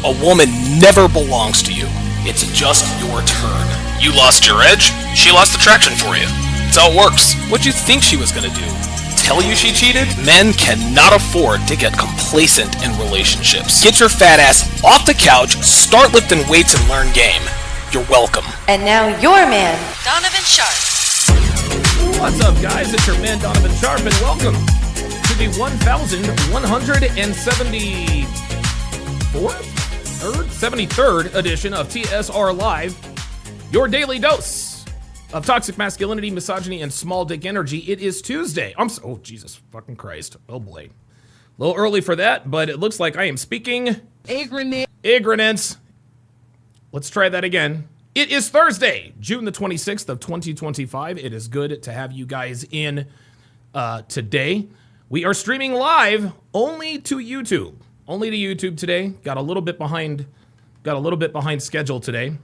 A woman never belongs to you. It's just your turn. You lost your edge, she lost attraction for you. That's how it works. What'd you think she was gonna do? Tell you she cheated? Men cannot afford to get complacent in relationships. Get your fat ass off the couch, start lifting weights, and learn game. You're welcome. And now your man, Donovan Sharp. What's up, guys? It's your man, Donovan Sharp, and welcome to the 73rd edition of TSR Live, your daily dose of toxic masculinity, misogyny, and small dick energy. It is Tuesday. Oh, Jesus fucking Christ. Oh, boy. A little early for that, but it looks like I am speaking ignorance. Let's try that again. It is Thursday, June the 26th of 2025. It is good to have you guys in today. We are streaming live only to YouTube. Only to YouTube today. Got a little bit behind schedule today.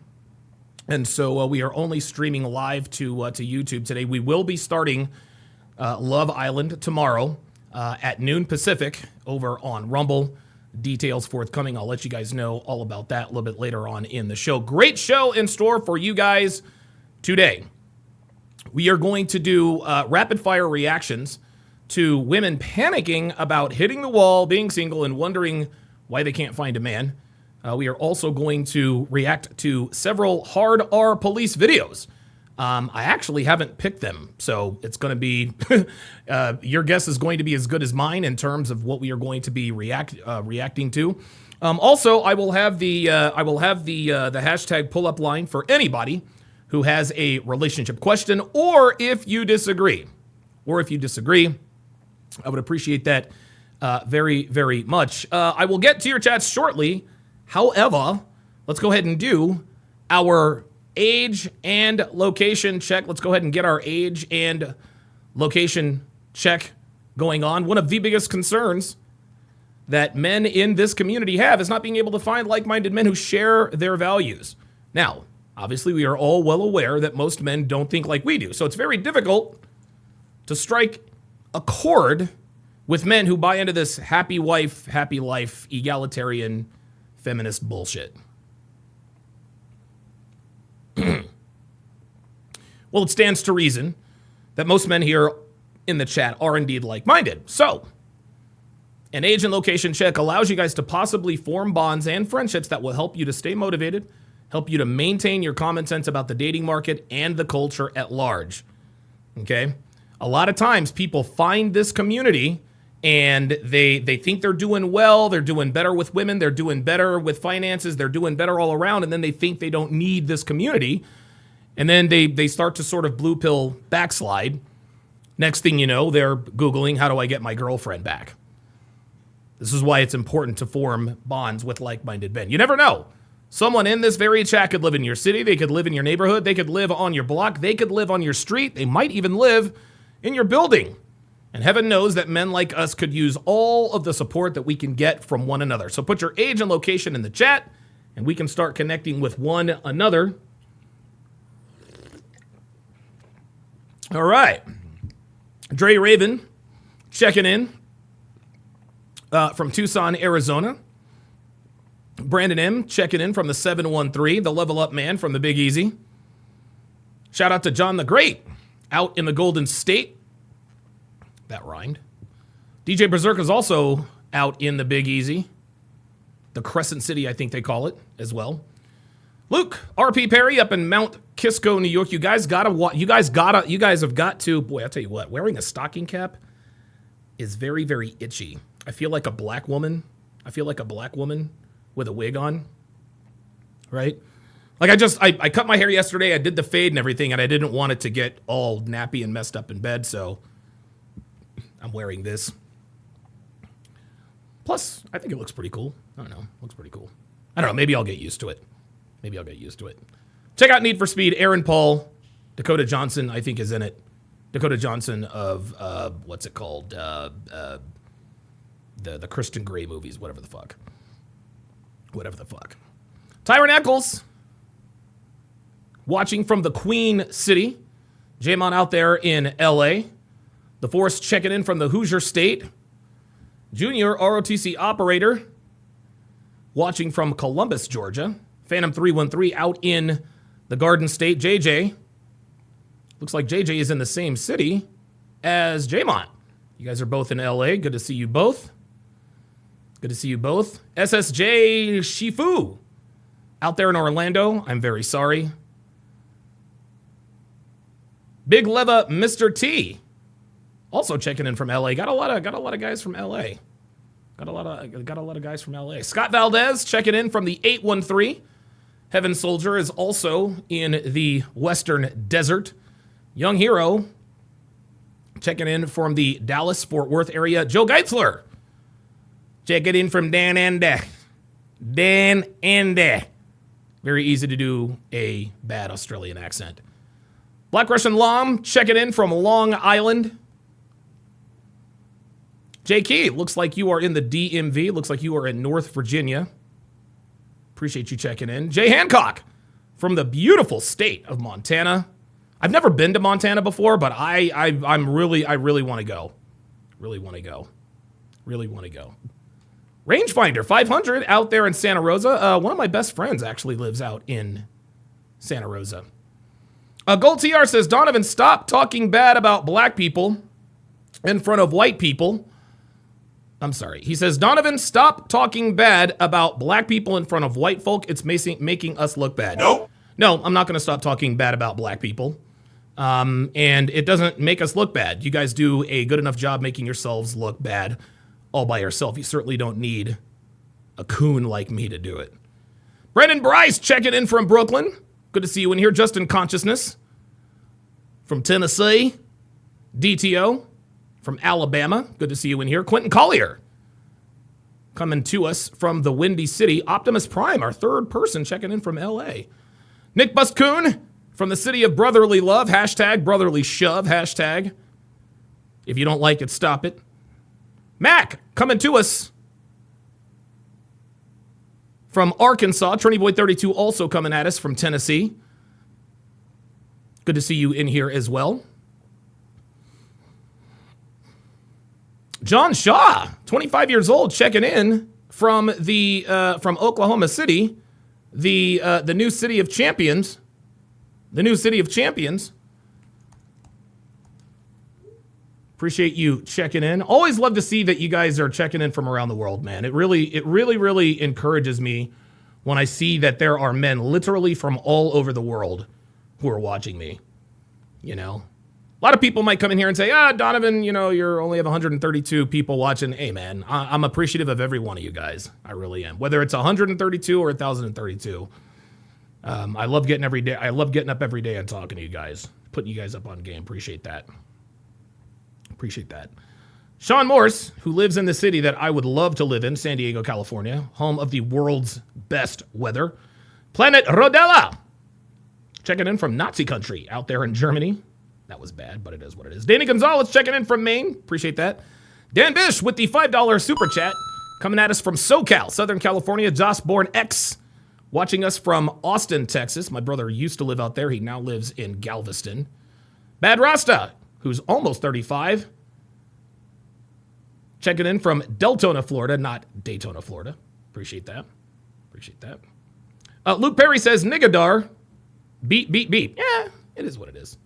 And so we are only streaming live to YouTube today. We will be starting Love Island tomorrow at noon Pacific over on Rumble. Details forthcoming. I'll let you guys know all about that a little bit later on in the show. Great show in store for you guys today. We are going to do rapid fire reactions to women panicking about hitting the wall, being single, and wondering why they can't find a man. We are also going to react to several hard R police videos. I actually haven't picked them, so it's going to be your guess is going to be as good as mine in terms of what we are going to be reacting to. Also, I will have the hashtag pull up line for anybody who has a relationship question, or if you disagree. I would appreciate that very, very much. I will get to your chats shortly. However, let's go ahead and do our age and location check. Let's go ahead and get our age and location check going on. One of the biggest concerns that men in this community have is not being able to find like-minded men who share their values. Now, obviously, we are all well aware that most men don't think like we do. So it's very difficult to strike a chord with men who buy into this happy wife, happy life, egalitarian, feminist bullshit. Well, it stands to reason that most men here in the chat are indeed like-minded. So, an age and location check allows you guys to possibly form bonds and friendships that will help you to stay motivated, help you to maintain your common sense about the dating market and the culture at large. Okay? A lot of times people find this community and they think they're doing well, they're doing better with women, they're doing better with finances, they're doing better all around, and then they think they don't need this community. And then they start to sort of blue pill backslide. Next thing you know, they're Googling, how do I get my girlfriend back? This is why it's important to form bonds with like-minded men. You never know. Someone in this very chat could live in your city, they could live in your neighborhood, they could live on your block, they could live on your street, they might even live in your building. And heaven knows that men like us could use all of the support that we can get from one another. So put your age and location in the chat, and we can start connecting with one another. All right. Dre Raven checking in from Tucson, Arizona. Brandon M checking in from the 713, the Level Up Man from the Big Easy. Shout out to John the Great out in the Golden State. That rhymed. DJ Berserk is also out in the Big Easy. The Crescent City, I think they call it as well. Luke, RP Perry up in Mount Kisco, New York. You guys have got to, boy, I'll tell you what, wearing a stocking cap is very, very itchy. I feel like a black woman with a wig on, right? Like I cut my hair yesterday, I did the fade and everything, and I didn't want it to get all nappy and messed up in bed, so I'm wearing this. Plus, I think it looks pretty cool. I don't know. Looks pretty cool. I don't know. Maybe I'll get used to it. Check out Need for Speed. Aaron Paul. Dakota Johnson, I think, is in it. Dakota Johnson of, what's it called? The Christian Grey movies. Whatever the fuck. Tyron Eccles. Watching from the Queen City. J-Mon out there in L.A. The Force checking in from the Hoosier State. Junior ROTC operator. watching from Columbus, Georgia. Phantom 313 out in the Garden State. JJ. Looks like JJ is in the same city as Jmont. You guys are both in LA. Good to see you both. Good to see you both. SSJ Shifu out there in Orlando. I'm very sorry. Big Leva Mr. T also checking in from LA. Got a lot of guys from LA. Got a lot of guys from LA. Scott Valdez checking in from the 813. Heaven Soldier is also in the Western Desert. Young Hero checking in from the Dallas-Fort Worth area. Joe Geitzler checking in from Dan Ende. Very easy to do a bad Australian accent. Black Russian Lom checking in from Long Island. J. Key, looks like you are in the DMV. Looks like you are in North Virginia. Appreciate you checking in. Jay Hancock from the beautiful state of Montana. I've never been to Montana before, but I really want to go. Really want to go. Rangefinder 500 out there in Santa Rosa. One of my best friends actually lives out in Santa Rosa. Gold TR says, Donovan, stop talking bad about black people in front of white people. I'm sorry. He says, Donovan, stop talking bad about black people in front of white folk. It's making us look bad. No, I'm not going to stop talking bad about black people. And it doesn't make us look bad. You guys do a good enough job making yourselves look bad all by yourself. You certainly don't need a coon like me to do it. Brandon Bryce checking in from Brooklyn. Good to see you in here. Justin Consciousness from Tennessee. DTO from Alabama. Good to see you in here. Quentin Collier coming to us from the Windy City. Optimus Prime, our third person checking in from LA. Nick Buscoon from the city of brotherly love. Hashtag brotherly shove. Hashtag if you don't like it, stop it. Mac coming to us from Arkansas. Trinity Boy 32 also coming at us from Tennessee. Good to see you in here as well. John Shaw, 25 years old, checking in from from Oklahoma City, the new city of champions. The new city of champions. Appreciate you checking in. Always love to see that you guys are checking in from around the world, man. It really encourages me when I see that there are men literally from all over the world who are watching me. You know, a lot of people might come in here and say, Donovan, you only have 132 people watching. Hey, man, I'm appreciative of every one of you guys. I really am. Whether it's 132 or 1,032. I love getting up every day and talking to you guys, putting you guys up on game. Appreciate that. Sean Morse, who lives in the city that I would love to live in, San Diego, California, home of the world's best weather. Planet Rodella, checking in from Nazi country out there in Germany. That was bad, but it is what it is. Danny Gonzalez checking in from Maine. Appreciate that. Dan Bish with the $5 super chat, coming at us from SoCal, Southern California. Josh Bourne X, watching us from Austin, Texas. My brother used to live out there. He now lives in Galveston. Bad Rasta, who's almost 35. Checking in from Deltona, Florida, not Daytona, Florida. Appreciate that. Luke Perry says, Nigadar, beep. Yeah, it is what it is.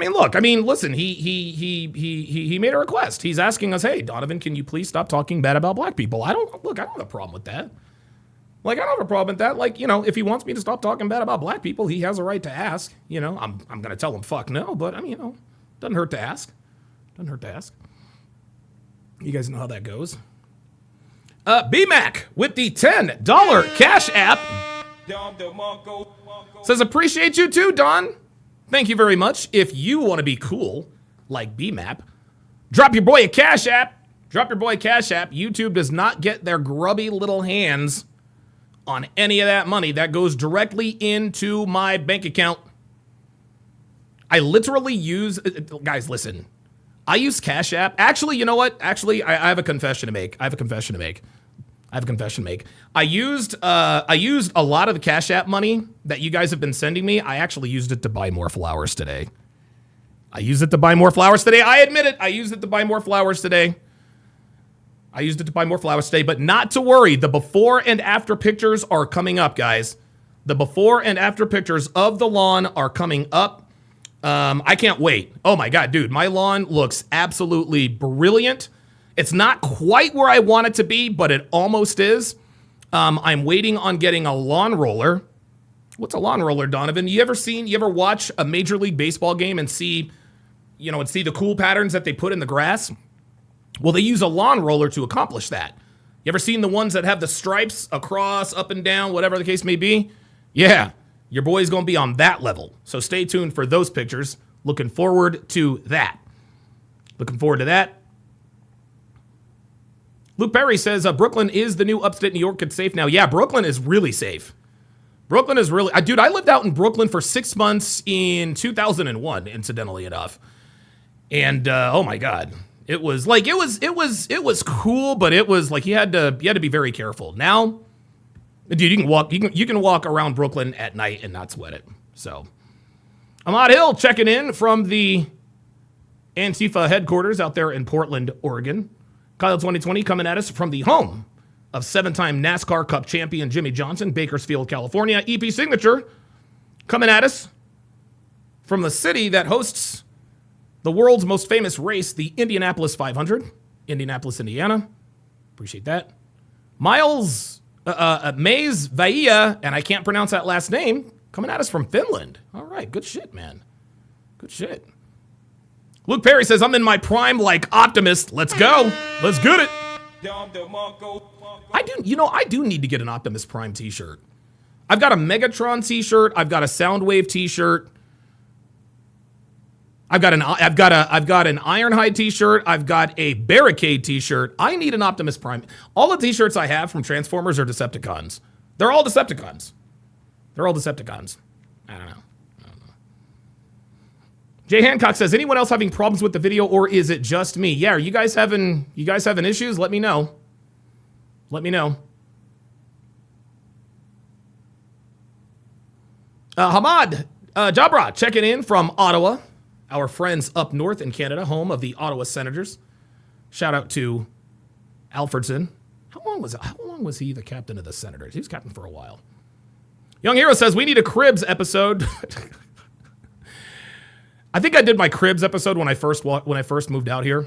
Listen, he made a request. He's asking us, hey, Donovan, can you please stop talking bad about black people? I don't have a problem with that. I don't have a problem with that. If he wants me to stop talking bad about black people, he has a right to ask. I'm going to tell him fuck no, but doesn't hurt to ask. You guys know how that goes. BMAC with the $10 Cash App says, appreciate you too, Don. Thank you very much. If you want to be cool, like BMAP, drop your boy a Cash App. YouTube does not get their grubby little hands on any of that money. That goes directly into my bank account. I literally use, guys, listen. I use Cash App. Actually, you know what? Actually, I have a confession to make. I used a lot of the Cash App money that you guys have been sending me. I actually used it to buy more flowers today. I admit it. I used it to buy more flowers today. I used it to buy more flowers today, but not to worry. The before and after pictures are coming up, guys. The before and after pictures of the lawn are coming up. I can't wait. Oh my God, dude, my lawn looks absolutely brilliant. It's not quite where I want it to be, but it almost is. I'm waiting on getting a lawn roller. What's a lawn roller, Donovan? You ever watch a Major League Baseball game and see the cool patterns that they put in the grass? Well, they use a lawn roller to accomplish that. You ever seen the ones that have the stripes across, up and down, whatever the case may be? Yeah, your boy's going to be on that level. So stay tuned for those pictures. Looking forward to that. Luke Perry says, Brooklyn is the new upstate New York. It's safe now. Yeah, Brooklyn is really safe. Brooklyn is really... dude, I lived out in Brooklyn for 6 months in 2001, incidentally enough. And, oh my God. It was cool, but it was like you had to be very careful. Now, dude, you can walk around Brooklyn at night and not sweat it. So, Ahmad Hill checking in from the Antifa headquarters out there in Portland, Oregon. Kyle 2020 coming at us from the home of 7-time NASCAR Cup champion Jimmy Johnson, Bakersfield, California. EP Signature coming at us from the city that hosts the world's most famous race, the Indianapolis 500, Indianapolis, Indiana. Appreciate that. Miles Mays Vaia, and I can't pronounce that last name, coming at us from Finland. All right, good shit, man. Good shit. Luke Perry says, I'm in my prime like Optimist. Let's go. Let's get it. I do need to get an Optimus Prime t-shirt. I've got a Megatron t-shirt. I've got a Soundwave t-shirt. I've got an Ironhide t-shirt. I've got a Barricade t-shirt. I need an Optimus Prime. All the t-shirts I have from Transformers are Decepticons. They're all Decepticons. I don't know. Jay Hancock says, anyone else having problems with the video, or is it just me? Yeah, are you guys having issues? Let me know. Hamad Jabra checking in from Ottawa. Our friends up north in Canada, home of the Ottawa Senators. Shout out to Alfredson. How long was he the captain of the Senators? He was captain for a while. Young Hero says, we need a Cribs episode. I think I did my Cribs episode when I first moved out here.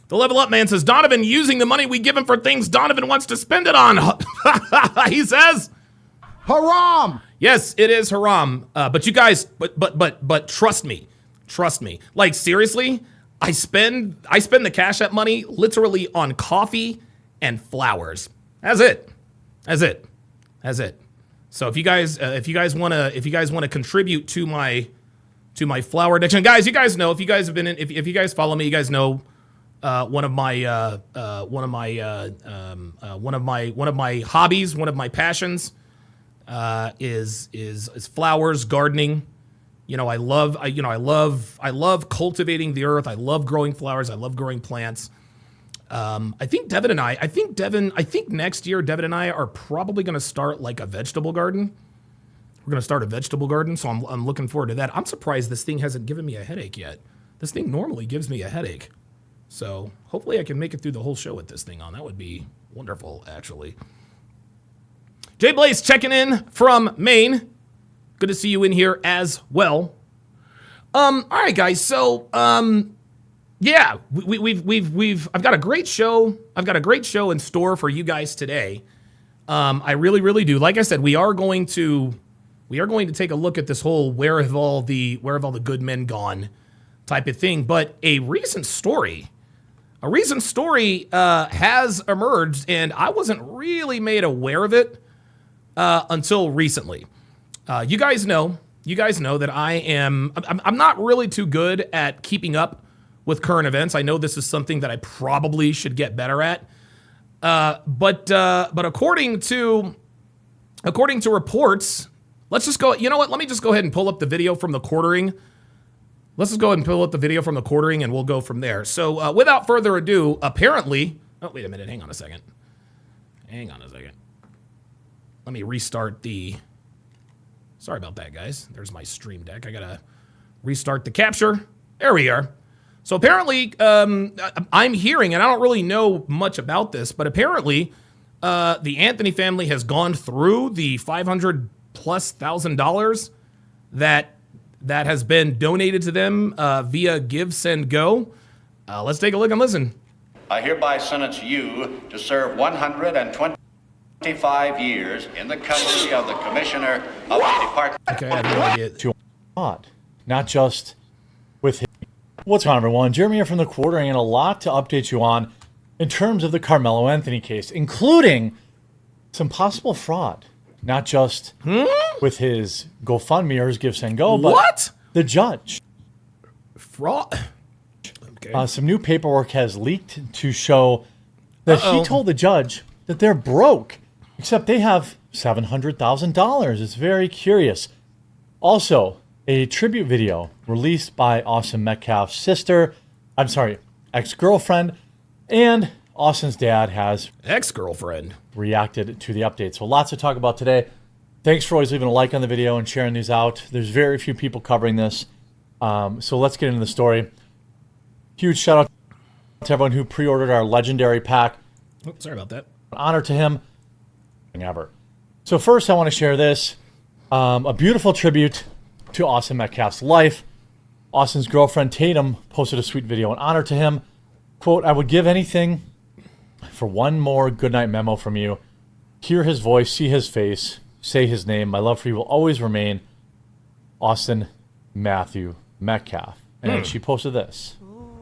The Level Up Man says, Donovan using the money we give him for things Donovan wants to spend it on. He says, haram. Yes, it is haram. But you guys, but trust me. Like seriously, I spend the Cash App money literally on coffee and flowers. That's it. So if you guys want to contribute to my flower addiction, guys, you guys know, if you guys have been in, if you guys follow me, you guys know one of my hobbies, one of my passions is flowers, gardening. I love cultivating the earth. I love growing flowers. I love growing plants. I think next year Devin and I are probably going to start like a vegetable garden. We're going to start a vegetable garden, so I'm looking forward to that. I'm surprised this thing hasn't given me a headache yet. This thing normally gives me a headache. So hopefully I can make it through the whole show with this thing on. That would be wonderful, actually. Jay Blaze checking in from Maine. Good to see you in here as well. All right, guys. So, yeah, I've got a great show. I've got a great show in store for you guys today. I really, really do. Like I said, we are going to take a look at this whole where have all the good men gone type of thing. But a recent story has emerged, and I wasn't really made aware of it until recently. You guys know that I'm not really too good at keeping up with current events. I know this is something that I probably should get better at. But according to reports, let's just go. You know what? Let me just go ahead and pull up the video from the quartering. Let's just go ahead and pull up the video from the quartering, and we'll go from there. So, without further ado, apparently, oh wait a minute, hang on a second. Let me restart the. Sorry about that, guys. There's my stream deck. I gotta restart the capture. There we are. So apparently, I'm hearing, and I don't really know much about this, but apparently, the Anthony family has gone through the $500,000+ that has been donated to them via Give, Send, Go. Let's take a look and listen. I hereby sentence you to serve 125 years in the custody of the Commissioner of the Department. Okay, I have no idea. Not just with him. What's going on, everyone? Jeremy here from the Quartering, and a lot to update you on in terms of the Carmelo Anthony case, including some possible fraud. Not just with his GoFundMe or his Give, Send, Go, but the judge. Fraud? Okay. Some new paperwork has leaked to show that he told the judge that they're broke, except they have $700,000. It's very curious. Also, a tribute video released by Austin Metcalf's sister, ex-girlfriend, and Austin's dad has ex-girlfriend reacted to the update. So lots to talk about today. Thanks for always leaving a like on the video and sharing these out. There's very few people covering this. So let's get into the story. Huge shout out to everyone who pre-ordered our legendary pack. Oh, sorry about that. Honor to him. Ever. So first I want to share this. A beautiful tribute to Austin Metcalf's life. Austin's girlfriend Tatum posted a sweet video in honor to him. Quote, I would give anything for one more goodnight memo from you. Hear his voice, see his face, say his name. My love for you will always remain. Austin Matthew Metcalf. And she posted this.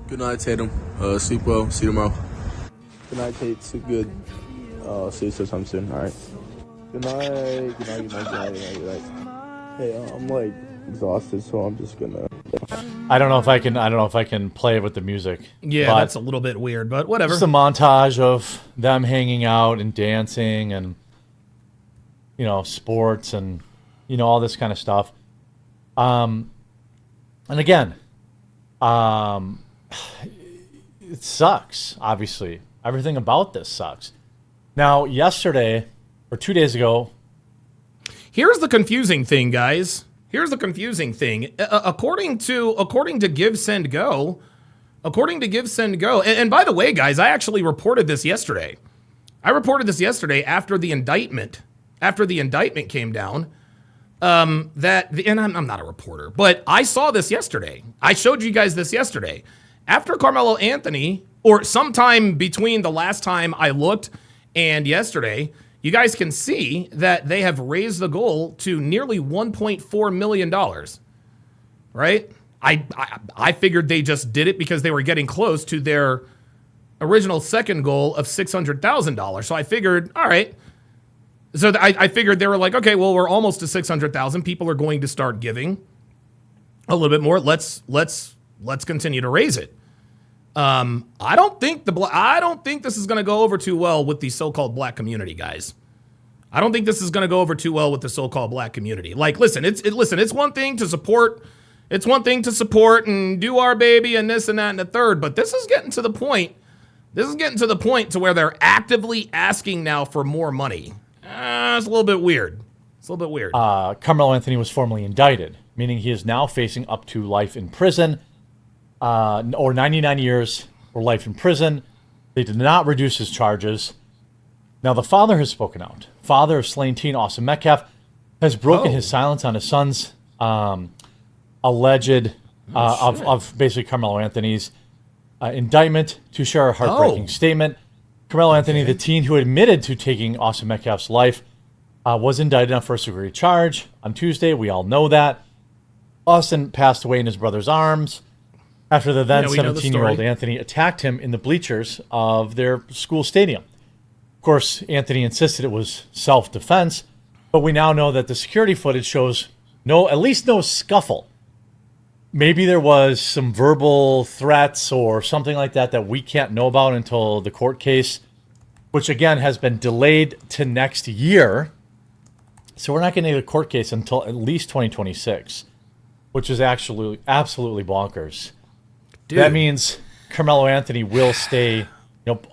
Good night, Tatum. Sleep well. See you tomorrow. Good night, Tate. Sleep good. See you sometime soon. All right. Good night. Good night. Hey, I'm like exhausted, so I'm just gonna. I don't know if I can play it with the music. Yeah, that's a little bit weird, but whatever. Just a montage of them hanging out and dancing and, sports and, all this kind of stuff. And again, it sucks, obviously. Everything about this sucks. Now, yesterday, or 2 days ago... Here's the confusing thing, guys. Here's the confusing thing. According to Give, Send, Go, and by the way, guys, I actually reported this yesterday. After the indictment came down. And I'm not a reporter, but I saw this yesterday. I showed you guys this yesterday. After Carmelo Anthony, or sometime between the last time I looked and yesterday, you guys can see that they have raised the goal to nearly $1.4 million, right? I figured they just did it because they were getting close to their original second goal of $600,000. So I figured, all right. So I figured they were like, okay, well, we're almost to 600,000. People are going to start giving a little bit more. Let's continue to raise it. I don't think this is going to go over too well with the so-called black community, guys. I don't think this is going to go over too well with the so-called black community. Like, listen, it's one thing to support. It's one thing to support and do our baby and this and that and the third. But this is getting to the point. To where they're actively asking now for more money. It's a little bit weird. Carmelo Anthony was formally indicted, meaning he is now facing up to life in prison. Or 99 years or life in prison. They did not reduce his charges. Now, the father has spoken out. Father of slain teen Austin Metcalf has broken his silence on his son's alleged, of basically Carmelo Anthony's indictment to share a heartbreaking statement. Carmelo Anthony, the teen who admitted to taking Austin Metcalf's life, was indicted on first-degree charge on Tuesday. We all know that. Austin passed away in his brother's arms after the then 17-year-old Anthony attacked him in the bleachers of their school stadium. Of course, Anthony insisted it was self-defense, but we now know that the security footage shows at least no scuffle. Maybe there was some verbal threats or something like that we can't know about until the court case, which again has been delayed to next year. So we're not getting a court case until at least 2026, which is actually absolutely bonkers. Dude. That means Carmelo Anthony will stay,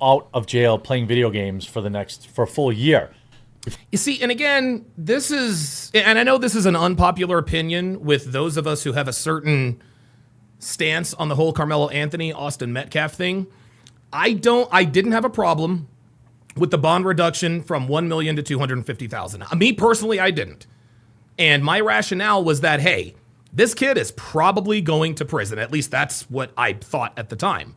out of jail playing video games for a full year. You see, and again, and I know this is an unpopular opinion with those of us who have a certain stance on the whole Carmelo Anthony, Austin Metcalf thing. I didn't have a problem with the bond reduction from $1 million to $250,000. Me personally, I didn't. And my rationale was that, hey, this kid is probably going to prison. At least that's what I thought at the time.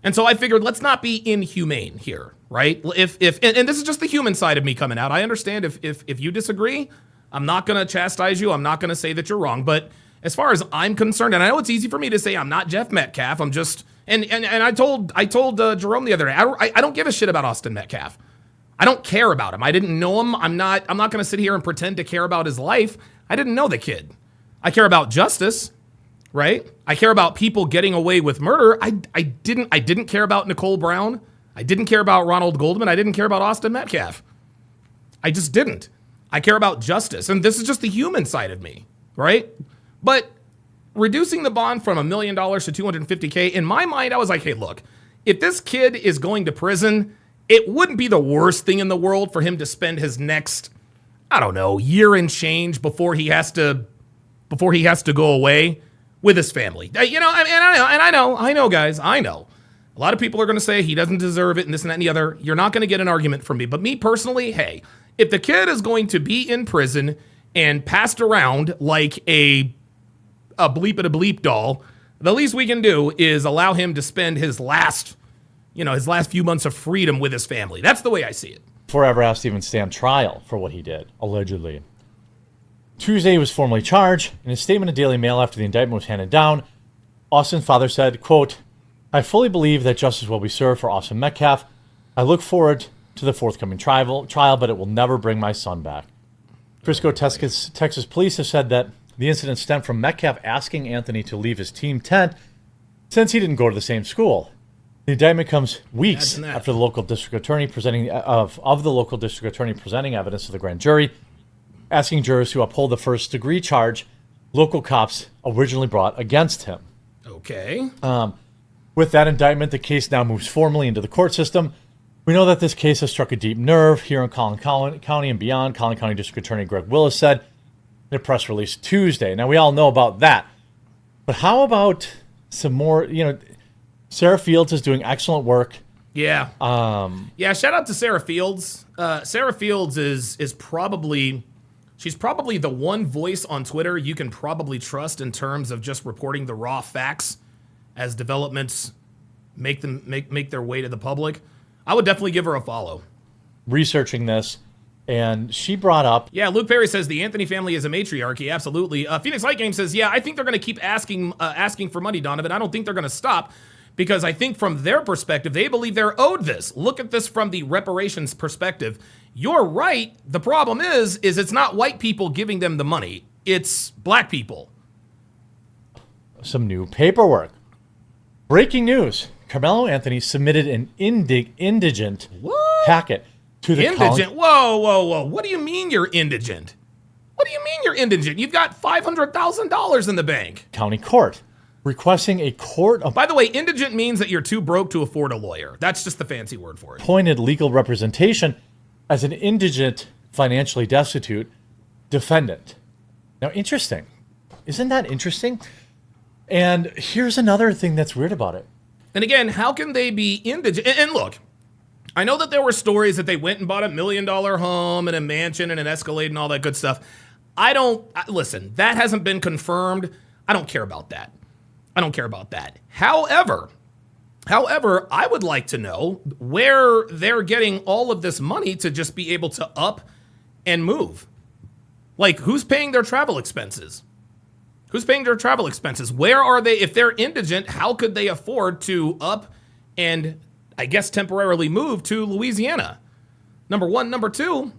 And so I figured, let's not be inhumane here, right? If and this is just the human side of me coming out. I understand if you disagree, I'm not going to chastise you. I'm not going to say that you're wrong. But as far as I'm concerned, and I know it's easy for me to say I'm not Jeff Metcalf. I'm just, and I told Jerome the other day, I don't give a shit about Austin Metcalf. I don't care about him. I didn't know him. I'm not going to sit here and pretend to care about his life. I didn't know the kid. I care about justice. Right? I care about people getting away with murder. I didn't care about Nicole Brown. I didn't care about Ronald Goldman. I didn't care about Austin Metcalf. I just didn't. I care about justice. And this is just the human side of me, right? But reducing the bond from $1 million to $250K, in my mind, I was like, hey, look, if this kid is going to prison, it wouldn't be the worst thing in the world for him to spend his next, I don't know, year and change before he has to go away with his family. You know, I know, guys, I know. A lot of people are going to say he doesn't deserve it and this and that and the other. You're not going to get an argument from me. But me personally, hey, if the kid is going to be in prison and passed around like a bleep at a bleep doll, the least we can do is allow him to spend his last few months of freedom with his family. That's the way I see it. Before ever asked to even stand trial for what he did, allegedly. Tuesday, he was formally charged. In a statement to Daily Mail after the indictment was handed down, Austin's father said, quote, I fully believe that justice will be served for Austin Metcalf. I look forward to the forthcoming trial, but it will never bring my son back. Frisco, Texas police have said that the incident stemmed from Metcalf asking Anthony to leave his team tent since he didn't go to the same school. The indictment comes weeks after the local district attorney presenting evidence to the grand jury, asking jurors to uphold the first-degree charge local cops originally brought against him. Okay. With that indictment, the case now moves formally into the court system. We know that this case has struck a deep nerve here in Collin County and beyond, Collin County District Attorney Greg Willis said in a press release Tuesday. Now, we all know about that. But how about some more, Sarah Fields is doing excellent work. Yeah. Shout out to Sarah Fields. Sarah Fields is probably... She's probably the one voice on Twitter you can probably trust in terms of just reporting the raw facts as developments make their way to the public. I would definitely give her a follow. Researching this, and she brought up... Yeah, Luke Perry says the Anthony family is a matriarchy. Absolutely. Phoenix Light Game says, yeah, I think they're going to keep asking for money, Donovan. I don't think they're going to stop because I think from their perspective, they believe they're owed this. Look at this from the reparations perspective. You're right. The problem is it's not white people giving them the money. It's black people. Some new paperwork. Breaking news. Carmelo Anthony submitted an indigent packet to the indigent? Whoa. What do you mean you're indigent? What do you mean you're indigent? You've got $500,000 in the bank. County court requesting a court By the way, indigent means that you're too broke to afford a lawyer. That's just the fancy word for it. Appointed legal representation as an indigent, financially destitute defendant. Now, interesting. Isn't that interesting? And here's another thing that's weird about it. And again, how can they be indigent? And look, I know that there were stories that they went and bought $1 million home and a mansion and an Escalade and all that good stuff. Listen, that hasn't been confirmed. I don't care about that. However, I would like to know where they're getting all of this money to just be able to up and move. Like, who's paying their travel expenses? Where are they? If they're indigent, how could they afford to up and, I guess, temporarily move to Louisiana? Number one. Number two,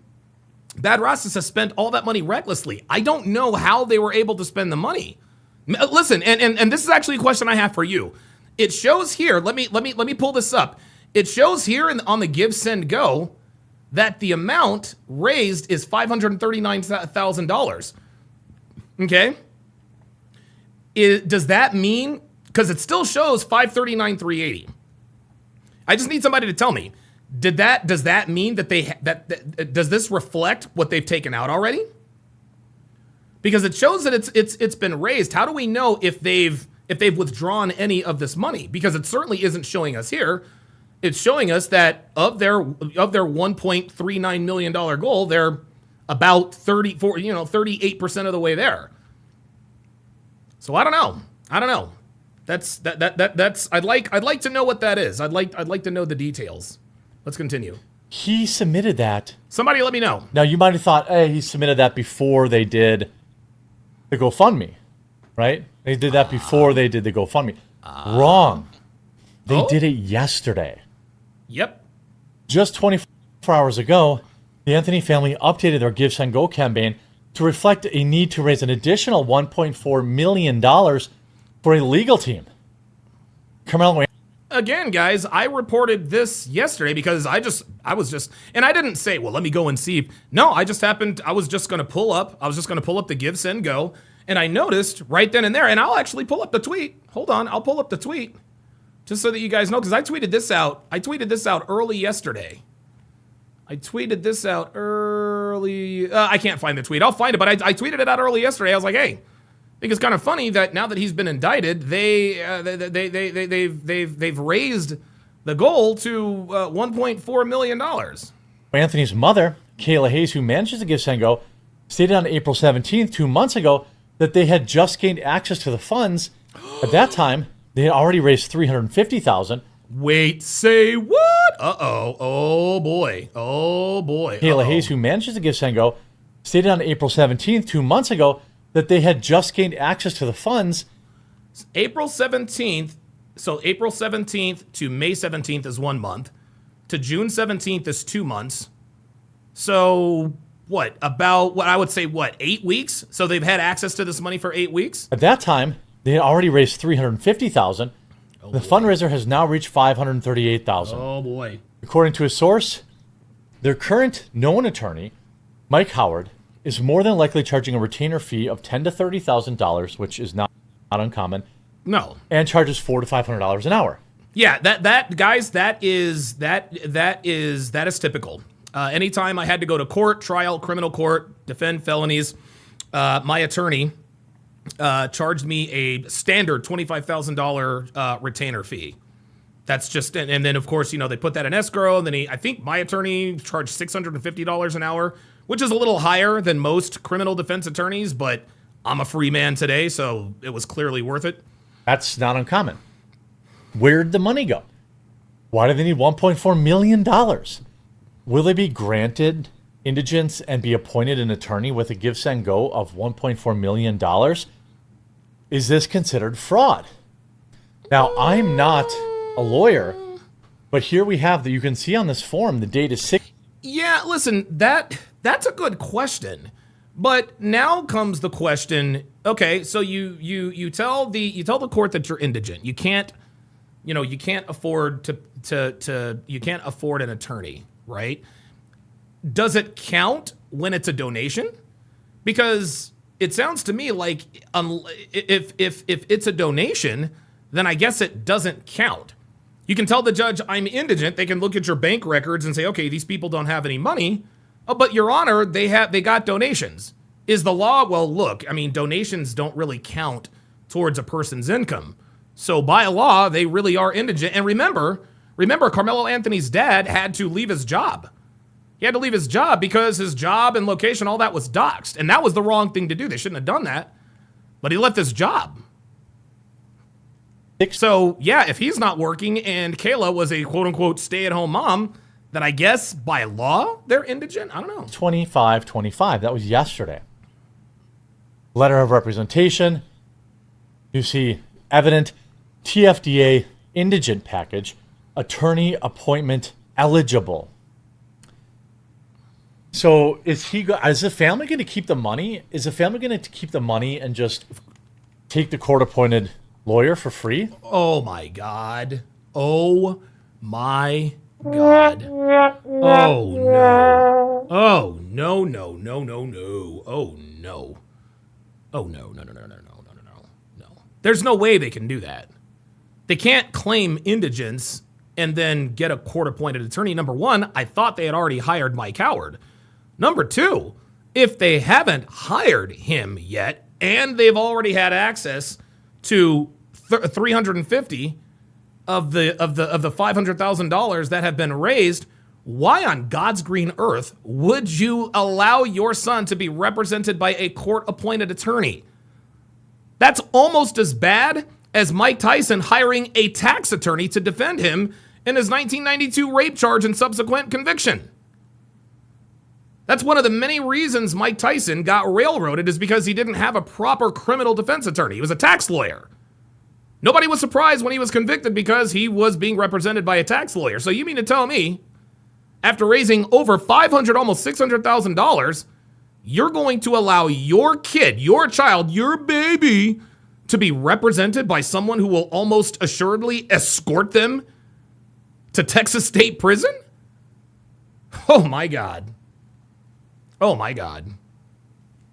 Bad Rastas has spent all that money recklessly. I don't know how they were able to spend the money. Listen, and this is actually a question I have for you. It shows here, let me pull this up. It shows here on the Give, Send, Go that the amount raised is $539,000. Okay? Does that mean, because it still shows $539,380. I just need somebody to tell me, does that mean that does this reflect what they've taken out already? Because it shows that it's been raised. How do we know if they've if they've withdrawn any of this money, because it certainly isn't showing us here. It's showing us that of their $1.39 million goal, they're about 38% of the way there. So I don't know. That's I'd like to know what that is. I'd like to know the details. Let's continue. He submitted that. Somebody let me know. Now, you might have thought, hey, he submitted that before they did the GoFundMe, right? They did that before they did the GoFundMe. Wrong. They did it yesterday. Yep. Just 24 hours ago, the Anthony family updated their Give, Send, Go campaign to reflect a need to raise an additional $1.4 million for a legal team. Carmelo. Again, guys, I reported this yesterday because I was just, and I didn't say, well, let me go and see. No, I was just going to pull up the Give, Send, Go, and I noticed right then and there, and I'll actually pull up the tweet. Hold on, I'll pull up the tweet just so that you guys know, because I tweeted this out early yesterday. I tweeted this out early. I can't find the tweet. I'll find it, but I tweeted it out early yesterday. I was like, hey, I think it's kind of funny that now that he's been indicted, they've raised the goal to $1.4 million. Anthony's mother, Kayla Hayes, who manages the Give, Send, Go, stated on April 17th, 2 months ago, that they had just gained access to the funds. At that time, they had already raised $350,000. Wait, say what? Uh-oh. Oh, boy. Kayla Hayes, who manages the Give, Send, Go, stated on April 17th, 2 months ago, that they had just gained access to the funds. April 17th, so April 17th to May 17th is 1 month. To June 17th is 2 months. So I would say 8 weeks? So they've had access to this money for 8 weeks? At that time, they had already raised $350,000. The fundraiser has now reached $538,000. Oh, boy. According to a source, their current known attorney, Mike Howard, is more than likely charging a retainer fee of $10,000 to $30,000, which is not uncommon. No. And charges $400 to $500 an hour. Yeah, that is typical. Anytime I had to go to court, trial, criminal court, defend felonies, my attorney charged me a standard $25,000 retainer fee. That's just, and then of course, they put that in escrow, and then I think my attorney charged $650 an hour, which is a little higher than most criminal defense attorneys, but I'm a free man today, so it was clearly worth it. That's not uncommon. Where'd the money go? Why do they need $1.4 million? Will they be granted indigence and be appointed an attorney with a Give, Send, Go of $1.4 million? Is this considered fraud? Now, I'm not a lawyer, but here we have that you can see on this form, the date is 6. Yeah, listen, that's a good question. But now comes the question, okay, so you tell the court that you're indigent. You can't afford you can't afford an attorney, right? Does it count when it's a donation? Because it sounds to me like if it's a donation, then I guess it doesn't count. You can tell the judge, I'm indigent. They can look at your bank records and say, okay, these people don't have any money. Oh, but Your Honor, they got donations. Is the law? Well, look, I mean, donations don't really count towards a person's income. So by law, they really are indigent. And remember, Carmelo Anthony's dad had to leave his job. He had to leave his job because his job and location, all that was doxed. And that was the wrong thing to do. They shouldn't have done that. But he left his job. So, yeah, if he's not working and Kayla was a quote-unquote stay-at-home mom, then I guess by law they're indigent? I don't know. 2525. That was yesterday. Letter of representation. You see evident TFDA indigent package. Attorney appointment eligible. So is the family going to keep the money? Is the family going to keep the money and just take the court-appointed lawyer for free? Oh my God. Oh my God. Oh no. Oh no, no, no, no, no. Oh no. Oh no, no, no, no, no, no, no, no, no. There's no way they can do that. They can't claim indigence and then get a court-appointed attorney. Number one, I thought they had already hired Mike Howard. Number two, if they haven't hired him yet and they've already had access to 350 of the $500,000 that have been raised, why on God's green earth would you allow your son to be represented by a court-appointed attorney? That's almost as bad as Mike Tyson hiring a tax attorney to defend him in his 1992 rape charge and subsequent conviction. That's one of the many reasons Mike Tyson got railroaded, is because he didn't have a proper criminal defense attorney. He was a tax lawyer. Nobody was surprised when he was convicted because he was being represented by a tax lawyer. So you mean to tell me, after raising over $500,000, almost $600,000, you're going to allow your kid, your child, your baby to be represented by someone who will almost assuredly escort them to Texas State Prison? Oh my God. Oh my God.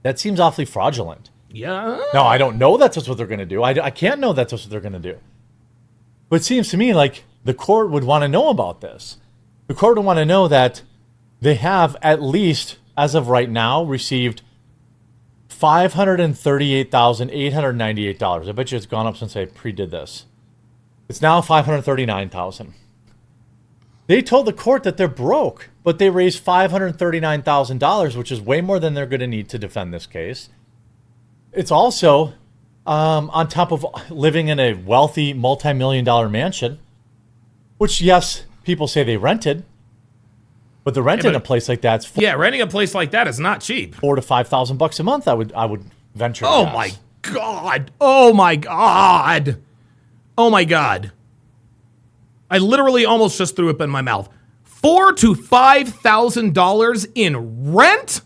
That seems awfully fraudulent. Yeah. No, I don't know that's what they're going to do. I can't know that's what they're going to do. But it seems to me like the court would want to know about this. The court would want to know that they have at least, as of right now, received $538,898. I bet you it's gone up since I pre-did this. It's now $539,000. They told the court that they're broke, but they raised $539,000, which is way more than they're going to need to defend this case. It's also on top of living in a wealthy, multi-million-dollar mansion, which, yes, people say they rented, but the rent in a place like that's renting a place like that is not cheap. $4,000 to $5,000 a month. I would venture. Oh my God! Oh my God! Oh my God! I literally almost just threw up in my mouth. $4,000 to $5,000 in rent?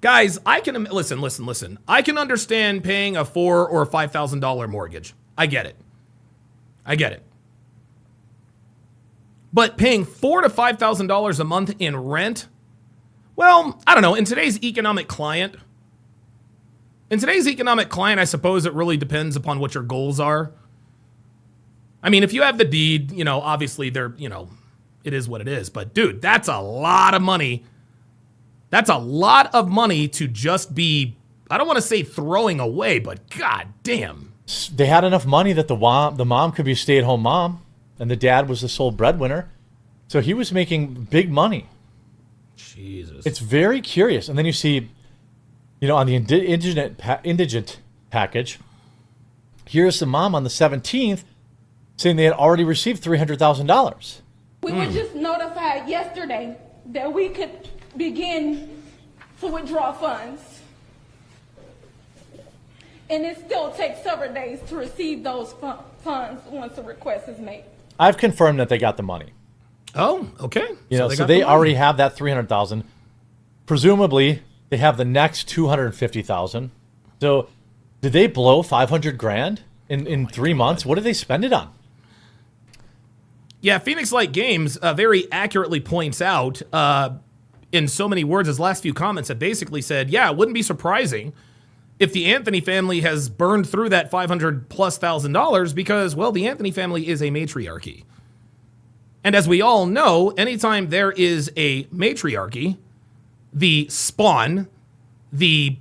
Guys, I can listen. I can understand paying a $4,000 or $5,000 mortgage. I get it. But paying $4,000 to $5,000 a month in rent? Well, I don't know. In today's economic climate, I suppose it really depends upon what your goals are. I mean, if you have the deed, obviously it is what it is. But dude, that's a lot of money. That's a lot of money to just be, I don't want to say throwing away, but god damn. They had enough money that the mom could be a stay-at-home mom, and the dad was the sole breadwinner. So he was making big money. Jesus. It's very curious. And then you see, on the indigent package, here's the mom on the 17th saying they had already received $300,000. We were just notified yesterday that we could begin to withdraw funds. And it still takes several days to receive those funds once a request is made. I've confirmed that they got the money. Oh, okay. So they already have that $300,000. Presumably, they have the next $250,000. So, did they blow $500,000 in 3 months? What did they spend it on? Yeah, Phoenix Light Games very accurately points out in so many words, his last few comments have basically said, yeah, it wouldn't be surprising if the Anthony family has burned through that $500,000+ because, well, the Anthony family is a matriarchy. And as we all know, anytime there is a matriarchy, the spawn, the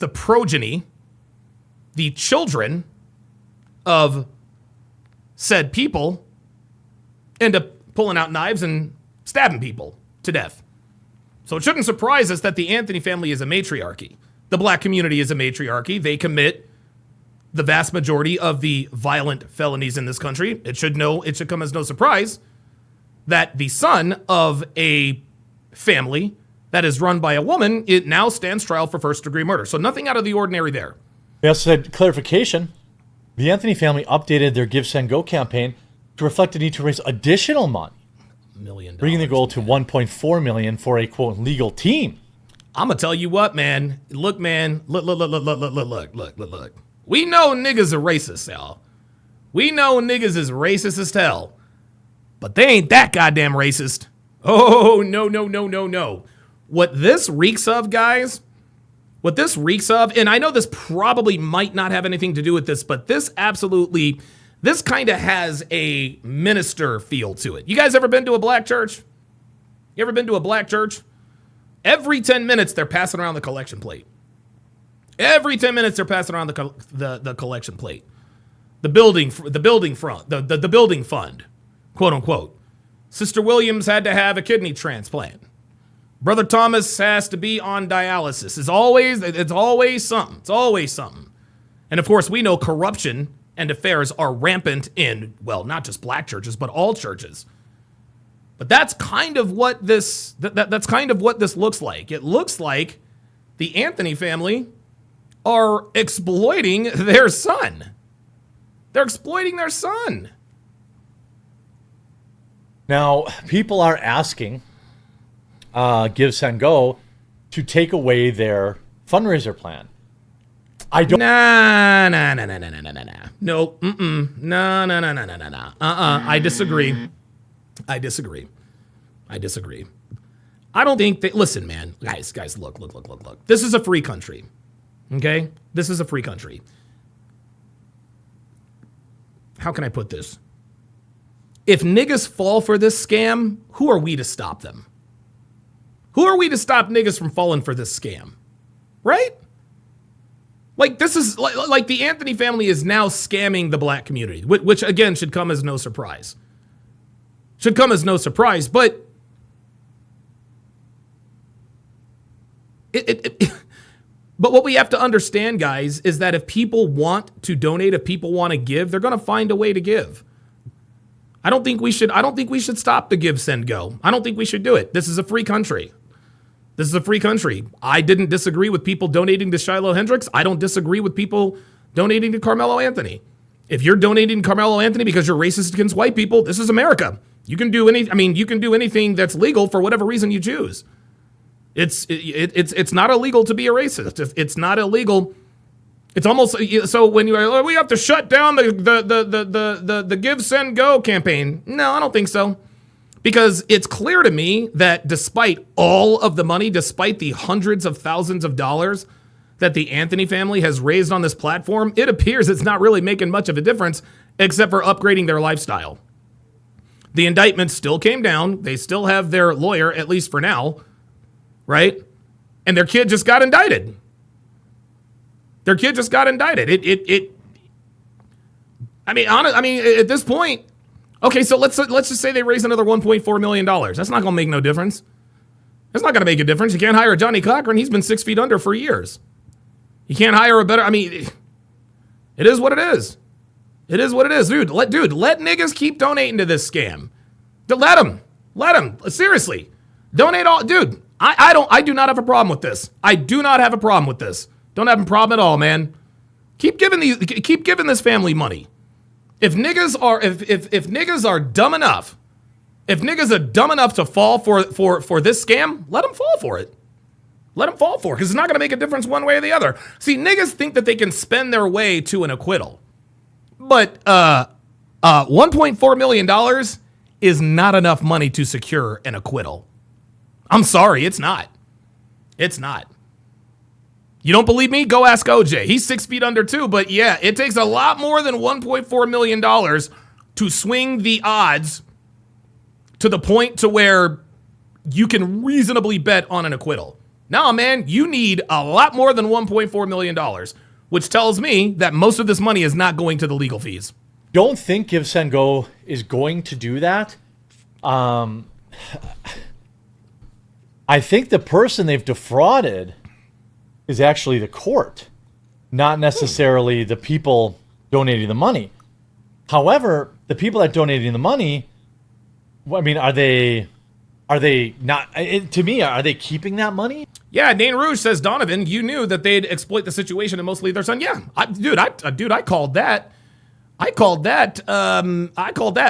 progeny, the children of said people end up pulling out knives and stabbing people to death. So it shouldn't surprise us that the Anthony family is a matriarchy. The black community is a matriarchy. They commit the vast majority of the violent felonies in this country. It should come as no surprise that the son of a family that is run by a woman, it now stands trial for first-degree murder. So nothing out of the ordinary there. They also said, clarification, the Anthony family updated their Give, Send, Go campaign to reflect the need to raise additional money, $1 million, bringing the goal to $1.4 million for a, quote, legal team. I'm going to tell you what, man. Look, man. Look. We know niggas are racist, y'all. We know niggas is racist as hell. But they ain't that goddamn racist. Oh, no. What this reeks of, guys, and I know this probably might not have anything to do with this, but this kind of has a minister feel to it. You guys ever been to a black church? Every 10 minutes, they're passing around the collection plate. Every 10 minutes, they're passing around the collection plate, the building front, the building fund, quote unquote. Sister Williams had to have a kidney transplant. Brother Thomas has to be on dialysis. It's always something. It's always something. And of course, we know corruption and affairs are rampant in, well, not just black churches, but all churches. But that's kind of what this that's kind of what this looks like. It looks like the Anthony family are exploiting their son. They're exploiting their son. Now, people are asking Give, Send, Go to take away their fundraiser plan. I don't. Nah. No. No. I disagree. I don't think that. Listen, man, guys, look. This is a free country. Okay, this is a free country. How can I put this? If niggas fall for this scam, who are we to stop them? Who are we to stop niggas from falling for this scam? Right? Like, this is like the Anthony family is now scamming the black community, which again should come as no surprise. But but what we have to understand, guys, is that if people want to donate, if people want to give, they're going to find a way to give. I don't think we should stop the Give, Send, Go. I don't think we should do it. This is a free country. I didn't disagree with people donating to Shiloh Hendricks. I don't disagree with people donating to Carmelo Anthony. If you're donating to Carmelo Anthony because you're racist against white people, this is America. You can do anything that's legal for whatever reason you choose. It's not illegal to be a racist. It's not illegal. It's almost so when we have to shut down the Give, Send, Go campaign. No, I don't think so. Because it's clear to me that despite all of the money, despite the hundreds of thousands of dollars that the Anthony family has raised on this platform, it appears it's not really making much of a difference except for upgrading their lifestyle. The indictment still came down. They still have their lawyer, at least for now, right? And their kid just got indicted. At this point, okay, so let's just say they raise another $1.4 million. That's not going to make no difference. That's not going to make a difference. You can't hire Johnny Cochran. He's been 6 feet under for years. You can't hire a better, it is what it is. Dude, let niggas keep donating to this scam. Let them. Seriously. Donate all. Dude, I do not have a problem with this. Don't have a problem at all, man. Keep giving this family money. If niggas are dumb enough, to fall for this scam, let them fall for it. Because it's not going to make a difference one way or the other. See, niggas think that they can spend their way to an acquittal. But $1.4 million is not enough money to secure an acquittal. I'm sorry, it's not. You don't believe me? Go ask OJ. He's 6 feet under too, but yeah, it takes a lot more than $1.4 million to swing the odds to the point to where you can reasonably bet on an acquittal. Now, man, you need a lot more than $1.4 million, which tells me that most of this money is not going to the legal fees. Don't think Give, Send, Go is going to do that. I think the person they've defrauded is actually the court, not necessarily the people donating the money. However, the people that donating the money, are they not? To me, are they keeping that money? Yeah, Dane Rouge says, Donovan, you knew that they'd exploit the situation and mostly their son. Yeah, I called that. I called that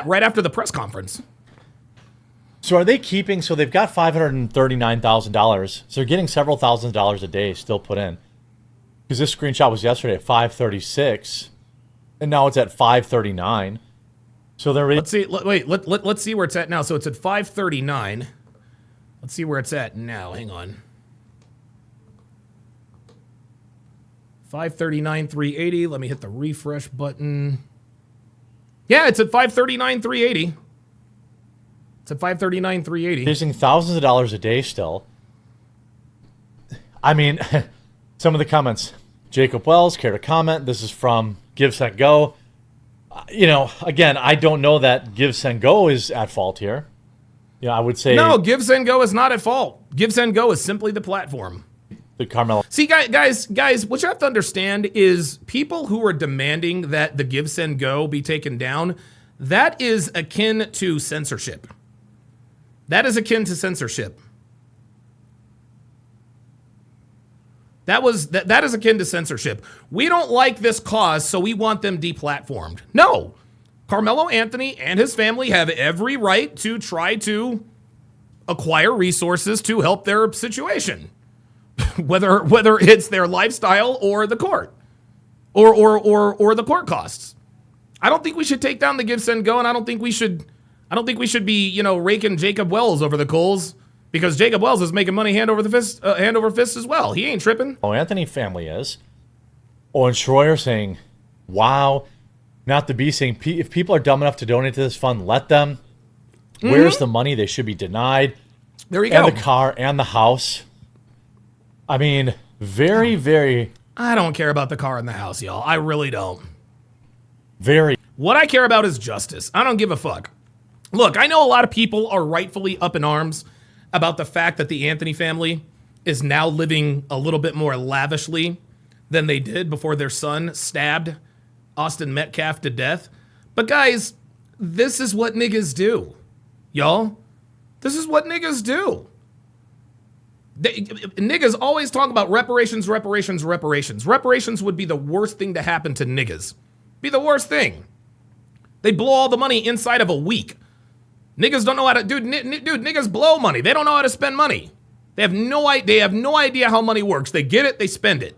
right after the press conference. So are they keeping? So they've got $539,000. So they're getting several $1,000s a day still put in. Because this screenshot was yesterday at 536, and now it's at 539. So they're let's see. Let's see where it's at now. So it's at 539. Let's see where it's at now. Hang on. 539,380. Let me hit the refresh button. Yeah, it's at 539,380. It's at 539,380. Using thousands of dollars a day still. I mean, some of the comments. Jacob Wells, care to comment? This is from Give, Send, Go. Again, I don't know that Give, Send, Go is at fault here. I would say... No, Give, Send, Go is not at fault. Give, Send, Go is simply the platform. The Carmelo. See, guys, what you have to understand is people who are demanding that the Give, Send, Go be taken down, that is akin to censorship. That is akin to censorship. That is akin to censorship. We don't like this cause, so we want them deplatformed. No. Carmelo Anthony and his family have every right to try to acquire resources to help their situation. whether it's their lifestyle or the court. Or the court costs. I don't think we should take down the Give, Send, Go, and I don't think we should be, raking Jacob Wells over the coals. Because Jacob Wells is making money hand over fist as well. He ain't tripping. Anthony family is. And Schroyer saying, wow. Not the B saying, if people are dumb enough to donate to this fund, let them. Where's the money? They should be denied. There you go. And the car and the house. I mean, very, very... I don't care about the car and the house, y'all. I really don't. Very. What I care about is justice. I don't give a fuck. Look, I know a lot of people are rightfully up in arms about the fact that the Anthony family is now living a little bit more lavishly than they did before their son stabbed Austin Metcalf to death. But guys, this is what niggas do. Y'all, this is what niggas do. Niggas always talk about reparations. Reparations would be the worst thing to happen to niggas. Be the worst thing. They blow all the money inside of a week. Niggas don't know how to, dude, niggas blow money. They don't know how to spend money. They have no idea how money works. They get it, they spend it.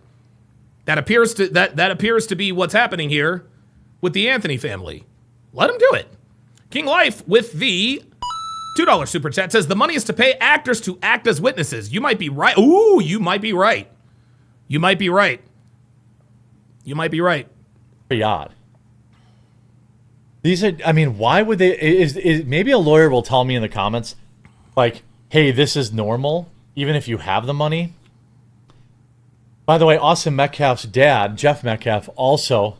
That appears to be what's happening here with the Anthony family. Let them do it. King Life with the $2 super chat says the money is to pay actors to act as witnesses. You might be right. Ooh, you might be right. You might be right. Very odd. These are, I mean, why would they, is maybe a lawyer will tell me in the comments, like, hey, this is normal, even if you have the money. By the way, Austin Metcalf's dad, Jeff Metcalf, also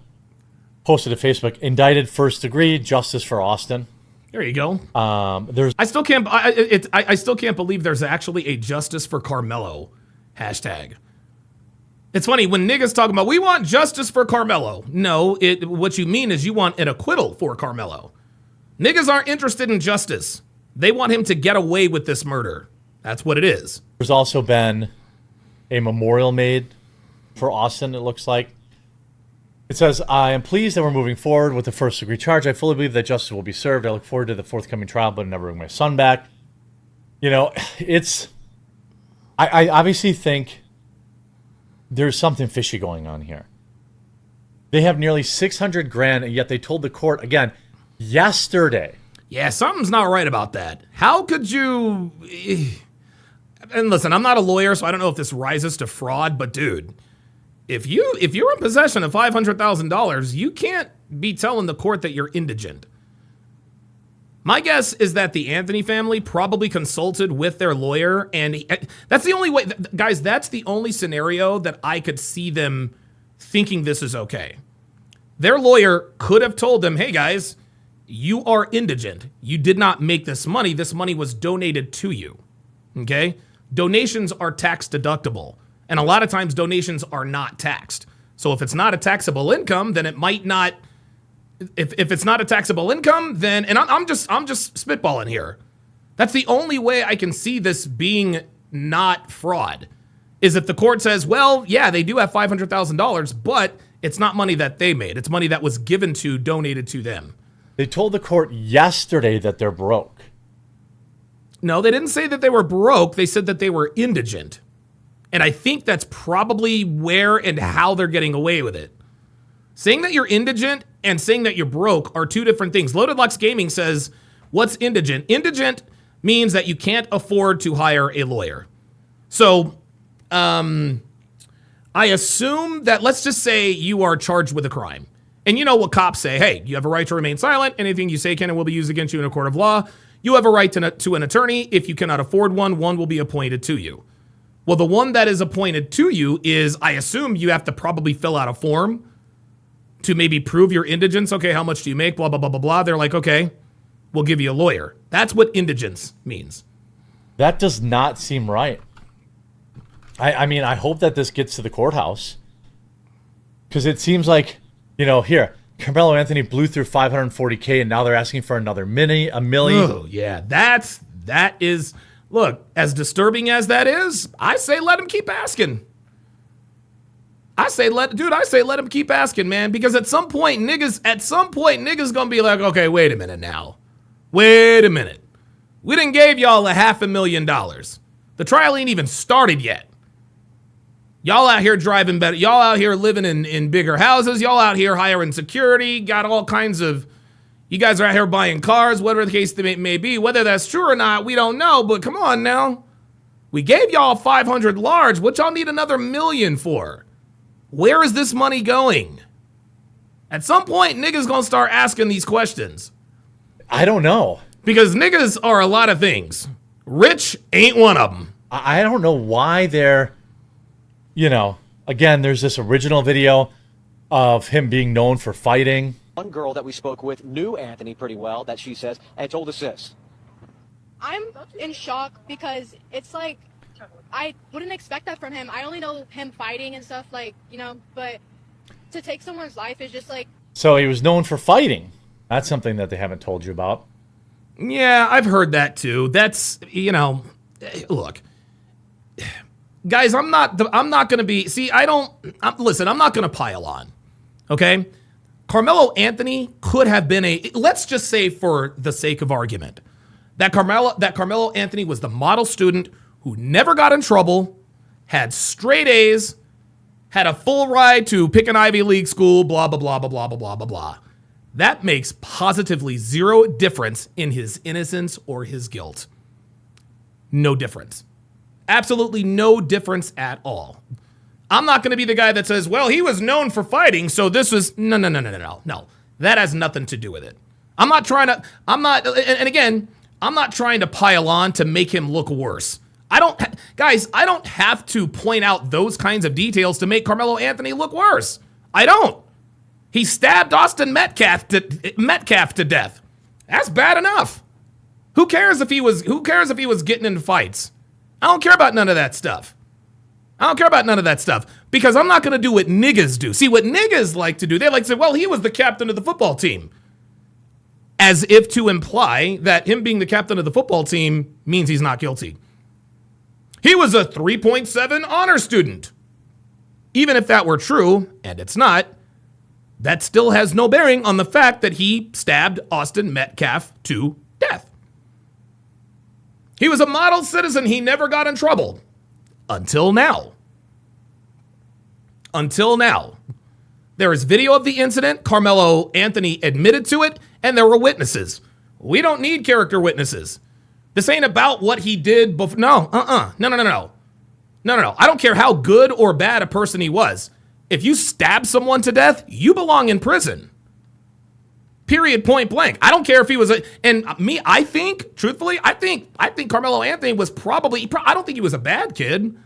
posted to Facebook, indicted first degree, justice for Austin. There you go. I still can't believe there's actually a justice for Carmelo hashtag. It's funny when niggas talk about we want justice for Carmelo. No, what you mean is you want an acquittal for Carmelo. Niggas aren't interested in justice. They want him to get away with this murder. That's what it is. There's also been a memorial made for Austin, it looks like. It says, I am pleased that we're moving forward with the first degree charge. I fully believe that justice will be served. I look forward to the forthcoming trial, but never bring my son back. I obviously think there's something fishy going on here. They have nearly $600,000, and yet they told the court, again, yesterday. Yeah, something's not right about that. How could you... And listen, I'm not a lawyer, so I don't know if this rises to fraud, but dude, if you're in possession of $500,000, you can't be telling the court that you're indigent. My guess is that the Anthony family probably consulted with their lawyer, and that's the only way, guys, that's the only scenario that I could see them thinking this is okay. Their lawyer could have told them, hey guys, you are indigent. You did not make this money. This money was donated to you, okay? Donations are tax deductible, and a lot of times donations are not taxed. So if it's not a taxable income, then it might not... If it's not a taxable income, then, and I'm just spitballing here. That's the only way I can see this being not fraud, is if the court says, well, yeah, they do have $500,000, but it's not money that they made. It's money that was donated to them. They told the court yesterday that they're broke. No, they didn't say that they were broke. They said that they were indigent. And I think that's probably where and how they're getting away with it. Saying that you're indigent and saying that you're broke are two different things. Loaded Lux Gaming says, what's indigent? Indigent means that you can't afford to hire a lawyer. So, I assume that, let's just say you are charged with a crime. And you know what cops say, hey, you have a right to remain silent. Anything you say can and will be used against you in a court of law. You have a right to an attorney. If you cannot afford one, one will be appointed to you. Well, the one that is appointed to you is, I assume you have to probably fill out a form to maybe prove your indigence. Okay, how much do you make? Blah, blah, blah, blah, blah. They're like, okay, we'll give you a lawyer. That's what indigence means. That does not seem right. I mean, I hope that this gets to the courthouse. Because it seems like, here, Carmelo Anthony blew through $540K and now they're asking for another $1 million. Oh, yeah, that is... Look, as disturbing as that is, I say let him keep asking. I say let him keep asking, man, because at some point niggas gonna be like, okay, wait a minute now. Wait a minute. We done gave y'all $500,000. The trial ain't even started yet. Y'all out here driving better. Y'all out here living in bigger houses. Y'all out here hiring security. Got all kinds of... You guys are out here buying cars, whatever the case may be. Whether that's true or not, we don't know. But come on now. We gave y'all 500 large. What y'all need another $1 million for? Where is this money going? At some point, niggas gonna start asking these questions. I don't know. Because niggas are a lot of things. Rich ain't one of them. I don't know why they're, again, there's this original video of him being known for fighting. One girl that we spoke with knew Anthony pretty well, that she says, and told us this. I'm in shock because it's like, I wouldn't expect that from him. I only know him fighting and stuff, but to take someone's life is just like... So he was known for fighting. That's something that they haven't told you about. Yeah, I've heard that too. That's, look, guys, I'm not going to be, listen, I'm not going to pile on, okay? Carmelo Anthony could have been let's just say for the sake of argument, that Carmelo Anthony was the model student who never got in trouble, had straight A's, had a full ride to pick an Ivy League school, blah, blah, blah, blah, blah, blah, blah, blah, blah. That makes positively zero difference in his innocence or his guilt. No difference. Absolutely no difference at all. I'm not going to be the guy that says, well, he was known for fighting, so this was... No. That has nothing to do with it. I'm not trying to pile on to make him look worse. I don't have to point out those kinds of details to make Carmelo Anthony look worse. I don't. He stabbed Austin Metcalf to death. That's bad enough. Who cares if he was getting into fights? I don't care about none of that stuff. Because I'm not going to do what niggas do. See, what niggas like to do, they like to say, well, he was the captain of the football team. As if to imply that him being the captain of the football team means he's not guilty. He was a 3.7 honor student. Even if that were true, and it's not, that still has no bearing on the fact that he stabbed Austin Metcalf to death. He was a model citizen. He never got in trouble. Until now. There is video of the incident. Carmelo Anthony admitted to it, and there were witnesses. We don't need character witnesses. This ain't about what he did before. No. I don't care how good or bad a person he was. If you stab someone to death, you belong in prison. Period, point blank. I don't care if he was I think Carmelo Anthony was I don't think he was a bad kid.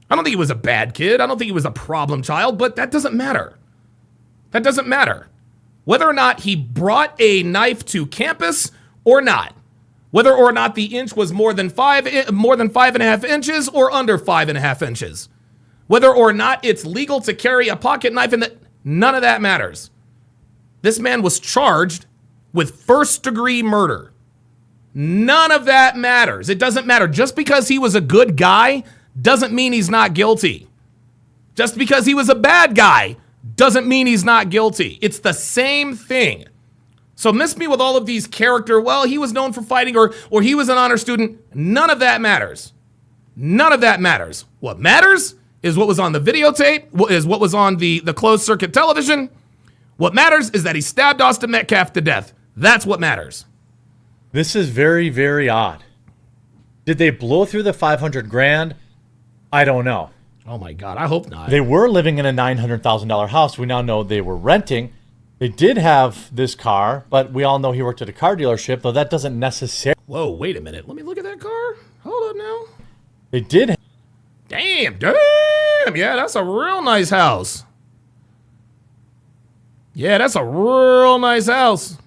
I don't think he was a problem child, but that doesn't matter. Whether or not he brought a knife to campus or not. Whether or not the inch was more than 5.5 inches or under 5.5 inches. Whether or not it's legal to carry a pocket knife none of that matters. This man was charged with first-degree murder. None of that matters. It doesn't matter. Just because he was a good guy doesn't mean he's not guilty. Just because he was a bad guy doesn't mean he's not guilty. It's the same thing. So miss me with all of these well, he was known for fighting or he was an honor student. None of that matters. What matters is what was on the videotape, is what was on the closed circuit television. What matters is that he stabbed Austin Metcalf to death. That's what matters. This is very, very odd. Did they blow through the $500,000? I don't know. Oh my God, I hope not. They were living in a $900,000 house. We now know they were renting. They did have this car, but we all know he worked at a car dealership, though that doesn't necessarily... Whoa, wait a minute. Let me look at that car. Hold up now. They did Damn. Yeah, that's a real nice house. Yeah, that's a real nice house.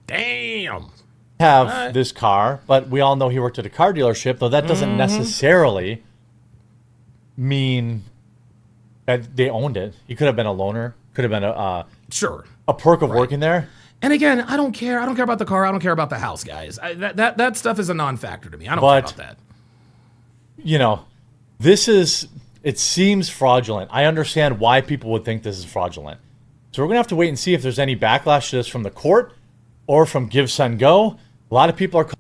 Damn. Have this car, but we all know he worked at a car dealership, though that doesn't necessarily mean that they owned it. He could have been a loaner, could have been a perk of working there. And again, I don't care. I don't care about the car. I don't care about the house, guys. That stuff is a non-factor to me. I don't care about that. You know, it seems fraudulent. I understand why people would think this is fraudulent. So we're going to have to wait and see if there's any backlash to this from the court or from Give, Send, Go. A lot of people are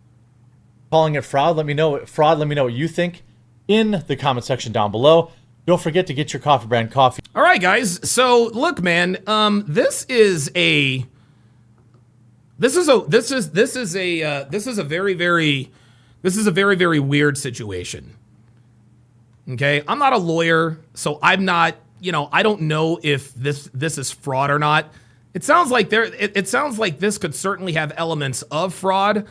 calling it fraud. Let me know what you think in the comment section down below. Don't forget to get your Coffee Brand coffee. All right, guys. So look, man, this is a very, very weird situation. Okay, I'm not a lawyer, so I'm not, I don't know if this is fraud or not. It sounds like this could certainly have elements of fraud.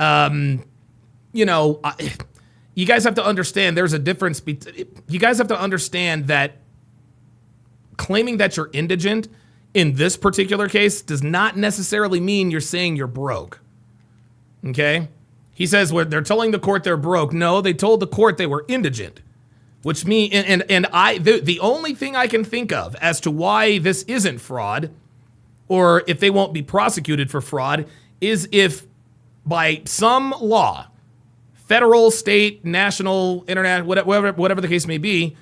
You guys have to understand there's a difference. You guys have to understand that claiming that you're indigent in this particular case does not necessarily mean you're saying you're broke. Okay? He says they're telling the court they're broke. No, they told the court they were indigent. Which means, the only thing I can think of as to why this isn't fraud, or if they won't be prosecuted for fraud, is if by some law, federal, state, national, internet, whatever the case may be,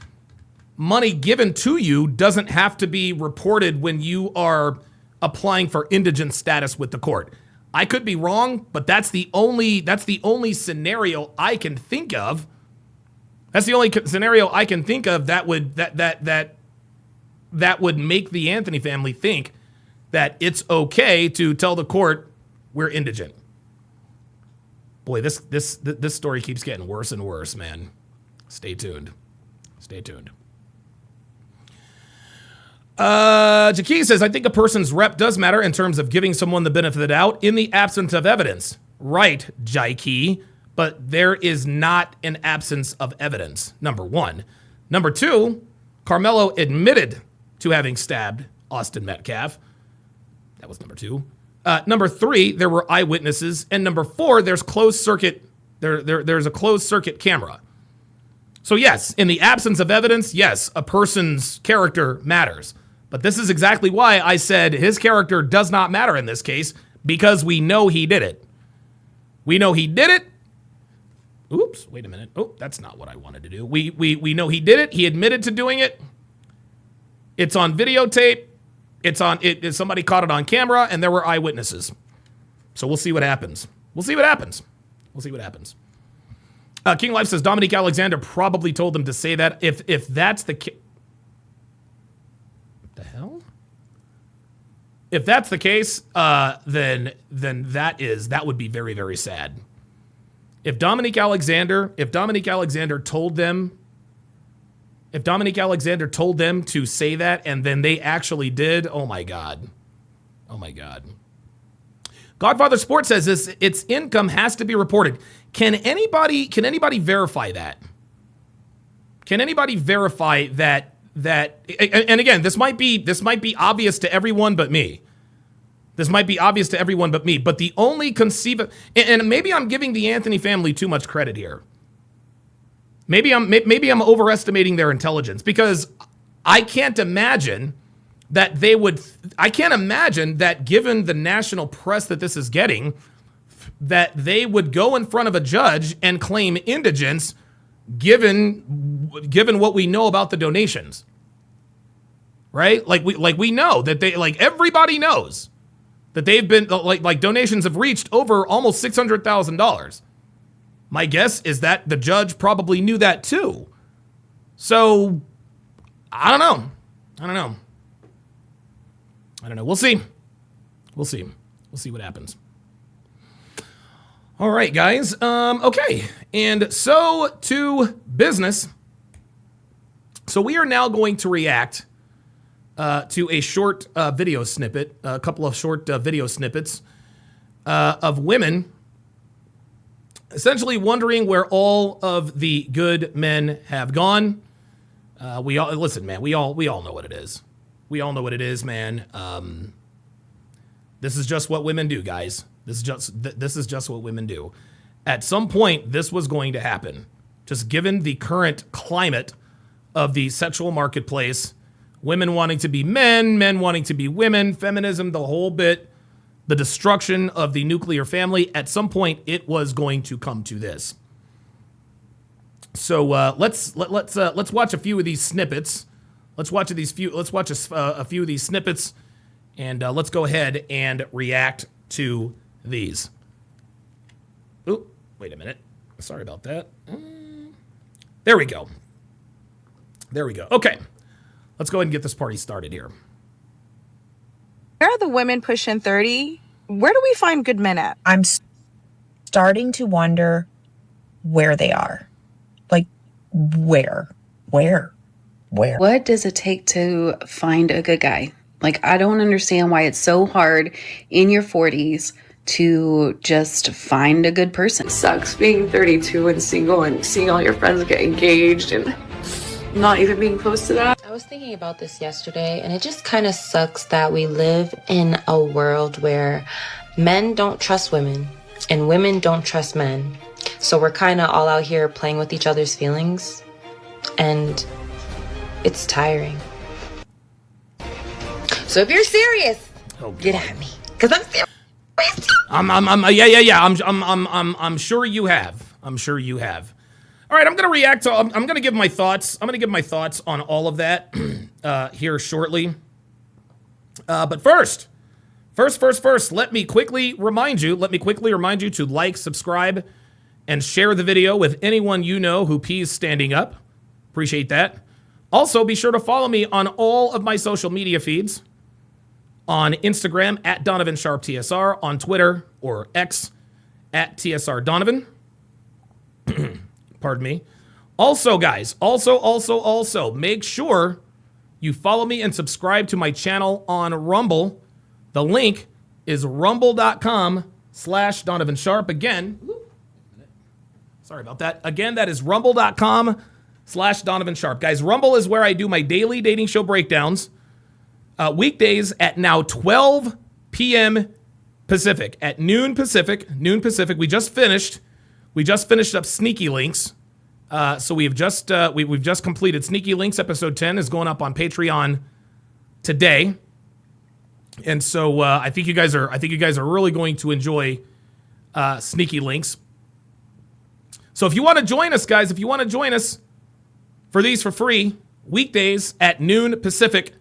money given to you doesn't have to be reported when you are applying for indigent status with the court. I could be wrong, but that's the only scenario I can think of. That's the only scenario I can think of that would make the Anthony family think that it's okay to tell the court we're indigent. Boy, this story keeps getting worse and worse, man. Stay tuned. Stay tuned. Jackie says, I think a person's rep does matter in terms of giving someone the benefit of the doubt in the absence of evidence. Right, Jackie. But there is not an absence of evidence, number one. Number two, Carmelo admitted to having stabbed Austin Metcalf. That was number two. Number three, there were eyewitnesses. And number four, there's closed circuit. There's a closed circuit camera. So yes, in the absence of evidence, yes, a person's character matters. But this is exactly why I said his character does not matter in this case, because we know he did it. We know he did it. Oops, wait a minute. Oh, that's not what I wanted to do. We know he did it. He admitted to doing it. It's on videotape. Somebody caught it on camera, and there were eyewitnesses. So we'll see what happens. King Life says Dominique Alexander probably told them to say that. If that's the case, what the hell? If that's the case, then that would be very, very sad. If Dominique Alexander told them to say that and then they actually did, oh my God. Godfather Sports says its income has to be reported. Can anybody verify that? Can anybody verify that and again, this might be obvious to everyone but me. But the only conceivable, and maybe I'm giving the Anthony family too much credit here. Maybe I'm overestimating their intelligence, because I can't imagine that given the national press that this is getting, that they would go in front of a judge and claim indigence given what we know about the donations. Right? Like we know that everybody knows that they've been like donations have reached over almost $600,000. My guess is that the judge probably knew that too. So I don't know. We'll see what happens. All right, guys. Okay. And so to business. So we are now going to react to a short video snippet, a couple of short video snippets of women essentially wondering where all of the good men have gone. We all listen, man. We all know what it is. We all know what it is, man. This is just what women do, guys. This is just what women do. At some point, this was going to happen. Just given the current climate of the sexual marketplace, women wanting to be men wanting to be women, feminism, the whole bit, the destruction of the nuclear family. At some point, it was going to come to this. So let's watch a few of these snippets. Let's watch a few of these snippets, and let's go ahead and react to these. Oh, wait a minute. Sorry about that. There we go. Okay, let's go ahead and get this party started here. Where are the women pushing 30? Where do we find good men at? I'm starting to wonder where they are. Like, where? What does it take to find a good guy? Like, I don't understand why it's so hard in your 40s to just find a good person. It sucks being 32 and single and seeing all your friends get engaged and not even being close to that. I was thinking about this yesterday, and it just kind of sucks that we live in a world where men don't trust women and women don't trust men. So we're kind of all out here playing with each other's feelings, and it's tiring. So if you're serious, get at me, because I'm serious. I'm sure you have. All right, I'm gonna react to. I'm gonna give my thoughts. I'm gonna give my thoughts on all of that here shortly. But first, let me quickly remind you to like, subscribe, and share the video with anyone you know who pees standing up. Appreciate that. Also, be sure to follow me on all of my social media feeds. On Instagram at Donovan Sharp TSR, on Twitter or X at TSR Donovan. Pardon me. Also, guys, also, make sure you follow me and subscribe to my channel on Rumble. The link is rumble.com/Donovan Sharp. Again, sorry about that. Again, that is rumble.com/Donovan Sharp. Guys, Rumble is where I do my daily dating show breakdowns. Weekdays at now 12 p.m. Pacific, at noon Pacific. We just finished up Sneaky Links. So we've just completed Sneaky Links. Episode 10 is going up on Patreon today, and so I think you guys are really going to enjoy Sneaky Links. So if you want to join us, guys, for these for free weekdays at noon Pacific,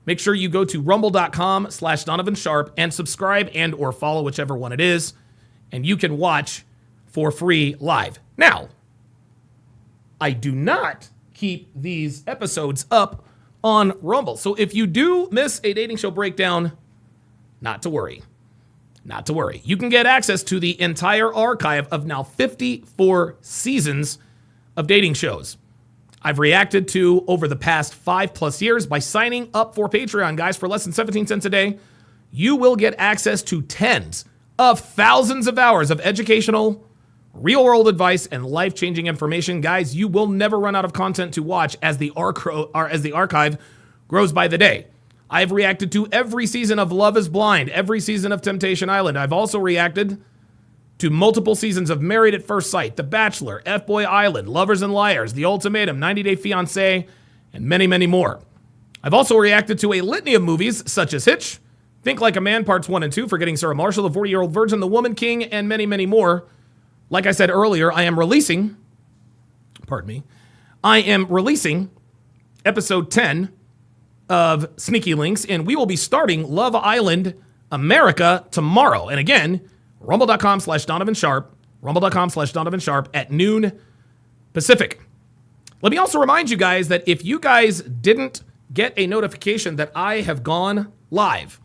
make sure you go to rumble.com/Donovan Sharp and subscribe and or follow, whichever one it is, and you can watch for free live. Now, I do not keep these episodes up on Rumble. So if you do miss a dating show breakdown, not to worry. You can get access to the entire archive of now 54 seasons of dating shows I've reacted to over the past 5+ years. By signing up for Patreon, guys, for less than 17 cents a day, you will get access to tens of thousands of hours of educational, real-world advice, and life-changing information. Guys, you will never run out of content to watch as the archive grows by the day. I've reacted to every season of Love is Blind, every season of Temptation Island. I've also reacted to multiple seasons of Married at First Sight, The Bachelor, F-Boy Island, Lovers and Liars, The Ultimatum, 90 Day Fiancé, and many, many more. I've also reacted to a litany of movies such as Hitch, Think Like a Man Parts 1 and 2, Forgetting Sarah Marshall, The 40-Year-Old Virgin, The Woman King, and many, many more. Like I said earlier, I am releasing episode 10 of Sneaky Links, and we will be starting Love Island America tomorrow. And again, rumble.com/Donovan Sharp, rumble.com/Donovan Sharp at noon Pacific. Let me also remind you guys that if you guys didn't get a notification that I have gone live,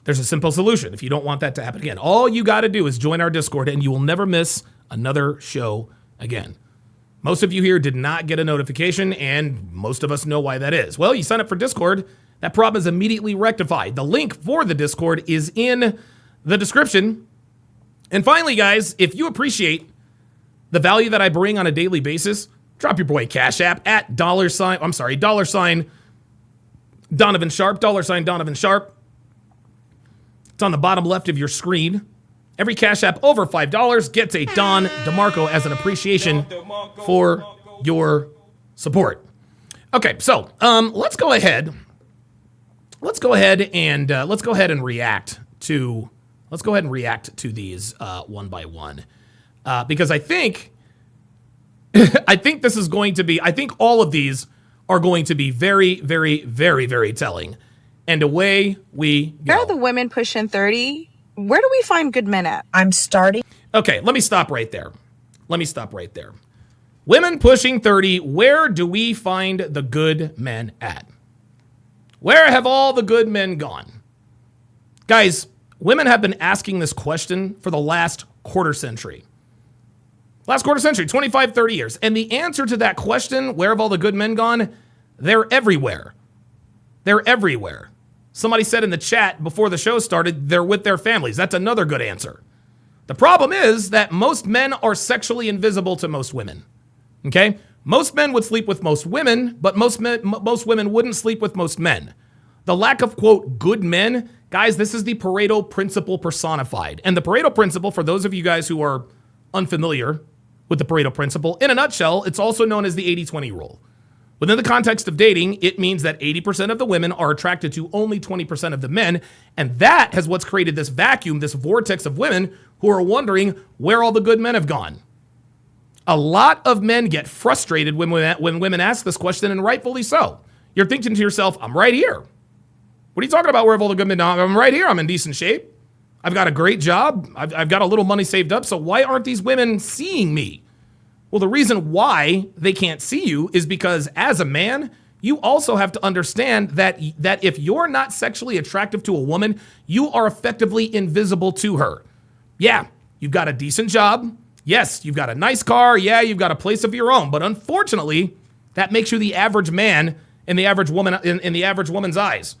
there's a simple solution if you don't want that to happen again. All you got to do is join our Discord and you will never miss another show again. Most of you here did not get a notification, and most of us know why that is. Well, you sign up for Discord, that problem is immediately rectified. The link for the Discord is in the description And finally, guys, if you appreciate the value that I bring on a daily basis, drop your boy Cash App at $sign Donovan Sharp, $Donovan Sharp. It's on the bottom left of your screen. Every Cash App over $5 gets a Don DeMarco as an appreciation for your support. Okay, so let's go ahead and react to these one by one, because I think this is going to be. I think all of these are going to be very, very, very, very telling. And away we go. Where are the women pushing 30? Where do we find good men at? I'm starting. Okay, let me stop right there. Women pushing 30, where do we find the good men at? Where have all the good men gone? Guys, women have been asking this question for the last quarter century. 25, 30 years. And the answer to that question, where have all the good men gone? They're everywhere. They're everywhere. Somebody said in the chat before the show started, they're with their families. That's another good answer. The problem is that most men are sexually invisible to most women. Okay? Most men would sleep with most women, but most women wouldn't sleep with most men. The lack of, quote, good men, guys, this is the Pareto principle personified. And the Pareto principle, for those of you guys who are unfamiliar with the Pareto principle, in a nutshell, it's also known as the 80-20 rule. Within the context of dating, it means that 80% of the women are attracted to only 20% of the men, and that has what's created this vacuum, this vortex of women who are wondering where all the good men have gone. A lot of men get frustrated when women ask this question, and rightfully so. You're thinking to yourself, I'm right here. What are you talking about, where have all the good men gone? I'm right here. I'm in decent shape. I've got a great job. I've got a little money saved up, so why aren't these women seeing me? Well, the reason why they can't see you is because as a man, you also have to understand that if you're not sexually attractive to a woman, you are effectively invisible to her. Yeah, you've got a decent job. Yes, you've got a nice car. Yeah, you've got a place of your own. But unfortunately, that makes you the average man in the average woman in the average woman's eyes.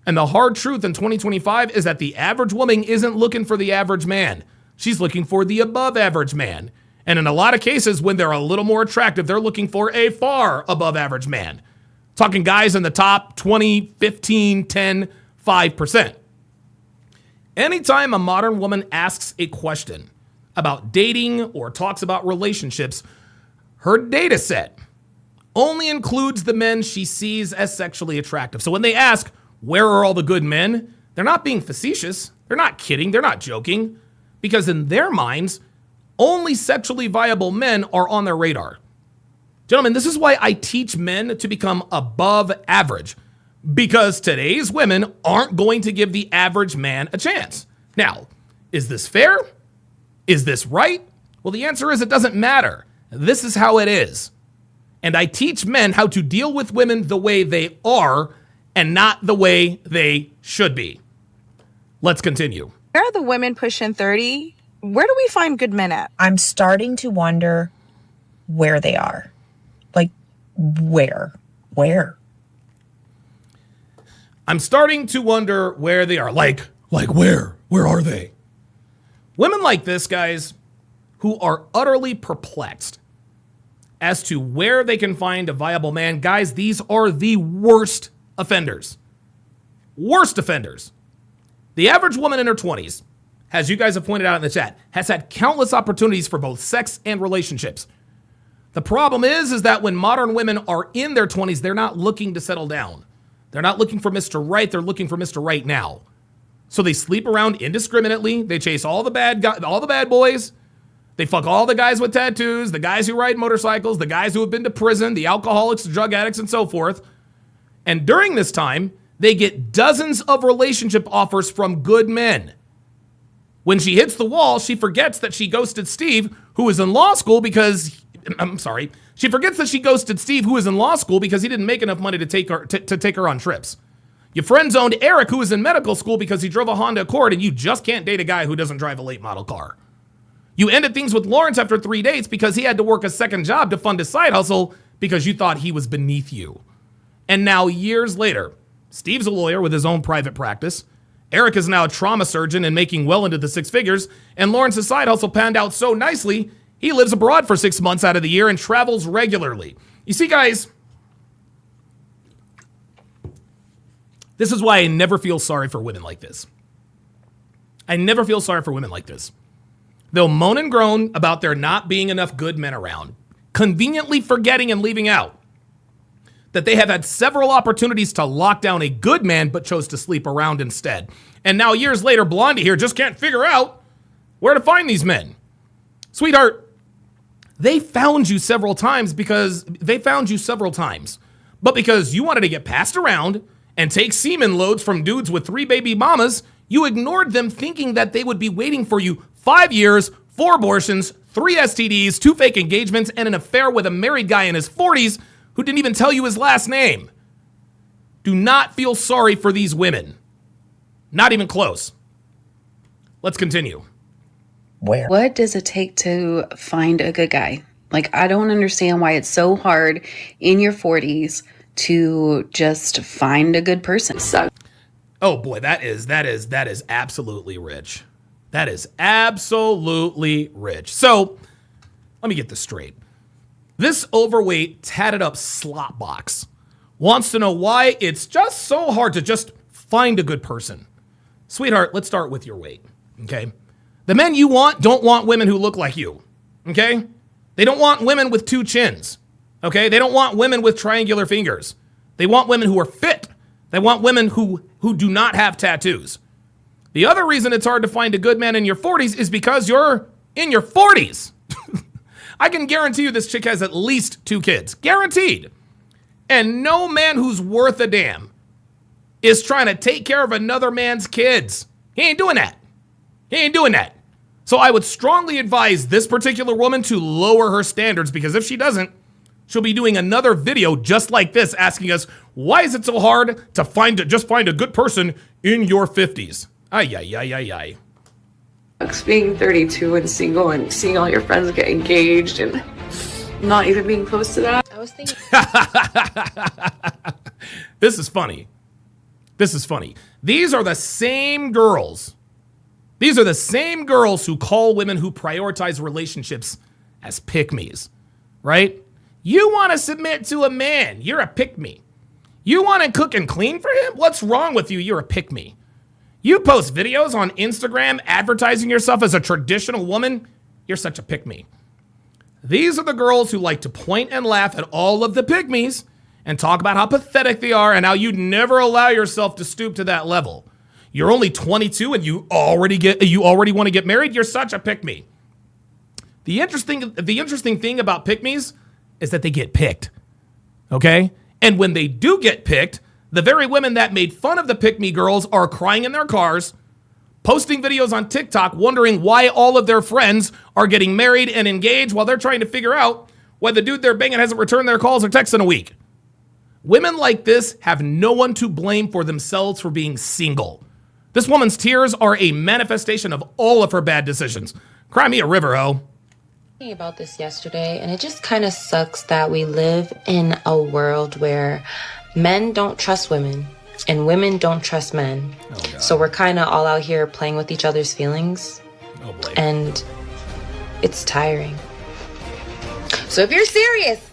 And the hard truth in 2025 is that the average woman isn't looking for the average man. She's looking for the above average man. And in a lot of cases, when they're a little more attractive, they're looking for a far above average man. Talking guys in the top 20, 15, 10, 5%. Anytime a modern woman asks a question about dating or talks about relationships, her data set only includes the men she sees as sexually attractive. So when they ask, where are all the good men? They're not being facetious. They're not kidding. They're not joking. Because in their minds, only sexually viable men are on their radar. Gentlemen, this is why I teach men to become above average. Because today's women aren't going to give the average man a chance. Now, is this fair? Is this right? Well, the answer is it doesn't matter. This is how it is. And I teach men how to deal with women the way they are and not the way they should be. Let's continue. Where are the women pushing 30? Where do we find good men at? I'm starting to wonder where they are. Like, where? I'm starting to wonder where they are. Like where? Where are they? Women like this, guys, who are utterly perplexed as to where they can find a viable man. Guys, these are the worst offenders. Worst offenders. The average woman in her 20s, as you guys have pointed out in the chat, has had countless opportunities for both sex and relationships. The problem is that when modern women are in their 20s, they're not looking to settle down. They're not looking for Mr. Right, they're looking for Mr. Right now. So they sleep around indiscriminately, they chase all the bad boys, they fuck all the guys with tattoos, the guys who ride motorcycles, the guys who have been to prison, the alcoholics, the drug addicts, and so forth. And during this time, they get dozens of relationship offers from good men. When she hits the wall, she forgets that she ghosted Steve, who is in law school because... She forgets that she ghosted Steve, who is in law school because he didn't make enough money to take her on trips. You friend-zoned Eric, who is in medical school because he drove a Honda Accord, and you just can't date a guy who doesn't drive a late model car. You ended things with Lawrence after 3 dates because he had to work a second job to fund his side hustle because you thought he was beneath you. And now, years later, Steve's a lawyer with his own private practice, Eric is now a trauma surgeon and making well into the six figures, and Lawrence's side hustle panned out so nicely, he lives abroad for 6 months out of the year and travels regularly. You see, guys, this is why I never feel sorry for women like this. I never feel sorry for women like this. They'll moan and groan about there not being enough good men around, conveniently forgetting and leaving out that they have had several opportunities to lock down a good man but chose to sleep around instead. And now years later, Blondie here just can't figure out where to find these men. Sweetheart, they found you several times, but because you wanted to get passed around and take semen loads from dudes with 3 baby mamas, you ignored them thinking that they would be waiting for you 5 years, 4 abortions, 3 STDs, 2 fake engagements, and an affair with a married guy in his 40s who didn't even tell you his last name. Do not feel sorry for these women. Not even close. Let's continue. Where? What does it take to find a good guy? Like, I don't understand why it's so hard in your 40s to just find a good person. So, oh boy, that is absolutely rich. That is absolutely rich. So, let me get this straight. This overweight, tatted up slop box wants to know why it's just so hard to just find a good person. Sweetheart, let's start with your weight, okay? The men you want don't want women who look like you, okay? They don't want women with 2 chins, okay? They don't want women with triangular fingers. They want women who are fit. They want women who do not have tattoos. The other reason it's hard to find a good man in your 40s is because you're in your 40s. I can guarantee you this chick has at least 2 kids. Guaranteed. And no man who's worth a damn is trying to take care of another man's kids. He ain't doing that. He ain't doing that. So I would strongly advise this particular woman to lower her standards, because if she doesn't, she'll be doing another video just like this asking us, why is it so hard to find a good person in your 50s? Ay, ay, ay, ay, ay. Being 32 and single and seeing all your friends get engaged and not even being close to that. I was thinking. This is funny. This is funny. These are the same girls. These are the same girls who call women who prioritize relationships as pick-me's, right? You want to submit to a man. You're a pick-me. You want to cook and clean for him? What's wrong with you? You're a pick-me. You post videos on Instagram advertising yourself as a traditional woman? You're such a pick-me. These are the girls who like to point and laugh at all of the pick-me's and talk about how pathetic they are and how you'd never allow yourself to stoop to that level. You're only 22 and you already want to get married? You're such a pick-me. The interesting thing about pick-me's is that they get picked, okay? And when they do get picked, the very women that made fun of the pick-me girls are crying in their cars, posting videos on TikTok, wondering why all of their friends are getting married and engaged while they're trying to figure out why the dude they're banging hasn't returned their calls or texts in a week. Women like this have no one to blame for themselves for being single. This woman's tears are a manifestation of all of her bad decisions. Cry me a river, ho. Thinking about this yesterday, and it just kind of sucks that we live in a world where men don't trust women and women don't trust men. So we're kind of all out here playing with each other's feelings. Oh boy. And it's tiring. So if you're serious,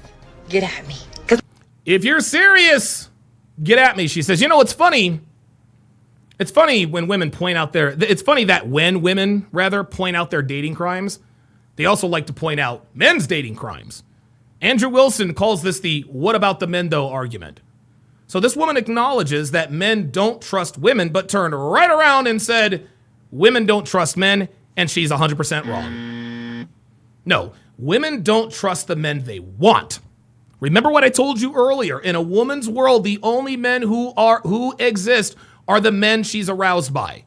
get at me. If you're serious, get at me. She says, you know, it's funny. It's funny when women point out it's funny that when women rather point out their dating crimes, they also like to point out men's dating crimes. Andrew Wilson calls this the what about the men though argument. So this woman acknowledges that men don't trust women, but turned right around and said women don't trust men, and she's 100% wrong. No, women don't trust the men they want. Remember what I told you earlier. In a woman's world, the only men who exist are the men she's aroused by.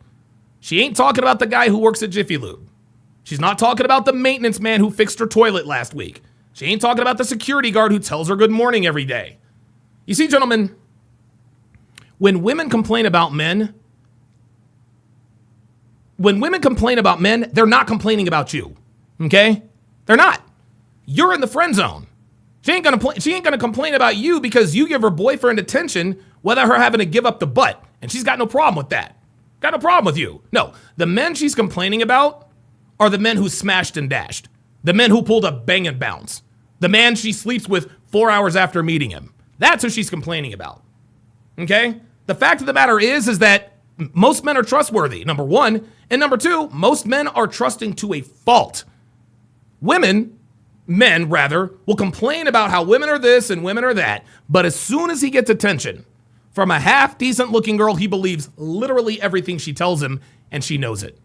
She ain't talking about the guy who works at Jiffy Lube. She's not talking about the maintenance man who fixed her toilet last week. She ain't talking about the security guard who tells her good morning every day. You see, gentlemen, when women complain about men, they're not complaining about you, okay? They're not. You're in the friend zone. She ain't gonna complain about you because you give her boyfriend attention without her having to give up the butt, and she's got no problem with that. Got no problem with you. No, the men she's complaining about are the men who smashed and dashed. The men who pulled a bang and bounce. The man she sleeps with 4 hours after meeting him. That's who she's complaining about. Okay? The fact of the matter is that most men are trustworthy, number one. And number two, most men are trusting to a fault. Men will complain about how women are this and women are that. But as soon as he gets attention from a half-decent looking girl, he believes literally everything she tells him, and she knows it.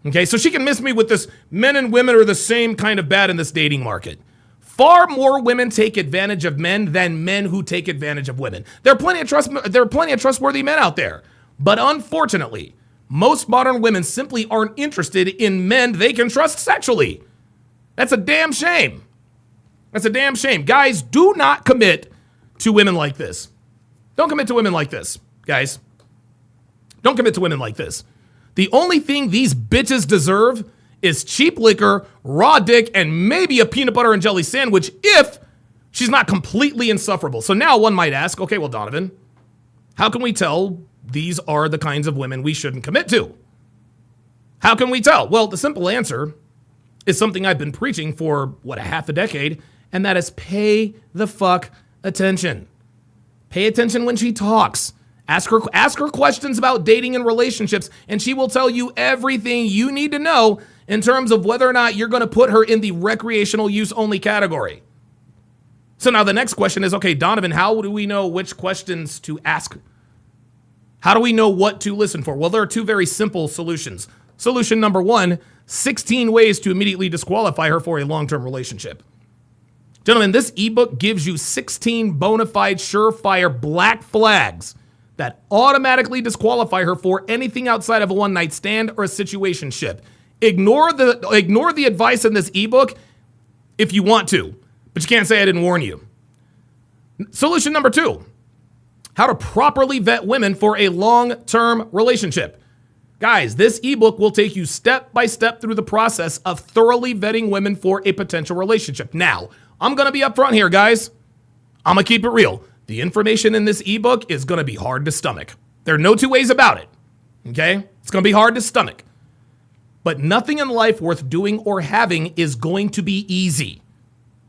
Okay, so she can miss me with this men and women are the same kind of bad in this dating market. Far more women take advantage of men than men who take advantage of women. There are plenty of trustworthy men out there. But unfortunately, most modern women simply aren't interested in men they can trust sexually. That's a damn shame. That's a damn shame. Guys, do not commit to women like this. Don't commit to women like this, guys. Don't commit to women like this. The only thing these bitches deserve is cheap liquor, raw dick, and maybe a peanut butter and jelly sandwich if she's not completely insufferable. So now one might ask, okay, well, Donovan, how can we tell these are the kinds of women we shouldn't commit to? How can we tell? Well, the simple answer is something I've been preaching for, a half a decade, and that is pay the fuck attention. Pay attention when she talks. Ask her questions about dating and relationships, and she will tell you everything you need to know in terms of whether or not you're going to put her in the recreational use only category. So now the next question is, okay, Donovan, how do we know which questions to ask? How do we know what to listen for? Well, there are two very simple solutions. Solution number one, 16 ways to immediately disqualify her for a long-term relationship. Gentlemen, this ebook gives you 16 bona fide, surefire black flags that automatically disqualify her for anything outside of a one-night stand or a situationship. Ignore the advice in this ebook if you want to, but you can't say I didn't warn you. Solution number two, how to properly vet women for a long-term relationship. Guys, this ebook will take you step by step through the process of thoroughly vetting women for a potential relationship. Now, I'm going to be upfront here, guys. I'm going to keep it real. The information in this ebook is going to be hard to stomach. There are no two ways about it. Okay? It's going to be hard to stomach. But nothing in life worth doing or having is going to be easy.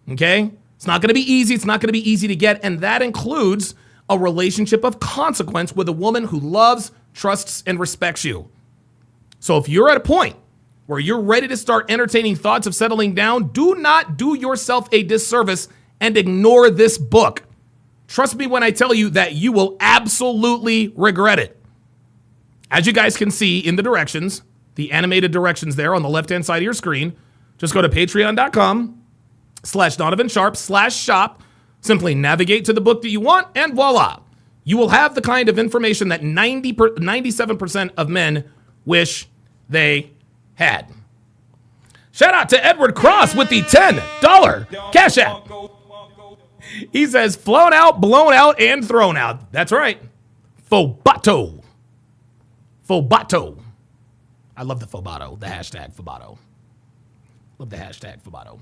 Okay? It's not going to be easy. It's not going to be easy to get. And that includes a relationship of consequence with a woman who loves, trusts, and respects you. So if you're at a point where you're ready to start entertaining thoughts of settling down, do not do yourself a disservice and ignore this book. Trust me when I tell you that you will absolutely regret it. As you guys can see in the directions, the animated directions there on the left-hand side of your screen, just go to patreon.com/DonovanSharp/shop. Simply navigate to the book that you want, and voila. You will have the kind of information that 97% of men wish they had. Shout out to Edward Cross with the $10 Cash App. He says, flown out, blown out, and thrown out. That's right. Fobato. Fobato. I love the Fobato, the hashtag Fobato. Love the hashtag Fobato.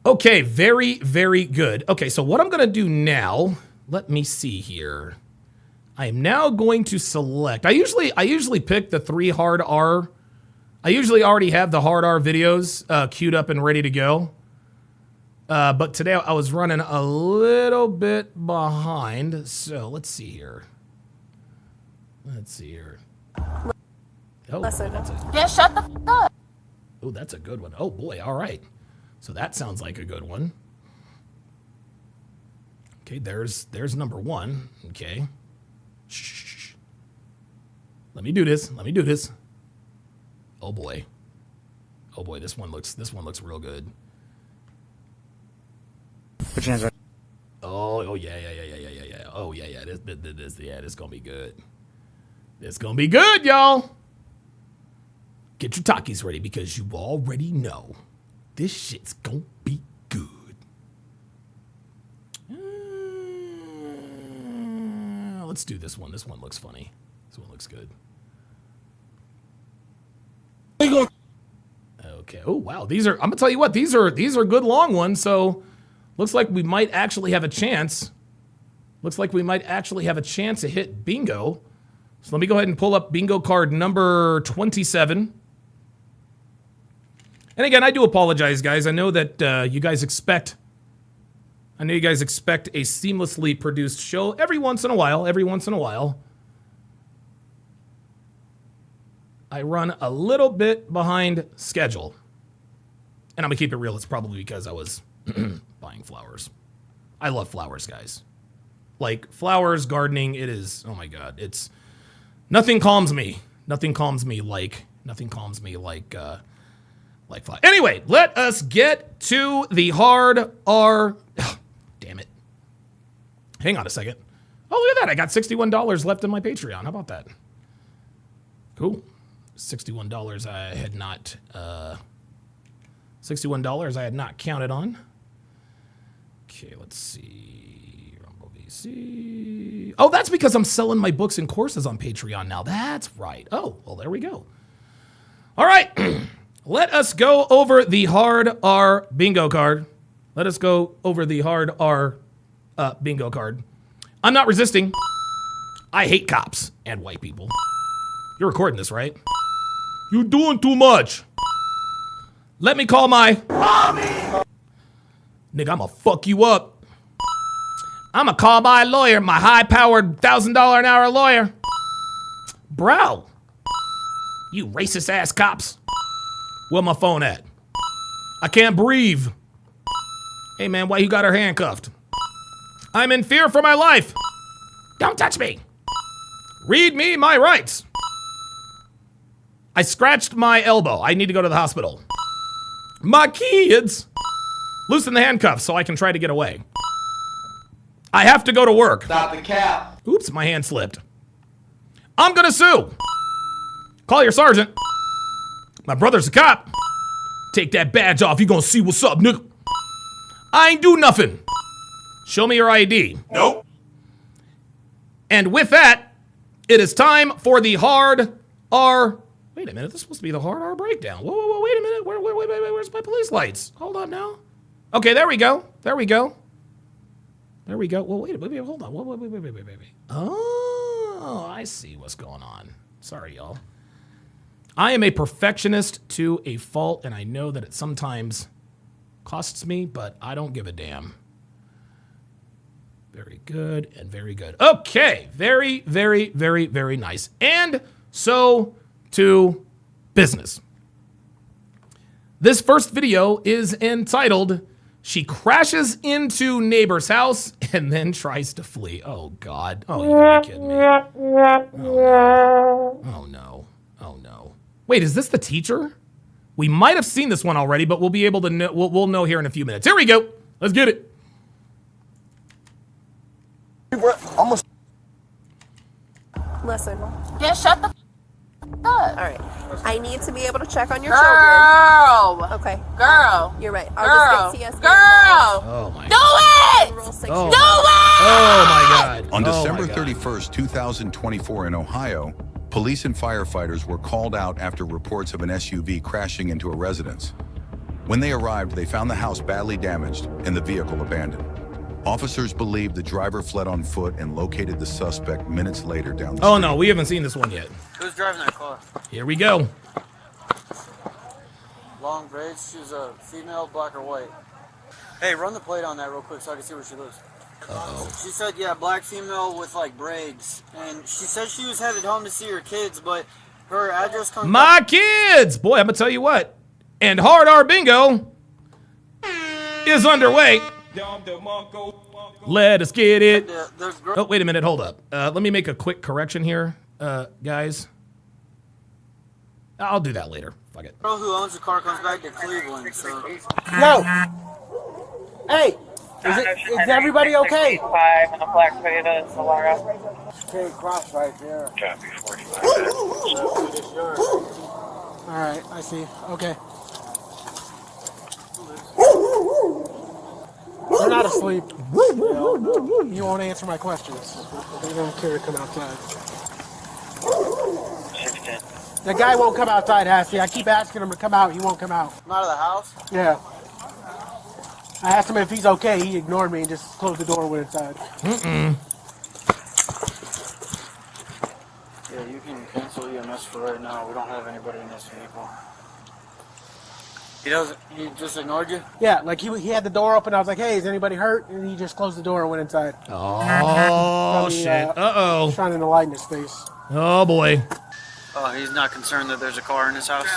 Okay, very, very good. Okay, so what I'm going to do now, let me see here. I am now going to select. I usually pick the 3 hard R. I usually already have the hard R videos queued up and ready to go. But today I was running a little bit behind. So let's see here. Oh, Yeah, shut the f up. Oh, that's a good one. Oh boy, all right. So that sounds like a good one. Okay, there's number 1. Okay. Shh. Let me do this. Oh boy, this one looks real good. Oh yeah. Oh yeah. This gonna be good. This gonna be good, y'all. Get your Takis ready because you already know this shit's gonna be good. Let's do this one. This one looks funny. This one looks good. Okay. Oh wow. I'm gonna tell you what. These are good long ones. So looks like we might actually have a chance. To hit bingo So let me go ahead and pull up bingo card number 27. And again, I do apologize, guys. I know that you guys expect a seamlessly produced show every once in a while. I run a little bit behind schedule. And I'm going to keep it real. It's probably because I was buying flowers. I love flowers, guys. Like, flowers, gardening, it is, oh my God. It's, nothing calms me. Nothing calms me like flowers. Anyway, let us get to the hard R. Oh, damn it. Hang on a second. Oh, look at that. I got $61 left in my Patreon. How about that? Cool. $61 I had not counted on. Okay, let's see. Rumble VC. Oh, that's because I'm selling my books and courses on Patreon now. That's right. Oh, well, there we go. All right. Let us go over the hard R bingo card. Bingo card. I'm not resisting. I hate cops and white people. You're recording this, right? You're doing too much. Let me call my mommy. Nigga, I'ma fuck you up. I'ma call my lawyer, my high-powered $1,000 an hour lawyer. Bro, you racist ass cops. Where my phone at? I can't breathe. Hey man, why you got her handcuffed? I'm in fear for my life. Don't touch me. Read me my rights. I scratched my elbow. I need to go to the hospital. My kids. Loosen the handcuffs so I can try to get away. I have to go to work. Stop the cap. Oops, my hand slipped. I'm gonna sue. Call your sergeant. My brother's a cop. Take that badge off. You gonna see what's up, nigga. I ain't do nothing. Show me your ID. Nope. And with that, it is time for the hard R. Wait a minute, this is supposed to be the hard R breakdown. Whoa, wait a minute. Where's my police lights? Hold on now. Okay, there we go. Well, wait, hold on. Wait. Oh, I see what's going on. Sorry, y'all. I am a perfectionist to a fault, and I know that it sometimes costs me, but I don't give a damn. Very good and very good. Okay, very, very, very, very nice. And so to business. This first video is entitled, She Crashes Into Neighbor's House and Then Tries to Flee. Oh, God. Oh, you gotta be kidding me. Oh, no. Wait, is this the teacher? We might have seen this one already, but we'll be able to know, we'll know here in a few minutes. Here we go. Let's get it. Almost. Listen. Yeah, shut the up. All right. I need to be able to check on your children. Okay. Girl. You're right. I'll just get TSR. Oh, my God. Do it! Oh, Do it! oh, my God. On December 31st, 2024 in Ohio, police and firefighters were called out after reports of an SUV crashing into a residence. When they arrived, they found the house badly damaged and the vehicle abandoned. Officers believe the driver fled on foot and located the suspect minutes later down the street. Oh, no, we haven't seen this one yet. Who's driving that car? Here we go. Long braids. She's a female, black or white. Hey, run the plate on that real quick so I can see where she lives. Uh-oh. She said, yeah, black female with like braids. And she said she was headed home to see her kids, but her address comes My kids! Boy, I'm going to tell you what. And Hard R Bingo is underway. Let us get it. Oh, wait a minute. Hold up. Let me make a quick correction here, guys. I'll do that later. Fuck it. The girl who owns the car comes back to Cleveland, so... No! Hey! Is everybody okay? 5 and a black Toyota Solara. Okay, cross right there. Copy 45. Alright, I see. Okay. They're not asleep. You won't answer my questions. They don't care to come outside. 16. The guy won't come outside, Hassie. I keep asking him to come out. He won't come out. Come out of the house? Yeah. I asked him if he's okay. He ignored me and just closed the door when inside. Yeah, in this for right now. We don't have anybody in this vehicle. He just ignored you? Yeah, like he had the door open. I was like, hey, is anybody hurt? And he just closed the door and went inside. Oh, shit. Uh-oh. Shining the light in his face. Oh, boy. Oh, he's not concerned that there's a car in his house?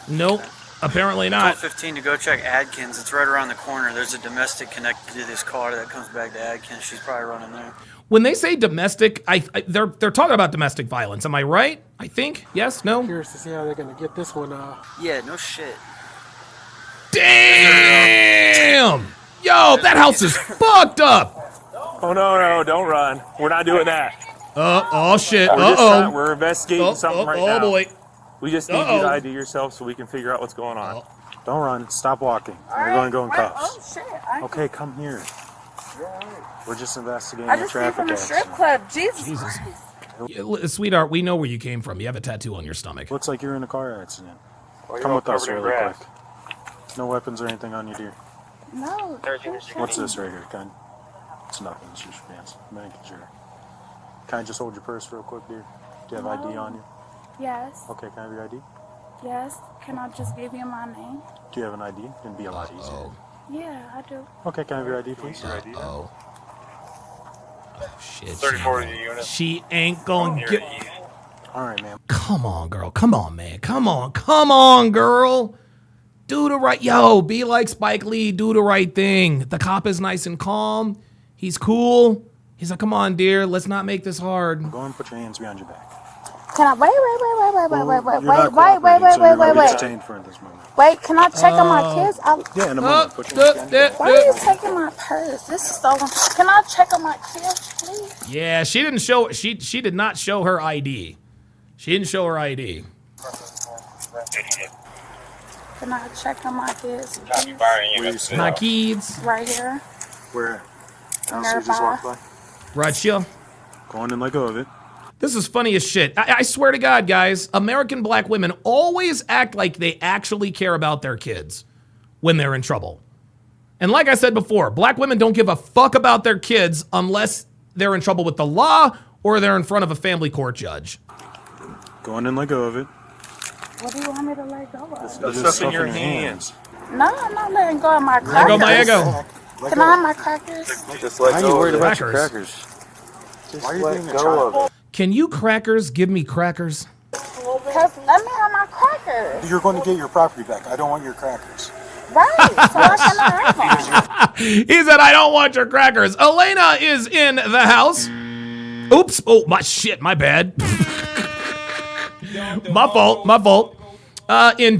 Nope. Apparently not. 12:15 to go check Adkins. It's right around the corner. There's a domestic connected to this car that comes back to Adkins. She's probably running there. When they say domestic, they're talking about domestic violence. Am I right? I think. Yes? No? Curious to see how they're going to get this one. Yeah, no shit. Damn! Yo, that house is fucked up. Oh, no, don't run. We're not doing that. Oh, shit. We're investigating something right now. Oh, boy. We just need you to ID yourself so we can figure out what's going on. Don't run. Stop walking. We're going to go in cuffs. Oh, shit. Okay, come here. We're just investigating I a just came traffic from the accident. strip club. Jesus. Yeah, sweetheart, we know where you came from. You have a tattoo on your stomach. Looks like you're in a car accident. Come with us really quick. No weapons or anything on you, dear. No. What's this right here, Ken? It's nothing. It's just your pants. I'm making sure. Can I just hold your purse real quick, dear? Do you have ID on you? Yes. Okay, can I have your ID? Yes. Can I just give you my name? Do you have an ID? It'd be a lot easier. Yeah, I do. Okay, can I have your ID, please? Oh, shit. 34 to the unit. She ain't gonna get... All right, man. Come on, girl. Come on, man. Come on, girl. Do the right... Yo, be like Spike Lee. Do the right thing. The cop is nice and calm. He's cool. He's like, come on, dear. Let's not make this hard. Go and put your hands behind your back. Can I wait? Wait, can I check on my kids? Yeah, in a moment. Put your hands behind your back. Why are you taking my purse? This is so long. Can I check on my kids, please? Yeah, she didn't show... She did not show her ID. She didn't show her ID. Can I check on my kids, please? My kids. Right here. Where? Nearby. Just walk by. Right here. Go on and let go of it. This is funny as shit. I swear to God, guys, American black women always act like they actually care about their kids when they're in trouble. And like I said before, black women don't give a fuck about their kids unless they're in trouble with the law or they're in front of a family court judge. Go on and let go of it. What do you want me to let go of? The stuff in your hands. No, I'm not letting go of my crackers. Let go my ego. Can I have my crackers? Just let go. Why are you worried about your crackers? Just Why are you being a child? Can you crackers give me crackers? Because let me have my crackers. You're going to get your property back. I don't want your crackers. Right, so I can have them. He said, I don't want your crackers. Elena is in the house. Oops. Oh, my shit. My bad. My fault. In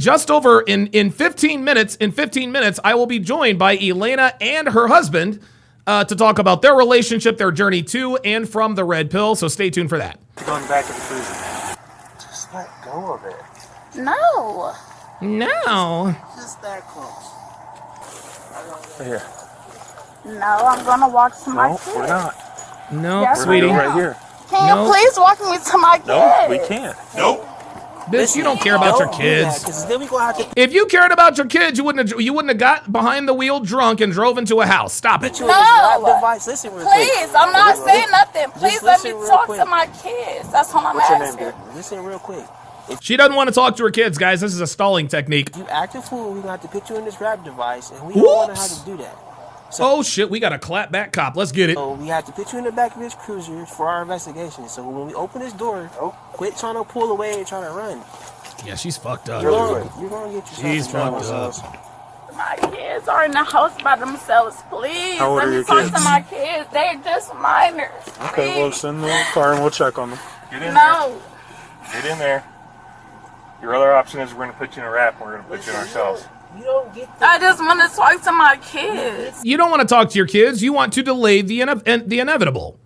15 minutes, I will be joined by Elena and her husband to talk about their relationship, their journey to and from the red pill. So stay tuned for that. You're going back to the freezer. Just let go of it. No. No. Just that close. Right here. No, I'm going to walk to my kids. No, we're not. No, Yes, sweetie. Right here. Can you please walk me to my kids? No, we can't. Nope. Bitch, you don't care about your kids. If you cared about your kids, you wouldn't have got behind the wheel drunk and drove into a house. Stop it. No. Listen real Please, I'm not saying nothing. Please let me talk to my kids. That's what I'm asking. Listen real quick. She doesn't want to talk to her kids, guys. This is a stalling technique. You act a fool, we're going to have to put you in this rap device, and we don't want to have to do that. Oh, shit. We got a clap back cop. Let's get it. So we have to put you in the back of this cruiser for our investigation. So when we open this door, quit trying to pull away and trying to run. Yeah, she's fucked up. You're going to get yourself She's in trouble. fucked up. My kids are in the house by themselves. Please, How old let are me your talk kids? to my kids. They're just minors. Okay, well, send the car and we'll check on them. Get in no. There. Get in there. Your other option is we're going to put you in a wrap and we're going to put you in ourselves. You don't get I just want to talk to my kids. You don't want to talk to your kids. You want to delay the inevitable.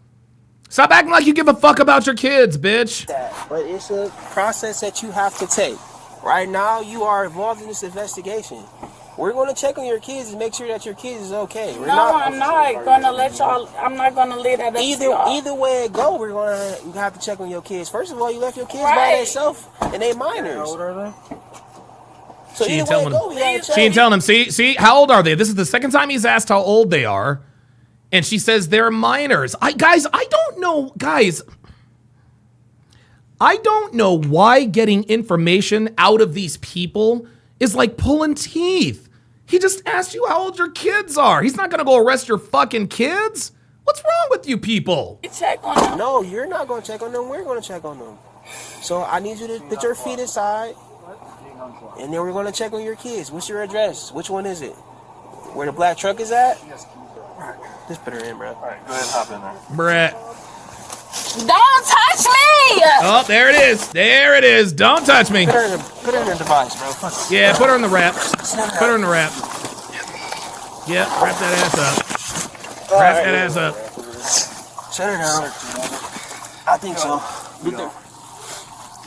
Stop acting like you give a fuck about your kids, bitch. But it's a process that you have to take. Right now, you are involved in this investigation. We're going to check on your kids and make sure that your kids is okay. I'm not going to let y'all. I'm not going to leave that up to y'all. Either way it go, we're going to have to check on your kids. First of all, you left your kids by themselves, and they minors. How old are they? So she ain't telling him. See, how old are they? This is the second time he's asked how old they are, and she says they're minors. Guys, I don't know. Guys, I don't know why getting information out of these people is like pulling teeth. He just asked you how old your kids are. He's not gonna go arrest your fucking kids. What's wrong with you people? Check on them. No, you're not going to check on them. We're going to check on them. So I need you to put your feet aside, and then we're going to check on your kids. What's your address? Which one is it? Where the black truck is at? Just put her in, bro. All right, go ahead and hop in there. Brett. Don't touch me! Oh, there it is. There it is. Don't touch me. Put her in the device, bro. Yeah, put her in the wrap. Put her in the wrap. Yeah, wrap that ass up. Wrap that ass up. Set her down. I think so.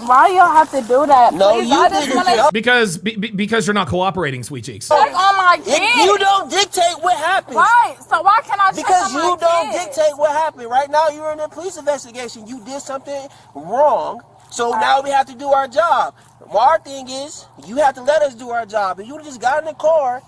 Why y'all have to do that? No, Please, you I just did want to Because you're not cooperating, Sweet Cheeks. check on my kids. You don't dictate what happens. Right, so why can't I check Because on my you don't kids? dictate what happened. Right now, you're in a police investigation. You did something wrong, so now we have to do our job. Our thing is, you have to let us do our job. If you just got in the car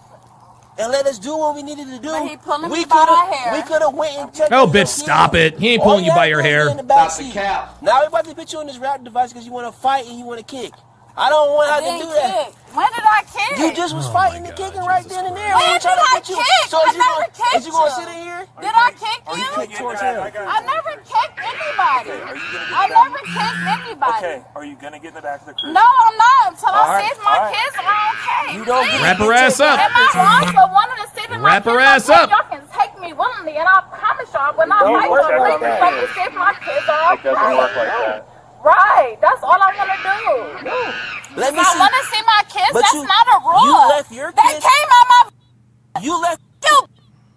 and let us do what we needed to do, He pulling me by my hair. we could have went and checked. Oh, on your bitch, stop kids. it. He ain't All pulling you by have your to do is hair. get in the back seat. Now we're about to put you on this rap device because you want to fight and you want to kick. I don't want to have to do that. When did I kick? You just was fighting and kicking right then and there. When did I kick? So I is never kicked you gonna you. sit in here? Did I kick you? Kick towards him. I never kicked anybody. I never kicked anybody. Okay, are you gonna get in the back of the cruiser? No, I'm not. Until I Alright, see if my alright. kids are okay. You don't get Wrap her ass up. Am I wrong for wanting to see that my Wrap her kids ass are up. okay? Y'all can take me willingly, and I promise y'all, when I Don't fight work y'all, like please that. let me see if my kids are It okay. doesn't work like that. Right, that's all I want to do. Let me I see. want to see my kids. But That's you- not a rule. you left your They kids- came out my. You left. You.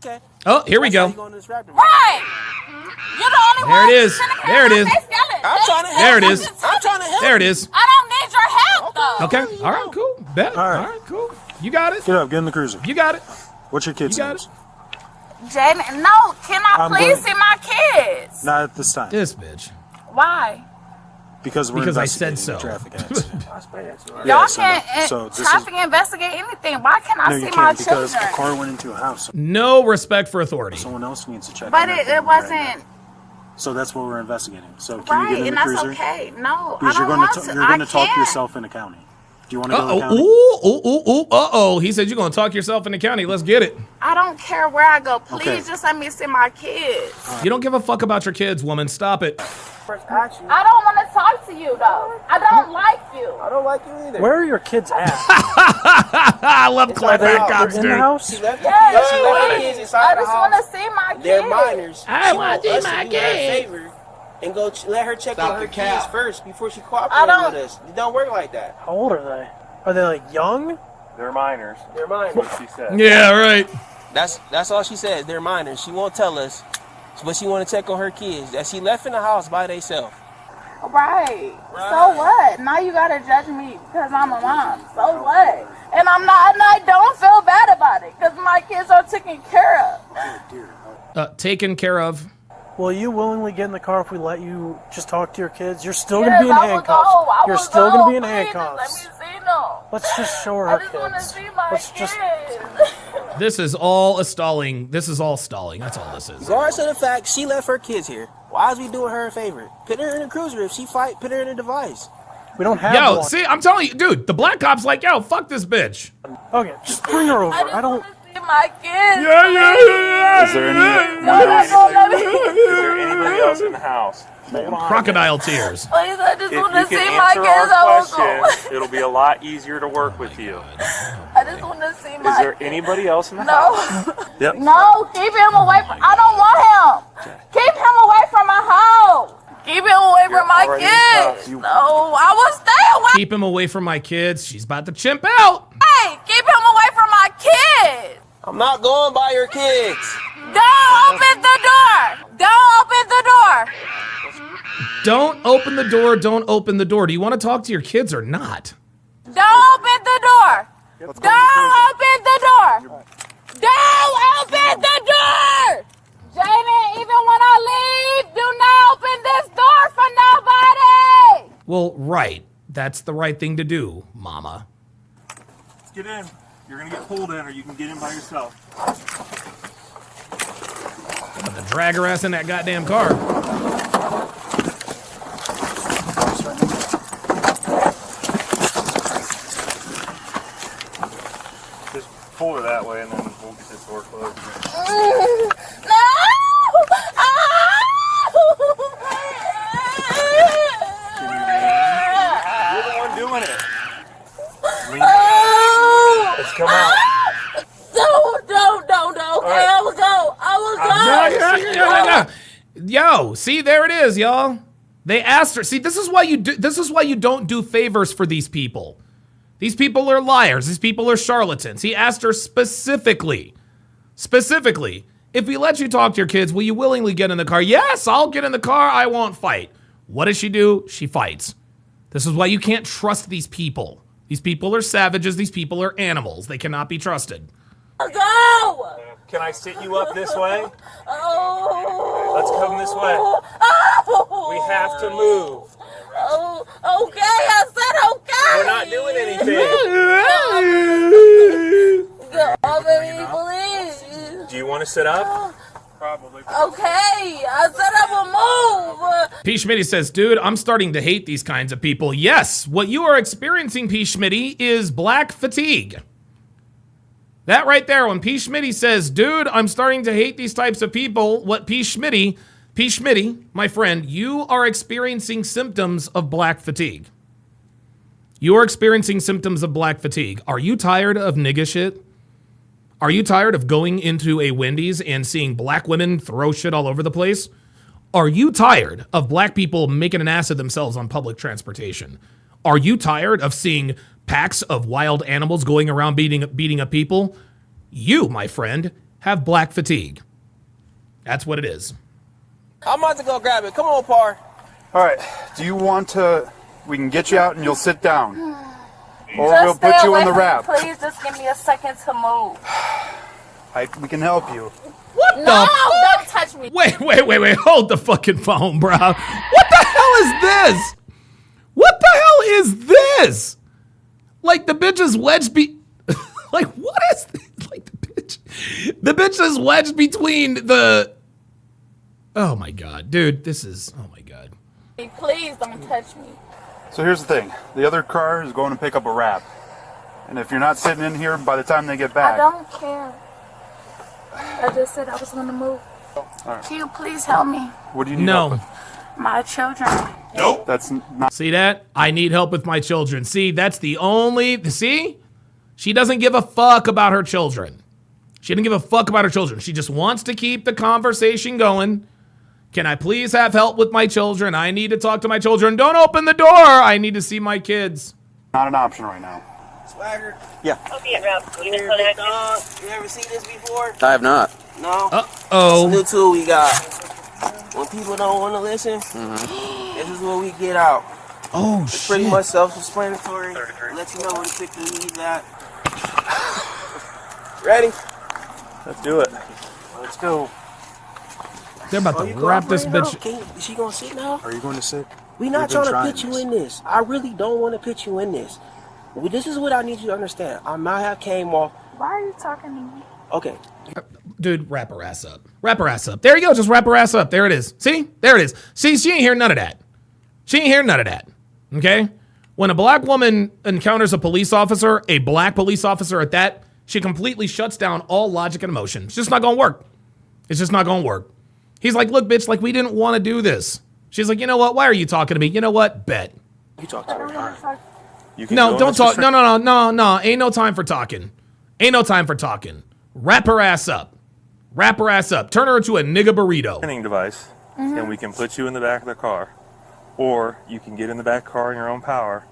Okay. Oh, here we go. Right. You're the only There one. it is. sitting here There it with is. my face yelling. I'm trying to help. There it you. is. I'm trying to help. There it is. I don't need your help though. Okay. All right, cool. Bet. All right, cool. You got it. Get up, get in the cruiser. You got it. What's your kids' You got names? Jaden, no, can I I'm please going- see my kids? Not at this time. This bitch. Why? Because we're Because I said investigating so. a traffic accident. Y'all so no. can't So this is- traffic investigate anything. Why can't I No, see you my can't because children? a car went into a house. No respect for authority. Someone else needs to check. But on that it thing right wasn't now. So that's what we're investigating. So can you right, get in and the that's cruiser? okay. No, Because I you're don't going want to to. you're going I to talk can't. yourself in the county. Do you want to go to the county? Uh-oh. He said you're going to talk yourself in the county. Let's get it. I don't care where I go. Please Okay. just let me see my kids. You don't give a fuck about your kids, woman. Stop it. I don't want to talk to you though. I don't like you. I don't like you either. Where are your kids at? I love clever cops, in the dude. house? She left the Yes, kids. She left the please. kids I inside the just want house. to see my kids. They're minors. I She want to us see my to do her a kids. favor and go let her check Stop on her the cap. kids first before she I cooperates don't- with us. It don't work like that. How old are they? Are they like young? They're minors. They're minors. She said. Yeah, right. That's all she says. They're minors. She won't tell us, but she want to check on her kids that she left in the house by themselves. Right. So what? Now you gotta judge me because I'm a mom. So what? And I'm not. And I don't feel bad about it because my kids are taken care of. Taken care of. Will you willingly get in the car if we let you just talk to your kids? You're still Yes, going to be in I will handcuffs. go. I You're will still go. going to be in Please, handcuffs. Just let me see them. Let's just show her I our just want to kids. see my Let's kids. just This is all a stalling. This is all stalling. That's all this is. Regardless of the fact she left her kids here, why is we doing her a favor? Put her in a cruiser. If she fight, put her in a device. We don't have Yo, one. see, I'm telling you, dude, the black cop's like, yo, fuck this bitch. Okay, just bring her over. I don't. See my kids. Yeah. Is there anybody else in the house? Crocodile tears. Please, I just If want you to can see my answer kids. I our will go. questions, it'll be a lot easier to work with you. I just want to see my Is there kids. anybody else in the No. house? Yep. No, keep him away from. I don't want him. Keep him away from my house. Keep him away from my already kids. in No, I will stay away. Keep him away from my kids. She's about to chimp out. Hey, keep him away from my kids. I'm not going by your kids. Don't open the door. Don't open the door. Don't open the door. Don't open the door. Do you want to talk to your kids or not? Don't open the door. Don't open the door. Don't open the door. Jaden, even when I leave, do not open this door for nobody. Well, right. That's the right thing to do, mama. Let's get in. You're going to get pulled in, or you can get in by yourself. I'm about to drag her ass in that goddamn car. See, there it is, y'all. They asked her. See, this is why you don't do favors for these people. These people are liars. These people are charlatans. He asked her specifically, if we let you talk to your kids, will you willingly get in the car? Yes, I'll get in the car. I won't fight. What does she do? She fights. This is why you can't trust these people. These people are savages. These people are animals. They cannot be trusted. Go! Can I sit you up this way? Oh. Let's come this way. Oh. We have to move. Oh, okay, I said okay. We're not doing anything. Please. Do you want to sit up? Probably. Okay, I said I will move. P. Schmitty says, dude, I'm starting to hate these kinds of people. Yes, what you are experiencing, P. Schmitty, is black fatigue. That right there, when P. Schmitty says, dude, I'm starting to hate these types of people, what P. Schmitty, my friend, you are experiencing symptoms of black fatigue. You are experiencing symptoms of black fatigue. Are you tired of nigga shit? Are you tired of going into a Wendy's and seeing black women throw shit all over the place? Are you tired of black people making an ass of themselves on public transportation? Are you tired of seeing packs of wild animals going around beating up people? You, my friend, have black fatigue. That's what it is. I'm about to go grab it. Come on, Par. All right. Do you want to? We can get you out and you'll sit down, or Just we'll stay put you away in the from me, wrap. Please, just give me a second to move. We can help you. What No, the don't touch me. Wait. Hold the fucking phone, bro. What the hell is this? What the hell is this? Like the bitch is wedged like what is this? Like the bitch is wedged between the. Oh my god, dude, this is. Oh my god. Please don't touch me. So here's the thing. The other car is going to pick up a wrap, and if you're not sitting in here by the time they get I back, don't care. I just said I was going to move. right. Can you please help me? What do you need? help with? My children. Nope. That's not. See that? I need help with my children. See, that's the only. See? She doesn't give a fuck about her children. She didn't give a fuck about her children. She just wants to keep the conversation going. Can I please have help with my children? I need to talk to my children. Don't open the door. I need to see my kids. Not an option right now. Swagger. Yeah. You ever seen this before? I have not. No. Uh-oh. It's a new tool we got. When people don't want to listen, this is what we get out. Oh, it's pretty much self-explanatory. Let you know where to pick the leaves at. Ready? Let's do it. Let's go. They're about to wrap this bitch. Is she gonna sit now? Are you going to sit? We not trying to put you in this. I really don't want to put you in this. Well, this is what I need you to understand. I might have came off. Why are you talking to me? Okay. Dude, wrap her ass up. Wrap her ass up. There you go. Just wrap her ass up. There it is. See? There it is. See, she ain't hear none of that. She ain't hear none of that. Okay? When a black woman encounters a police officer, a black police officer at that, she completely shuts down all logic and emotion. It's just not gonna work. It's just not gonna work. He's like, look, bitch, like we didn't want to do this. She's like, you know what? Why are you talking to me? You know what? Bet. You talk to her. No, don't talk. No. Ain't no time for talking. Ain't no time for talking. Wrap her ass up. Wrap her ass up. Turn her into a nigga burrito. Device, and we can put you in the back of the car, or you can get in the back car in your own power,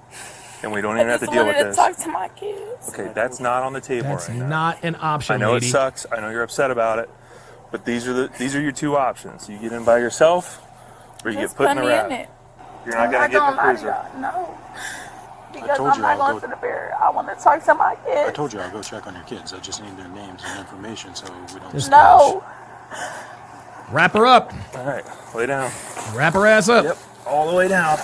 and we don't even have to deal with this. I just wanted to talk to my kids. Okay, that's not on the table That's right now. not an option, I know lady. it sucks. I know you're upset about it, but these are your two options. You get in by yourself, or you get put in the wrap. You're not gonna get in the cruiser. No. Because I'm not going to the barrier. I want to talk to my kids. I told you I'll go check on your kids. I just need their names and information so we don't. Just No. Wrap her up. All right, lay down. Wrap her ass up. Yep, all the way down.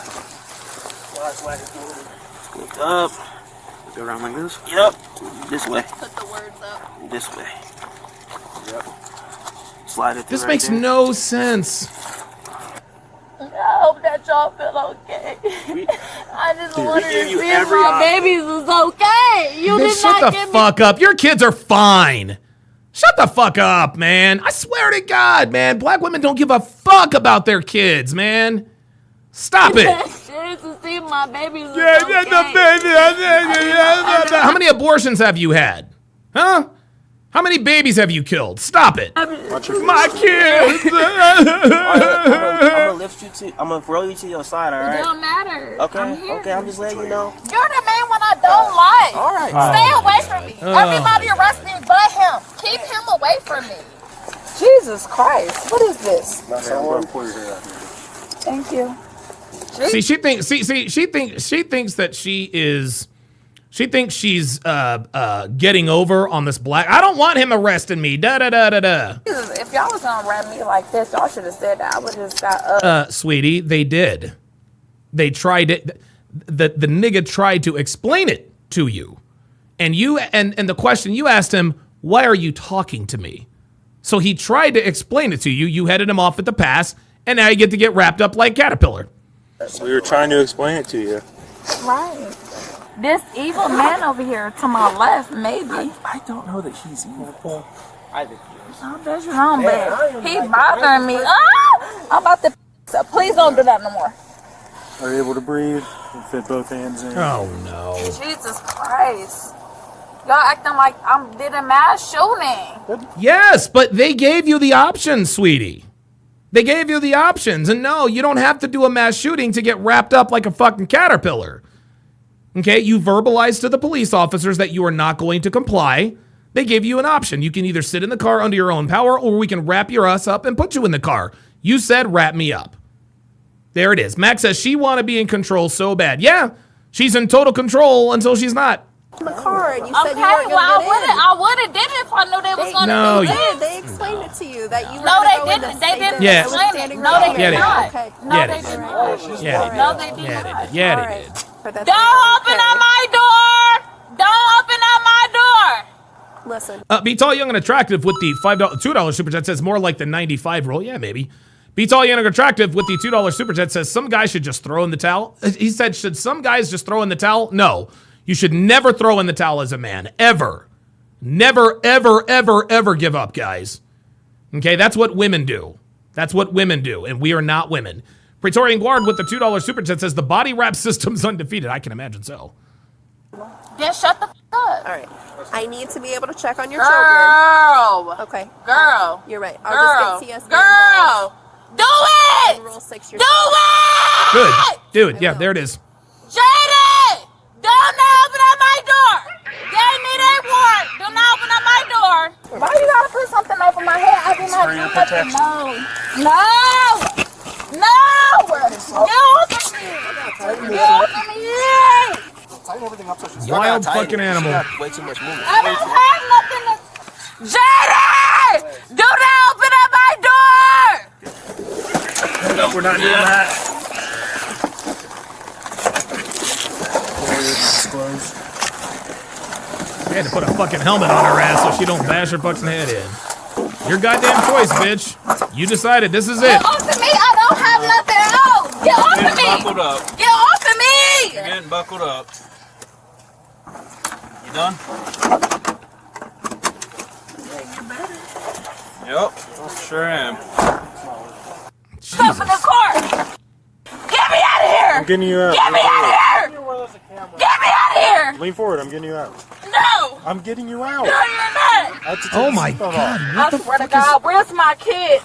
Scoot up. Go around like this? Yep. This way. Put the words up. This way. Yep. Slide it through This right makes there. no sense. I hope that y'all feel okay. I just wanted give to you see if every my option. babies was okay. You Bitch, did shut not the give me. fuck up. Your kids are fine. Shut the fuck up, man. I swear to God, man. Black women don't give a fuck about their kids, man. Stop it. Shit to see if my babies was Yeah, okay. How many abortions have you had? Huh? How many babies have you killed? Stop it. My kids. I'm gonna lift you to. I'm gonna throw you to your side. All right. It don't matter. Okay. Okay. I'm just letting you know. You're the main one I don't like. All right. Stay away from me. Everybody arrest me but him. Keep him away from me. Jesus Christ. What is this? Thank you. See, she thinks that she thinks she's getting over on this black. I don't want him arresting me. Da da da da da. Jesus, if y'all was gonna rap me like this, y'all should have said that. I would have just got up. Sweetie, they did. They tried it. The nigga tried to explain it to you, and the question you asked him, why are you talking to me? So he tried to explain it to you. You headed him off at the pass, and now you get to get wrapped up like Caterpillar. We were trying to explain it to you. Right. This evil man over here to my left, maybe. I don't know that he's evil. I bet you don't, but he bothering me. Ah! I'm about to. So please don't do that no more. Are you able to breathe and fit both hands in? Oh no. Jesus Christ. Y'all acting like I'm did a mass shooting. Yes, but they gave you the options, sweetie. They gave you the options. And no, you don't have to do a mass shooting to get wrapped up like a fucking caterpillar. Okay, you verbalized to the police officers that you are not going to comply. They gave you an option. You can either sit in the car under your own power, or we can wrap your ass up and put you in the car. You said wrap me up. There it is. Max says she want to be in control so bad. Yeah, she's in total control until she's not. In the car, and you said you Okay, weren't well, gonna get in. I would have did it if I knew they was going to No, do you- this. They explained it to you that you were No, gonna they go in didn't. the They state didn't Yeah. explain it. No, right they there. did Yeah, not. Okay. No, Yeah, they they did did. not. Yeah, they No, did. they did Yeah, not. they did. Yeah, they did. But that's Don't open up my door. Don't open up my door. Listen. Be tall, young, and attractive with the $2 super chat says more like the 95 roll. Yeah, maybe. Be tall, young, and attractive with the $2 super chat says some guys should just throw in the towel. He said, should some guys just throw in the towel? No. You should never throw in the towel as a man. Ever. Never, ever, ever, ever give up, guys. Okay, that's what women do. That's what women do, and we are not women. Praetorian Guard with the $2 super chat says the body wrap system's undefeated. I can imagine so. Then shut the f up. All right. I need to be able to check on your Girl. children. Okay. Girl. You're right. Girl. I'll just get TSR Girl. Do it. involved. Rule 6 Do it. Good. Dude, yeah, there it is. Jaden. Don't open up my door. Gave me that warrant. Do not open up my door. Why you gotta put something over my head? I did not do nothing. No. Get off of me. Get off of me. Tighten everything up so she's Wild fucking animal. Way too much movement. I don't have nothing to... Jaden! Do not open up my door! No, we're not doing that. I had to put a fucking helmet on her ass so she don't bash her fucking head in. Your goddamn choice, bitch. You decided this is it. Get off of me! I don't have nothing else! Get off of me! Buckled up. Get off of me! You're getting buckled up. You done? Yep. Sure am. Stop in the car! Get me out of here! I'm getting you out. Get me out of here! Get me out of here! Lean forward. I'm getting you out. No! I'm getting you out. No, you're not! I have to take Oh the my seatbelt God. off. What I the swear to fuck is... God, where's my kids?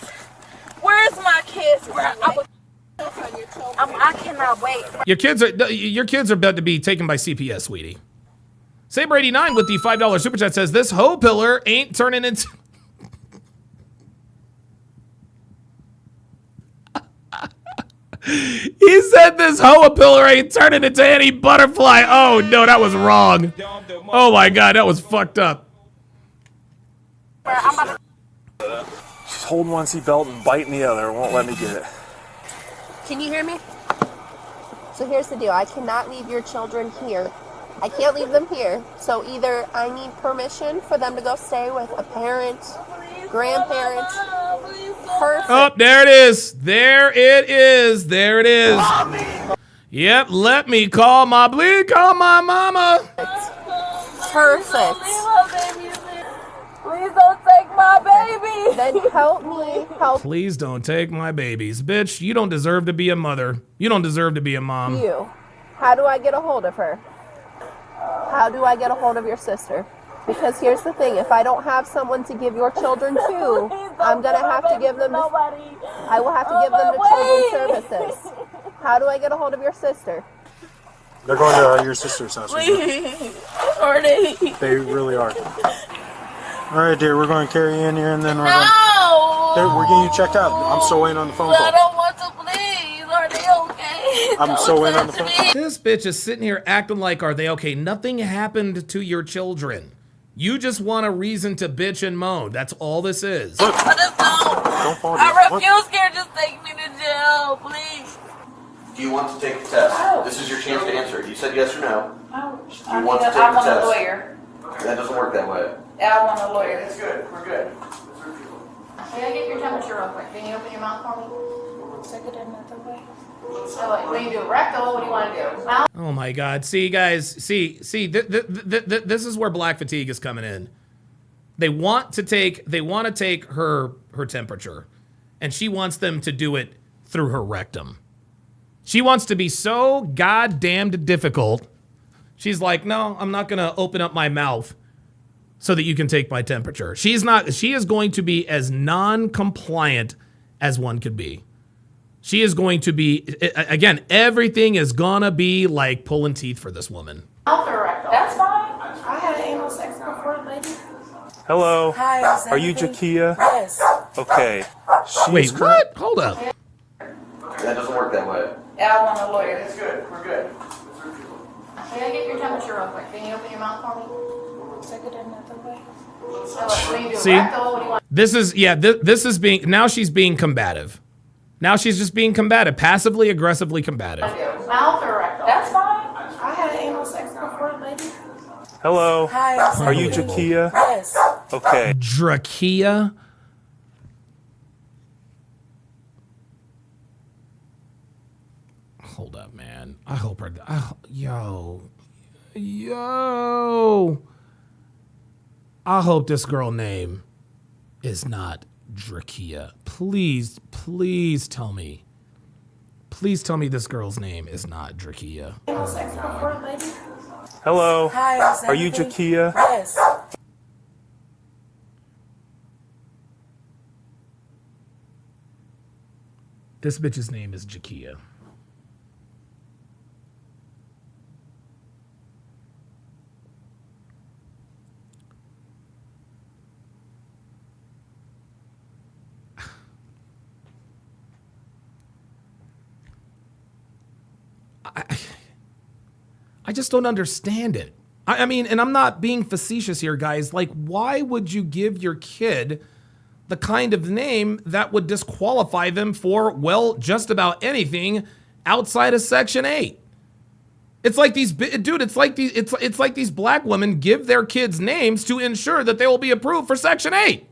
Where's my kids? I cannot wait. Your kids are about to be taken by CPS, sweetie. Saber89 with the $5 super chat says this hoe pillar ain't turning into... He said this hoe pillar ain't turning into any butterfly. Oh no, that was wrong. Oh my God, that was fucked up. She's holding one seatbelt and biting the other. Won't let me get it. Can you hear me? So here's the deal. I cannot leave your children here. I can't leave them here. So either I need permission for them to go stay with a parent, grandparent. Perfect. Oh, there it is. There it is. There it is. Yep, let me call my mama. Perfect. Please don't take my baby. Then help me help Please don't take my babies. Bitch, you don't deserve to be a mother. You don't deserve to be a mom. you. How do I get a hold of her? How do I get a hold of your sister? Because here's the thing, if I don't have someone to give your children to, I'm going to have to give them to, I will have to give them to children's services. How do I get a hold of your sister? They're going to your sister's house. Please. Are they? They really are. All right, dear, we're going to carry you in here, and then we're getting you checked out. I'm still waiting on the phone I call. don't want to, please. Are they okay? I'm still waiting on the phone call. This bitch is sitting here acting like, are they okay? Nothing happened to your children. You just want a reason to bitch and moan. That's all this is. Don't fall down. I refuse here. Just take me to jail, please. Do you want to take the test? This is your chance to answer. You said yes or no. I You want to take the want a test? lawyer. That doesn't work that way. I want a lawyer. It's good. We're good. May I get your temperature real quick? Can you open your mouth for me? Stick it in another way. So, what do you do? Rectal? What do you want to do? Mouth? Oh my God. See, guys, this is where black fatigue is coming in. They want to take her temperature, and she wants them to do it through her rectum. She wants to be so goddamned difficult. She's like, no, I'm not gonna open up my mouth so that you can take my temperature. She is going to be as non-compliant as one could be. She is going to be, again, everything is gonna be like pulling teeth for this woman. Mouth or rectal? That's fine. I had anal sex before, lady. Hello. Hi, is Are you everything- Jakia? Yes. Okay. Wait, what? Hold up. That doesn't work that way. I want a lawyer. It's good. We're good. May I get your temperature real quick? Can you open your mouth for me? Stick it in another way. So, what do you do? See, Rectal? What do you want? this is being, now she's being combative. Now she's just being combative, passively, aggressively combative. Mouth or rectal? That's fine. I had anal sex before, lady. Hello. Hi, is Are you everything- Jakia? Yes. Okay. Drakia? Hold up, man. I hope her. Yo. I hope this girl name is not Drakia. Please, please tell me. Please tell me this girl's name is not Drakia. Anal sex before, lady. Hello. Hi, is Are you everything- Jakia? Yes. This bitch's name is Jakia. I just don't understand it. I mean, and I'm not being facetious here, guys. Like, why would you give your kid the kind of name that would disqualify them for, well, just about anything outside of Section 8? It's like these, dude, it's like these black women give their kids names to ensure that they will be approved for Section 8.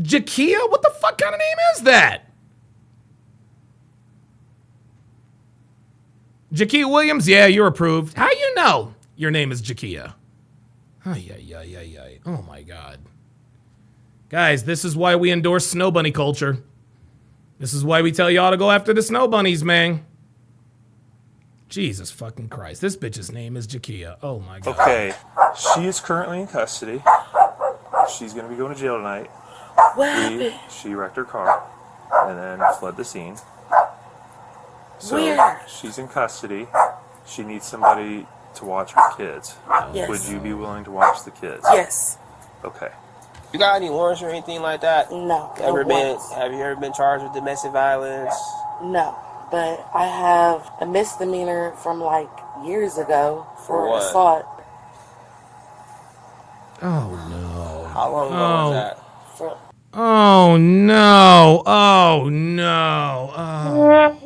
Jakia? What the fuck kind of name is that? Jakia Williams? Yeah, you're approved. How you know your name is Jakia? Oh my God. Guys, this is why we endorse snow bunny culture. This is why we tell y'all to go after the snow bunnies, man. Jesus fucking Christ. This bitch's name is Jakia. Oh my God. Okay. She is currently in custody. She's going to be going to jail tonight. What happened? She wrecked her car and then fled the scene. So Where? she's in custody. She needs somebody to watch her kids. Yes. Would you be willing to watch the kids? Yes. Okay. You got any warrants or anything like that? No. Have you ever been charged with domestic violence? No. But I have a misdemeanor from like years ago For what? assault. Oh no. How long ago was that? For Oh no. Oh no. Oh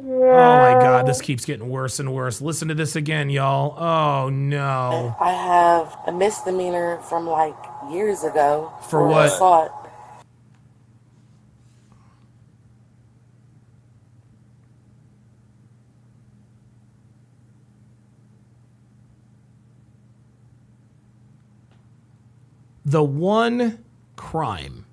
my God, this keeps getting worse and worse. Listen to this again, y'all. Oh no. I have a misdemeanor from like years ago For what? assault. The one crime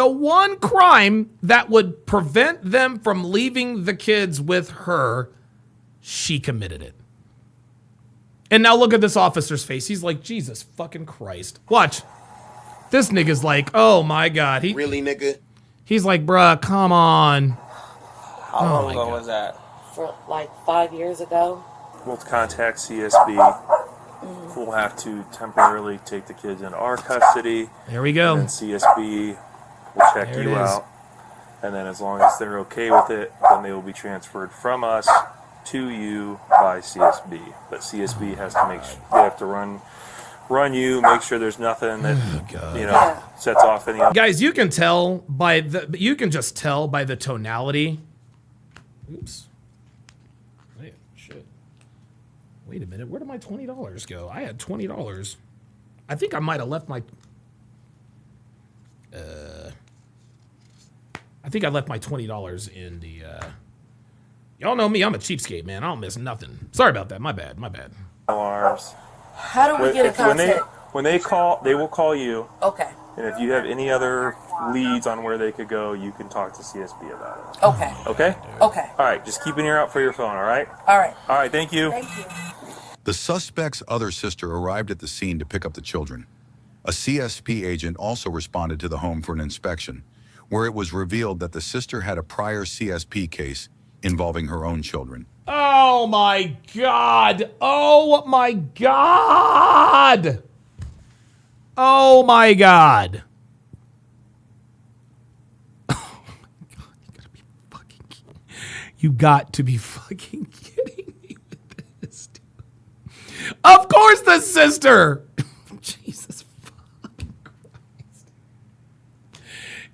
the one crime that would prevent them from leaving the kids with her, she committed it. And now look at this officer's face. He's like, Jesus fucking Christ. Watch. This nigga's like, oh my God. Really, nigga? He's like, bruh, come on. How long ago was that? For like 5 years ago. We'll contact CSB. We'll have to temporarily take the kids into our custody. There we go. And then CSB will check There it you is. out. And then as long as they're okay with it, then they will be transferred from us to you by CSB. But CSB has to make sure, they have to run you, make sure there's nothing that sets off any. Guys, you can tell by the, you can just tell by the tonality. Oops. Wait, shit. Wait a minute, where did my $20 go? I had $20. I think I might have left my I think I left my $20 in the y'all know me, I'm a cheapskate, man. I don't miss nothing. Sorry about that. My bad. Alarms. How do we get in contact? When they call, they will call you. Okay. And if you have any other leads on where they could go, you can talk to CSB about it. Okay. Okay? Okay. All right, just keep an ear out for your phone, all right? All right. All right, thank you. Thank you. The suspect's other sister arrived at the scene to pick up the children. A CSP agent also responded to the home for an inspection, where it was revealed that the sister had a prior CSP case involving her own children. Oh my God. Oh my God. Oh my God. Oh my God. You got to be fucking kidding me with this. Dude. Of course the sister. Jesus fucking Christ.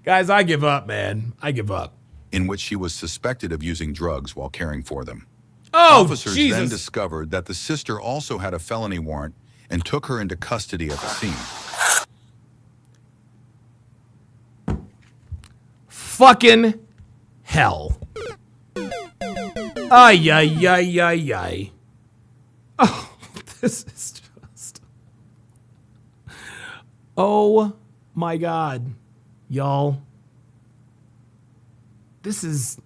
Guys, I give up, man. I give up. In which she was suspected of using drugs while caring for them. Oh, Officers Jesus. then discovered that the sister also had a felony warrant and took her into custody at the scene. Fucking hell. Ay, ay, ay, ay, ay. Oh, this is just... Oh my God. Y'all. This is...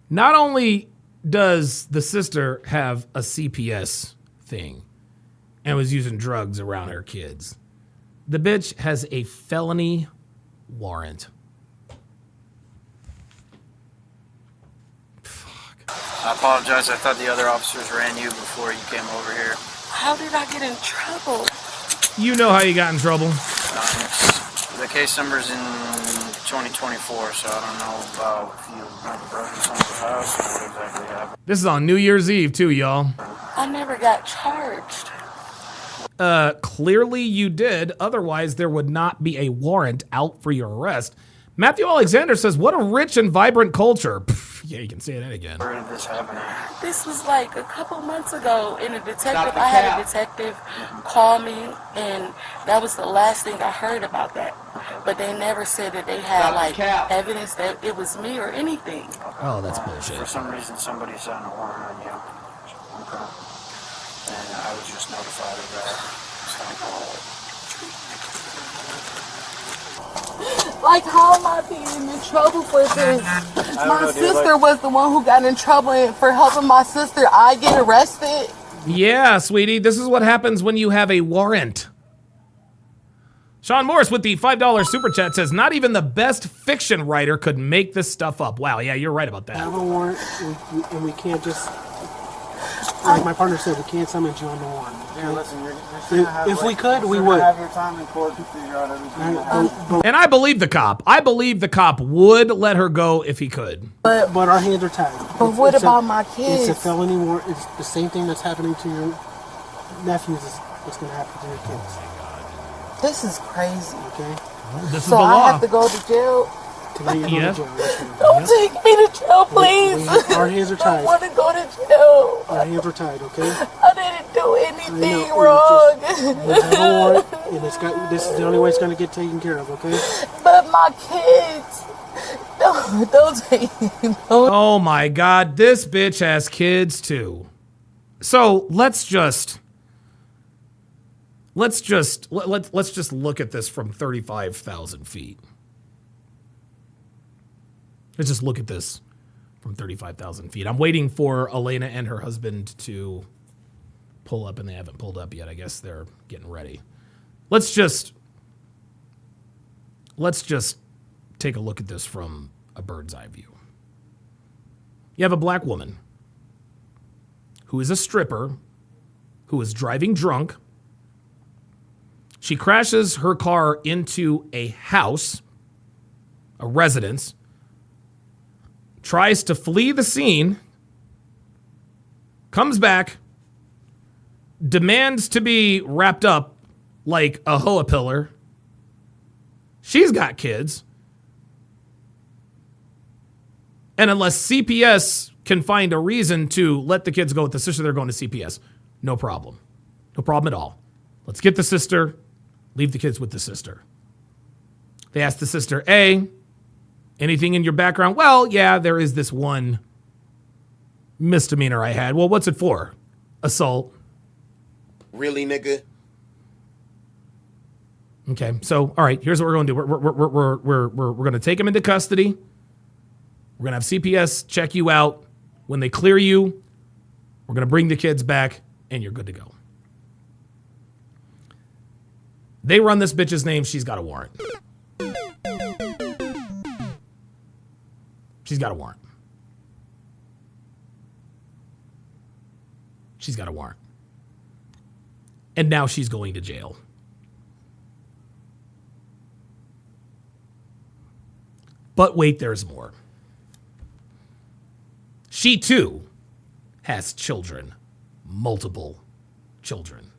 Not only does the sister have a CPS thing and was using drugs around her kids, the bitch has a felony warrant. I apologize. I thought the other officers ran you before you came over here. How did I get in trouble? You know how you got in trouble. The case number's in 2024, so I don't know about if you might have broken someone's house or what exactly happened. This is on New Year's Eve too, y'all. I never got charged. Clearly you did. Otherwise, there would not be a warrant out for your arrest. Matthew Alexander says, what a rich and vibrant culture. Pff, yeah, you can say that again. Where did this happen? This was like a couple months ago, and I had a detective call me, and that was the last thing I heard about that. But they never said that they had like evidence that it was me or anything. Oh, that's bullshit. For some reason, somebody signed a warrant on you. Okay. And I was just notified of that. Like, how am I being in trouble for this? My sister was the one who got in trouble, and for helping my sister, I get arrested. Yeah, sweetie, this is what happens when you have a warrant. Sean Morris with the $5 super chat says, not even the best fiction writer could make this stuff up. Wow, yeah, you're right about that. Have a warrant, and we can't just, like my partner said, we can't summon you on the warrant. Yeah, listen, if we could, we would. Have your time in court to figure out everything. And I believe the cop. I believe the cop would let her go if he could. But our hands are tied. But what about my kids? It's a felony warrant. It's the same thing that's happening to your nephews is what's going to happen to your kids. This is crazy. Okay. Well, this is so the law. I have to go to jail. Yes. Don't take me to jail, please. Our hands are tied. I want to go to jail. Our hands are tied, okay? I didn't do anything wrong. We have a warrant, and this is the only way it's going to get taken care of, okay? But my kids. Don't take me. Oh my God, this bitch has kids too. So let's just let's just look at this from 35,000 feet. Let's just look at this from 35,000 feet. I'm waiting for Elena and her husband to pull up, and they haven't pulled up yet. I guess they're getting ready. Let's just take a look at this from a bird's eye view. You have a black woman who is a stripper, who is driving drunk. She crashes her car into a house, a residence, tries to flee the scene, comes back, demands to be wrapped up like a hoa pillar. She's got kids. And unless CPS can find a reason to let the kids go with the sister, they're going to CPS. No problem. No problem at all. Let's get the sister, leave the kids with the sister. They ask the sister, A, anything in your background? Well, yeah, there is this one misdemeanor I had. Well, what's it for? Assault. Really, nigga? Okay, so all right. Here's what we're going to do. We're going to take him into custody. We're going to have CPS check you out. When they clear you, we're going to bring the kids back, and you're good to go. They run this bitch's name. She's got a warrant. She's got a warrant. She's got a warrant. And now she's going to jail. But wait, there's more. She too has children, multiple children.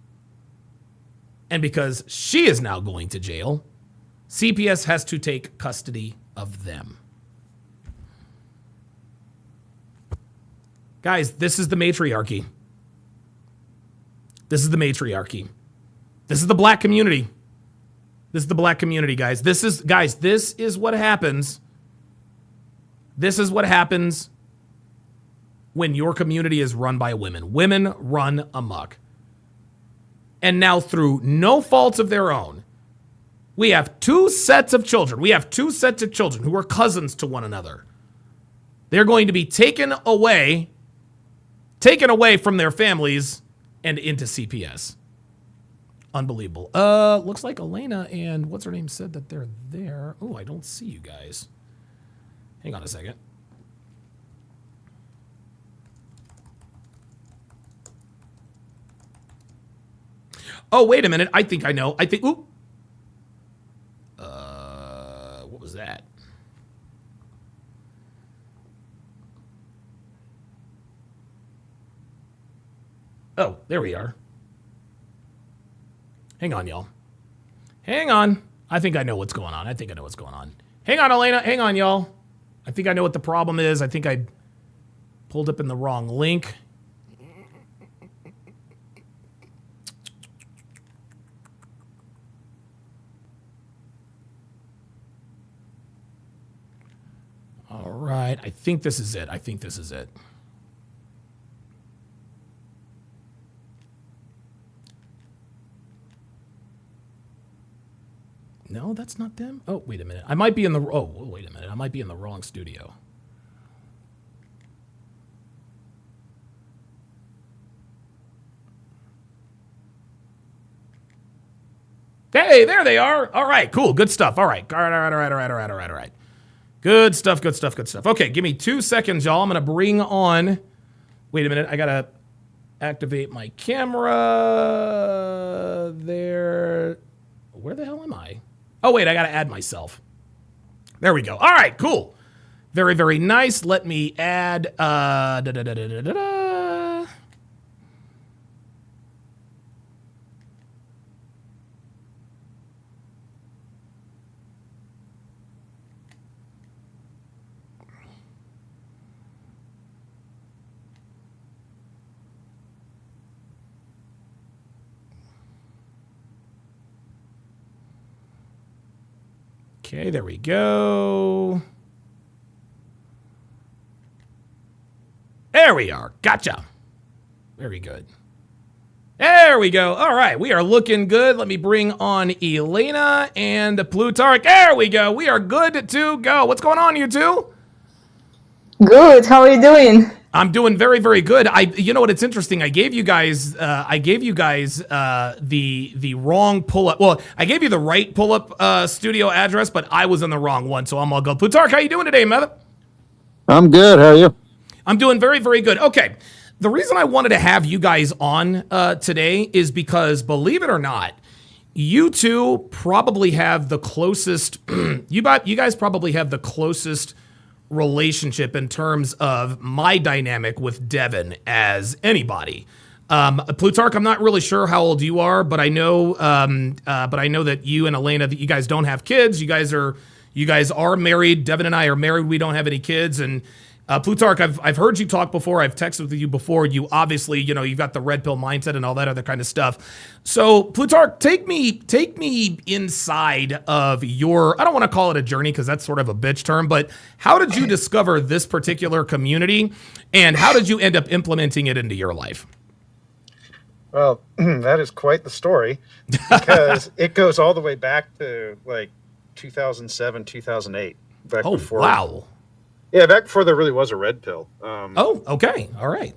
And because she is now going to jail, CPS has to take custody of them. Guys, this is the matriarchy. This is the matriarchy. This is the black community. This is the black community, guys. This is what happens. This is what happens when your community is run by women. Women run amok. And now, through no fault of their own, we have two sets of children. We have two sets of children who are cousins to one another. They're going to be taken away from their families and into CPS. Unbelievable. Looks like Elena and what's her name said that they're there. Oh, I don't see you guys. Hang on a second. Oh, wait a minute. I think I know. What was that? Oh, there we are. Hang on, y'all. Hang on. I think I know what's going on. Hang on, Elena. Hang on, y'all. I think I know what the problem is. I think I pulled up in the wrong link. All right. I think this is it. No, that's not them. Oh, wait a minute. I might be in the wrong studio. Hey, there they are. All right, cool. Good stuff. All right. All right. Good stuff. Okay, give me 2 seconds, y'all. I'm going to bring on... Wait a minute. I got to activate my camera there. Where the hell am I? Oh, wait, I got to add myself. There we go. All right, cool. Very, very nice. Let me add... Okay, there we go. There we are. Gotcha. Very good. There we go. All right, we are looking good. Let me bring on Elena and Plutarch. There we go. We are good to go. What's going on, you two? Good. How are you doing? I'm doing very, very good. You know what? It's interesting. I gave you guys the wrong pull-up. Well, I gave you the right pull-up studio address, but I was in the wrong one. So I'm all good. Plutarch, how you doing today, mother? I'm good. How are you? I'm doing very, very good. Okay. The reason I wanted to have you guys on today is because, believe it or not, you two probably have the closest. You guys probably have the closest relationship in terms of my dynamic with Devin as anybody. Plutarch, I'm not really sure how old you are, but I know that you and Elena, that you guys don't have kids. You guys are married. Devin and I are married. We don't have any kids. And Plutarch, I've heard you talk before. I've texted with you before. You obviously, you've got the red pill mindset and all that other kind of stuff. So Plutarch, take me inside of your, I don't want to call it a journey because that's sort of a bitch term, but how did you discover this particular community and how did you end up implementing it into your life? Well, that is quite the story because it goes all the way back to like 2007, 2008. Wow. Yeah, back before there really was a red pill. Oh, okay. All right.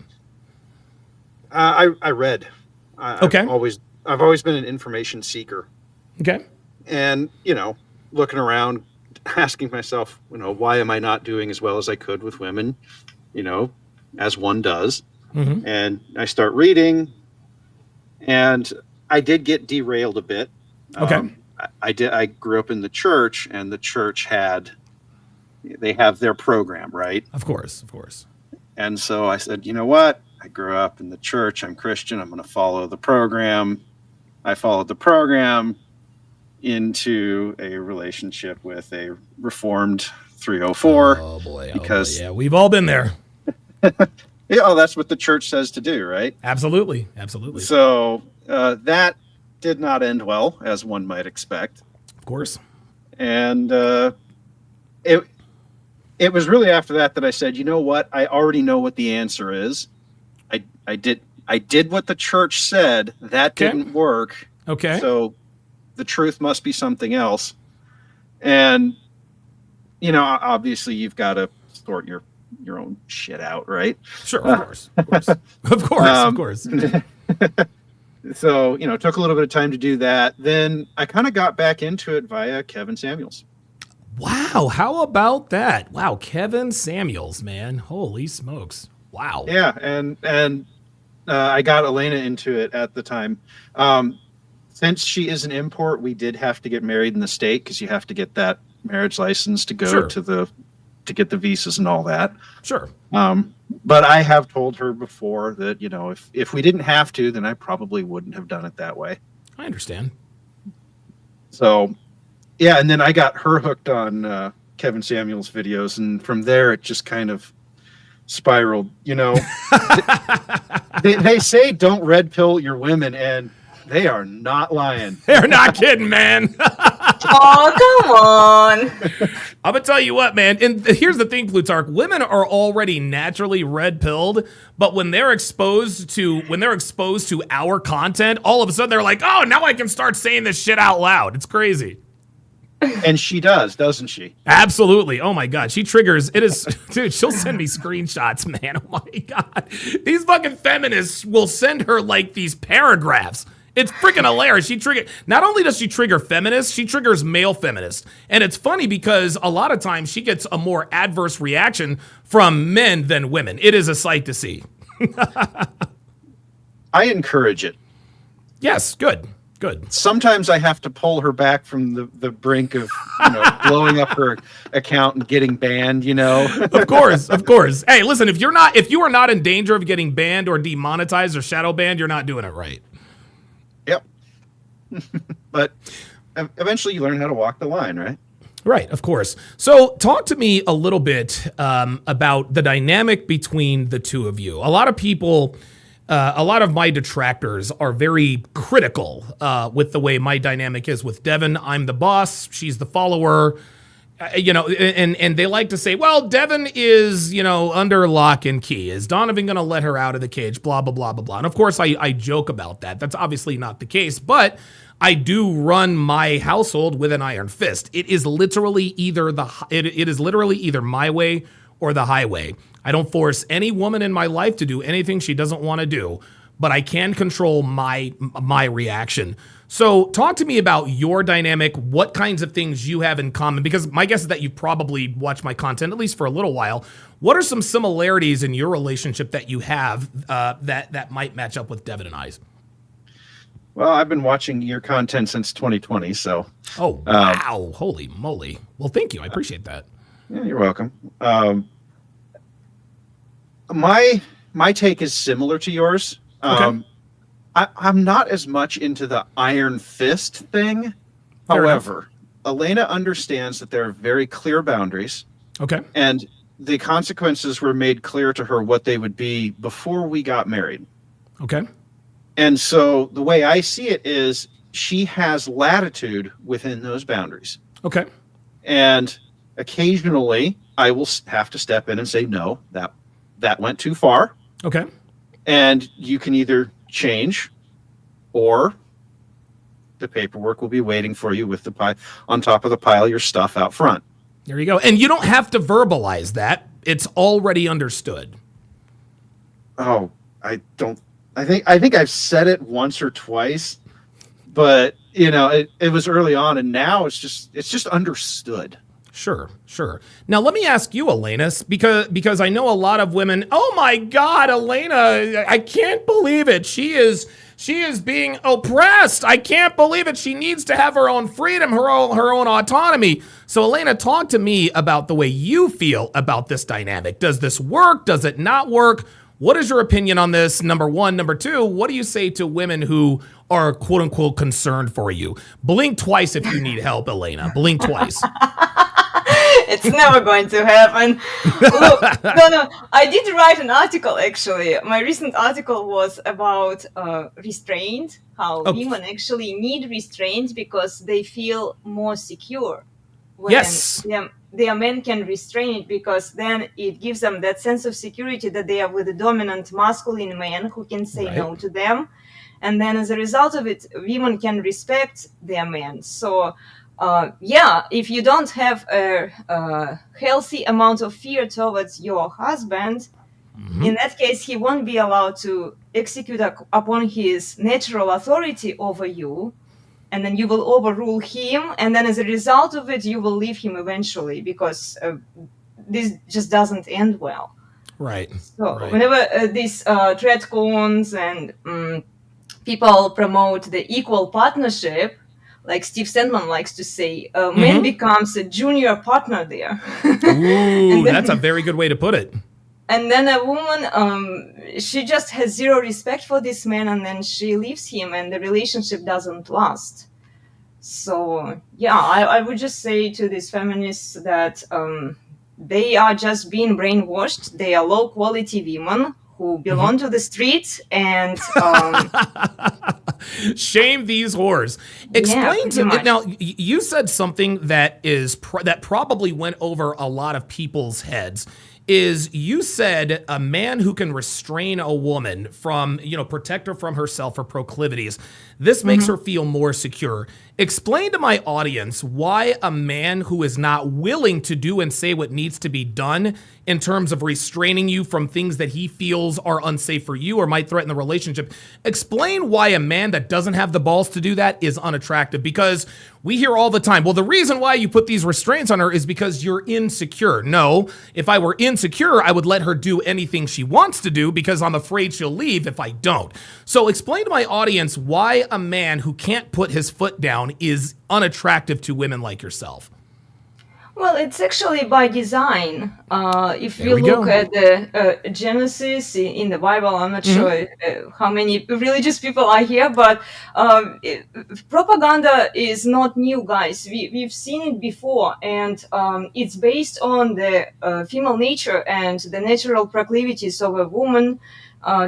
I read. Okay. I've always been an information seeker. Okay. And, looking around, asking myself, why am I not doing as well as I could with women, as one does. Mm-hmm. And I start reading, and I did get derailed a bit. Okay. I grew up in the church, and the church they have their program, right? Of course. And so I said, you know what? I grew up in the church. I'm Christian. I'm going to follow the program. I followed the program into a relationship with a reformed 304. Oh boy. Because yeah, we've all been there. That's what the church says to do, right? Absolutely. So that did not end well, as one might expect. Of course. And it was really after that I said, you know what? I already know what the answer is. I did what the church said. That didn't work. Okay. So the truth must be something else. And, obviously you've got to sort your own shit out, right? Sure, of course. Of course. So, it took a little bit of time to do that. Then I kind of got back into it via Kevin Samuels. Wow, how about that? Wow, Kevin Samuels, man. Holy smokes. Wow. Yeah, and I got Elena into it at the time. Since she is an import, we did have to get married in the state because you have to get that marriage license to go to get the visas and all that. Sure. But I have told her before that, if we didn't have to, then I probably wouldn't have done it that way. I understand. So, yeah, and then I got her hooked on Kevin Samuels videos, and from there it just kind of spiraled. They say don't red pill your women, and they are not lying. They're not kidding, man. Oh, come on. I'm gonna tell you what, man. And here's the thing, Plutarch. Women are already naturally red pilled, but when they're exposed to our content, all of a sudden they're like, "Oh, now I can start saying this shit out loud." It's crazy. And she does, doesn't she? Absolutely. Oh my God. She triggers. It is, dude, she'll send me screenshots, man. Oh my God. These fucking feminists will send her like these paragraphs. It's freaking hilarious. Not only does she trigger feminists, she triggers male feminists. And it's funny because a lot of times she gets a more adverse reaction from men than women. It is a sight to see. I encourage it. Yes. Good. Sometimes I have to pull her back from the brink of blowing up her account and getting banned. Of course. Hey, listen, if you are not in danger of getting banned or demonetized or shadow banned, you're not doing it right. Yep. But eventually you learn how to walk the line, right? Right, of course. So talk to me a little bit about the dynamic between the two of you. A lot of my detractors are very critical with the way my dynamic is with Devin. I'm the boss, she's the follower, and they like to say, well, Devin is, under lock and key. Is Donovan going to let her out of the cage? Blah, blah, blah, blah, blah. And of course, I joke about that. That's obviously not the case, but I do run my household with an iron fist. It is literally either it is literally either my way or the highway. I don't force any woman in my life to do anything she doesn't want to do, but I can control my reaction. So talk to me about your dynamic, what kinds of things you have in common, because my guess is that you probably watch my content, at least for a little while. What are some similarities in your relationship that you have that might match up with Devin and I's? Well, I've been watching your content since 2020, so. Oh, wow. Holy moly. Well, thank you. I appreciate that. Yeah, you're welcome. My take is similar to yours. Okay. I'm not as much into the iron fist thing. However, Elena understands that there are very clear boundaries. Okay. And the consequences were made clear to her what they would be before we got married. Okay. And so the way I see it is she has latitude within those boundaries. Okay. And occasionally I will have to step in and say, no, that went too far. Okay. And you can either change, or the paperwork will be waiting for you with the pile on top of the pile of your stuff out front. There you go. And you don't have to verbalize that. It's already understood. Oh, I think I've said it once or twice, but it was early on, and now it's just understood. Sure. Now let me ask you, Elena, because I know a lot of women. Oh my God, Elena! I can't believe it. She is being oppressed. I can't believe it. She needs to have her own freedom, her own autonomy. So, Elena, talk to me about the way you feel about this dynamic. Does this work? Does it not work? What is your opinion on this? Number one. Number two, what do you say to women who are quote unquote concerned for you? Blink twice if you need help, Elena. Blink twice. It's never going to happen. Look, no, I did write an article, actually. My recent article was about restraint, how women actually need restraint because they feel more secure when their men can restrain it, because then it gives them that sense of security that they are with a dominant masculine man who can say no to them. And then as a result of it, women can respect their men. So if you don't have a healthy amount of fear towards your husband, in that case, he won't be allowed to execute upon his natural authority over you. And then you will overrule him. And then as a result of it, you will leave him eventually, because this just doesn't end well. Right. So whenever these threadcons and people promote the equal partnership, like Steve Sandman likes to say, man becomes a junior partner there. Ooh, that's a very good way to put it. And then a woman, she just has zero respect for this man, and then she leaves him, and the relationship doesn't last. So, I would just say to these feminists that they are just being brainwashed. They are low-quality women who belong to the streets, and shame these whores. Explain to me now. You said something that that probably went over a lot of people's heads. Is you said a man who can restrain a woman from, protect her from herself or proclivities, this makes her feel more secure. Explain to my audience why a man who is not willing to do and say what needs to be done in terms of restraining you from things that he feels are unsafe for you or might threaten the relationship. Explain why a man that doesn't have the balls to do that is unattractive, because we hear all the time, well, the reason why you put these restraints on her is because you're insecure. No, if I were insecure, I would let her do anything she wants to do because I'm afraid she'll leave if I don't. So explain to my audience why a man who can't put his foot down is unattractive to women like yourself. Well, it's actually by design. If you look at the Genesis in the Bible, I'm not sure how many religious people are here, but propaganda is not new, guys. We've seen it before, and it's based on the female nature and the natural proclivities of a woman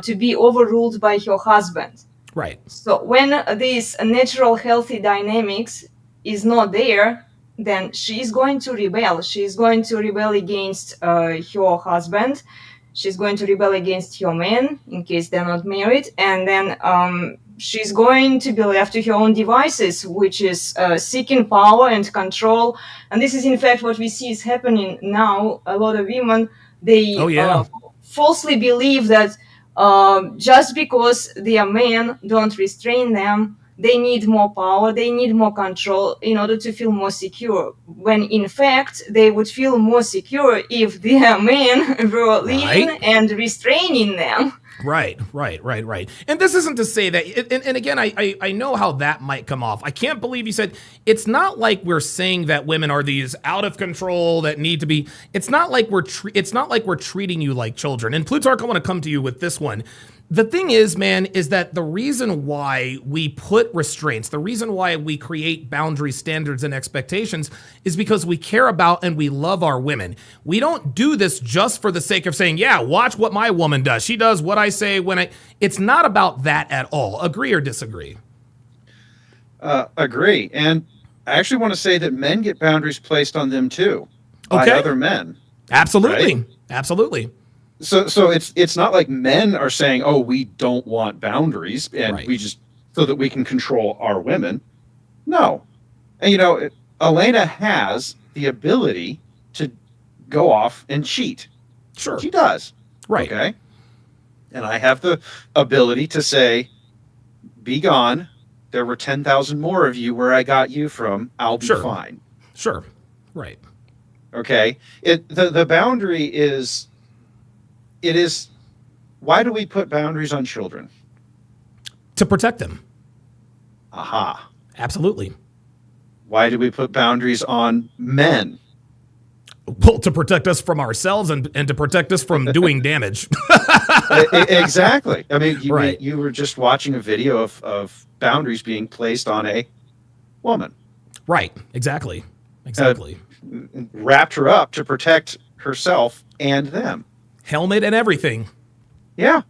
to be overruled by her husband. Right. So when this natural healthy dynamics is not there, then she's going to rebel. She's going to rebel against her husband. She's going to rebel against her man in case they're not married. And then she's going to be left to her own devices, which is seeking power and control. And this is, in fact, what we see is happening now. A lot of women, they falsely believe that just because their men don't restrain them, they need more power, they need more control in order to feel more secure. When in fact, they would feel more secure if their men were leading and restraining them. Right. And this isn't to say that, and again, I know how that might come off. I can't believe you said, it's not like we're saying that women are these out of control that need to be, it's not like we're treating you like children. And Plutarch, I want to come to you with this one. The thing is, man, is that the reason why we put restraints, the reason why we create boundary standards and expectations is because we care about and we love our women. We don't do this just for the sake of saying, yeah, watch what my woman does. She does what I say when it's not about that at all. Agree or disagree? Agree. And I actually want to say that men get boundaries placed on them too by other men. Absolutely. Right? Absolutely. So it's not like men are saying, oh, we don't want boundaries and we just so that we can control our women. No. And Elena has the ability to go off and cheat. Sure. She does. Right. Okay. And I have the ability to say, be gone. There were 10,000 more of you where I got you from. I'll be fine. Sure. Right. Okay. The boundary is, why do we put boundaries on children? To protect them. Aha. Absolutely. Why do we put boundaries on men? Well, to protect us from ourselves and to protect us from doing damage. Exactly. I mean, you were just watching a video of boundaries being placed on a woman. Right. Exactly. Wrapped her up to protect herself and them. Helmet and everything. Yeah.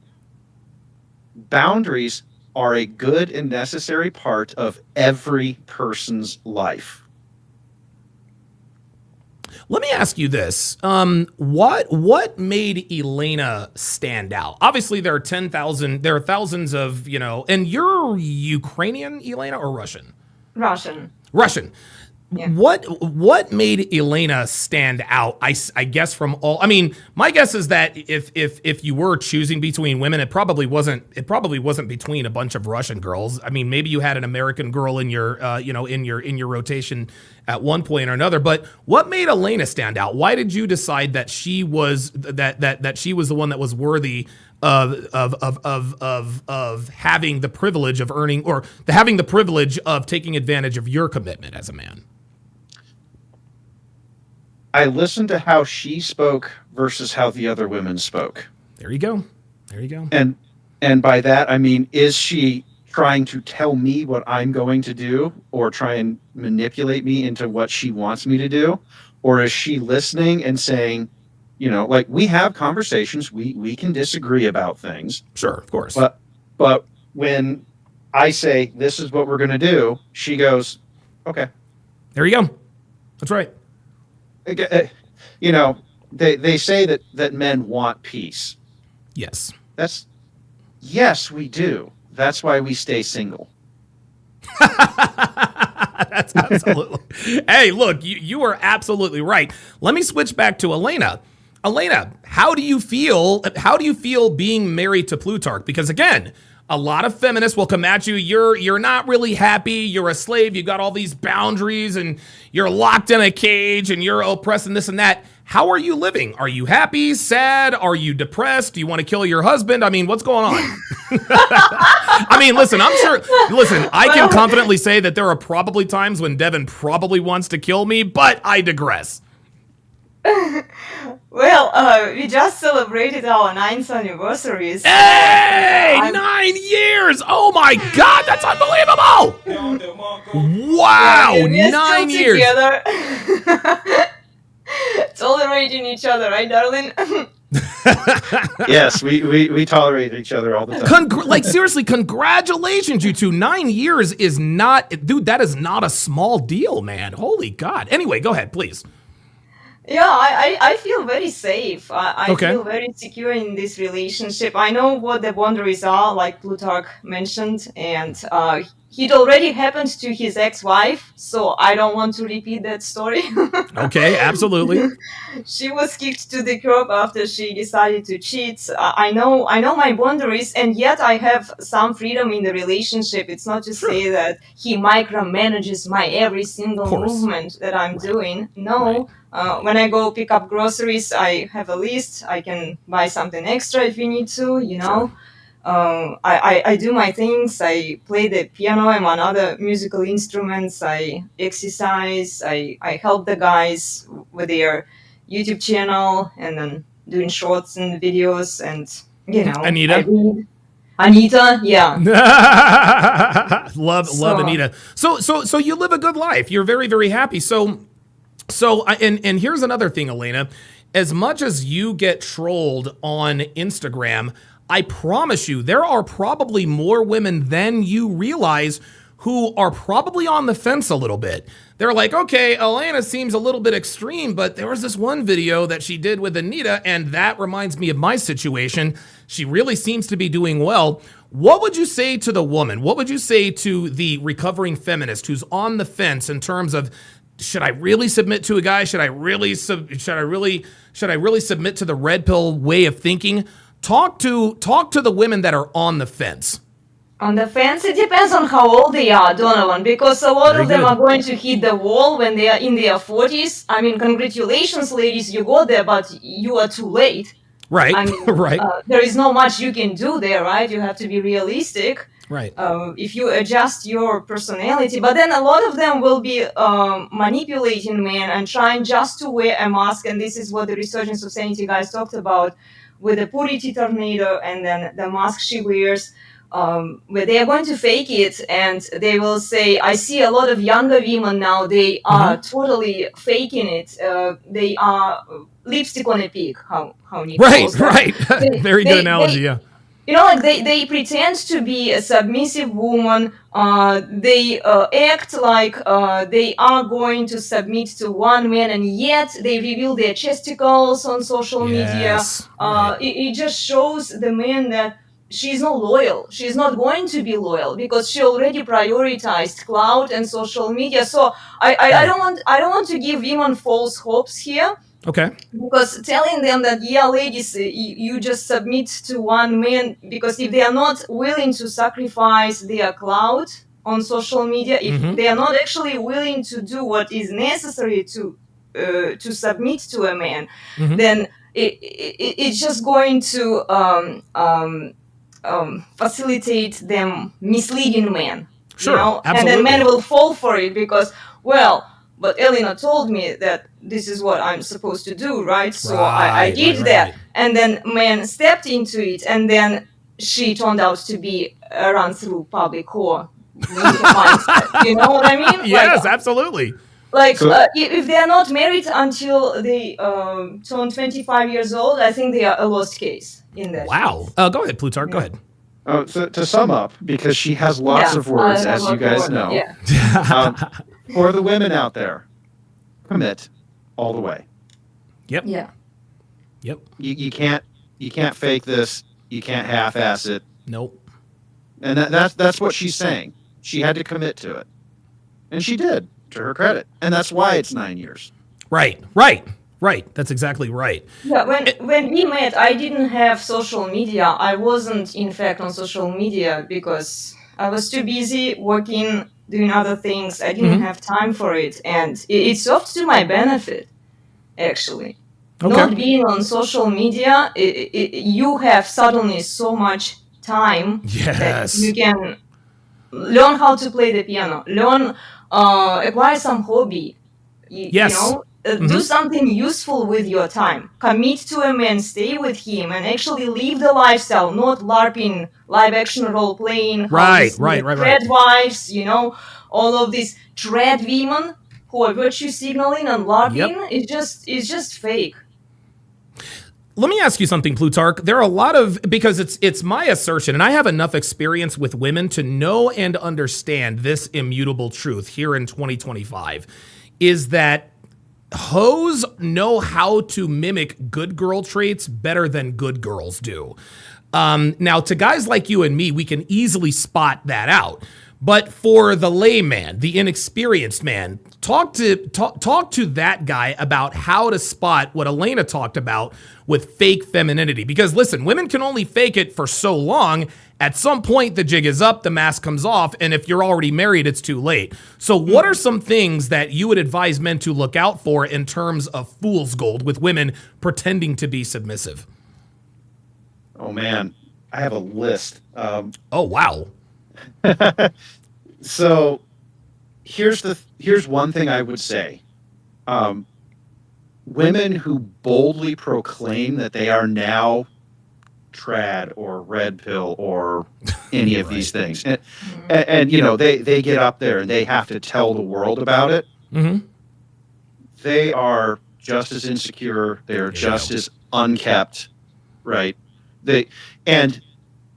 Boundaries are a good and necessary part of every person's life. Let me ask you this. What made Elena stand out? Obviously, there are thousands of, and you're Ukrainian, Elena, or Russian? Russian. Yeah. What made Elena stand out? I guess from all. I mean, my guess is that if you were choosing between women, it probably wasn't between a bunch of Russian girls. I mean, maybe you had an American girl in your in your rotation at one point or another. But what made Elena stand out? Why did you decide that she was that she was the one that was worthy of having the privilege of earning or having the privilege of taking advantage of your commitment as a man? I listened to how she spoke versus how the other women spoke. There you go. And by that, I mean, is she trying to tell me what I'm going to do or try and manipulate me into what she wants me to do? Or is she listening and saying, like we have conversations, we can disagree about things. Sure, of course. But when I say, this is what we're going to do, she goes, okay. There you go. That's right. They say that men want peace. Yes. Yes, we do. That's why we stay single. That's absolutely. Hey, look, you are absolutely right. Let me switch back to Elena. Elena, how do you feel being married to Plutarch? Because again, a lot of feminists will come at you. You're not really happy. You're a slave. You got all these boundaries and you're locked in a cage and you're oppressed and this and that. How are you living? Are you happy, sad? Are you depressed? Do you want to kill your husband? I mean, what's going on? I mean, listen, I can confidently say that there are probably times when Devin probably wants to kill me, but I digress. Well, we just celebrated our 9th anniversary. Hey, 9 years! Oh my God, that's unbelievable! Wow, yeah, 9 years. Tolerating each other, right, darling? Yes, we tolerate each other all the time. Like, seriously, congratulations, you two. 9 years is not, dude, that is not a small deal, man. Holy God. Anyway, go ahead, please. Yeah, I feel very safe. I Okay. feel very secure in this relationship. I know what the boundaries are, like Plutarch mentioned, and it already happened to his ex-wife, so I don't want to repeat that story. Okay, absolutely. She was kicked to the curb after she decided to cheat. I know my boundaries, and yet I have some freedom in the relationship. It's not to say that he micromanages my every single movement that I'm doing. No. When I go pick up groceries, I have a list. I can buy something extra if we need to, you know. I do my things. I play the piano and on other musical instruments. I exercise. I help the guys with their YouTube channel and then doing shorts and videos and, you know. Anita? Anita, yeah. love Anita. So you live a good life. You're very, very happy. And here's another thing, Elena. As much as you get trolled on Instagram, I promise you, there are probably more women than you realize who are probably on the fence a little bit. They're like, okay, Elena seems a little bit extreme, but there was this one video that she did with Anita, and that reminds me of my situation. She really seems to be doing well. What would you say to the woman? What would you say to the recovering feminist who's on the fence in terms of, should I really submit to a guy? Should I really submit to the red pill way of thinking? Talk to the women that are on the fence. On the fence, it depends on how old they are, Donovan, because a lot of them are going to hit the wall when they are in their 40s. I mean, congratulations, ladies, you got there, but you are too late. Right, I mean, right. There is not much you can do there, right? You have to be realistic. Right. If you adjust your personality, but then a lot of them will be manipulating men and trying just to wear a mask, and this is what the Resurgence of Sanity guys talked about with the purity tornado and then the mask she wears. Where they are going to fake it and they will say, I see a lot of younger women now, they are totally faking it. They are lipstick on a pig, how Nick calls that. Right. Very good analogy, yeah. You know, like they pretend to be a submissive woman. They act like they are going to submit to one man, and yet they reveal their chesticles on social media. It just shows the man that she's not loyal. She's not going to be loyal because she already prioritized clout and social media. So I don't want to give women false hopes here. Okay. Because telling them that, yeah, ladies, you just submit to one man, because if they are not willing to sacrifice their clout on social media, if they are not actually willing to do what is necessary to submit to a man, then it's just going to facilitate them misleading men. Sure, you know? absolutely. And then men will fall for it because, well, but Elena told me that this is what I'm supposed to do, right? So I did that. And then man stepped into it, and then she turned out to be a run-through public whore. You know what I mean? Yes, absolutely. Like, if they are not married until they turn 25 years old, I think they are a lost case in that Wow. Go ahead, Plutarch. Go ahead. So to sum up, because she has lots of words, as you guys know, for the women out there, commit all the way. Yep. Yeah. Yep. You can't fake this. You can't half-ass it. Nope. And that's what she's saying. She had to commit to it, and she did, to her credit. And that's why it's 9 years. Right. That's exactly right. Yeah, when we met, I didn't have social media. I wasn't, in fact, on social media because I was too busy working, doing other things. I didn't have time for it. And it's off to my benefit, actually. Okay. Not being on social media, you have suddenly so much time that you can learn how to play the piano, acquire some hobby, you know, do something useful with your time, commit to a man, stay with him, and actually live the lifestyle, not LARPing, live action role playing, right. Dread wives, you know, all of these dread women who are virtue signaling and LARPing. It's just fake. Let me ask you something, Plutarch. There are a lot of, because it's my assertion, and I have enough experience with women to know and understand this immutable truth here in 2025, is that hoes know how to mimic good girl traits better than good girls do. Now, to guys like you and me, we can easily spot that out. But for the layman, the inexperienced man, talk to that guy about how to spot what Elena talked about with fake femininity. Because listen, women can only fake it for so long. At some point, the jig is up, the mask comes off, and if you're already married, it's too late. So what are some things that you would advise men to look out for in terms of fool's gold with women pretending to be submissive? Oh, man. I have a list. Oh, wow. So here's one thing I would say. Women who boldly proclaim that they are now trad or red pill or any of these things. And you know, they get up there and they have to tell the world about it. Mm-hmm. They are just as insecure. They're just as unkept, right? And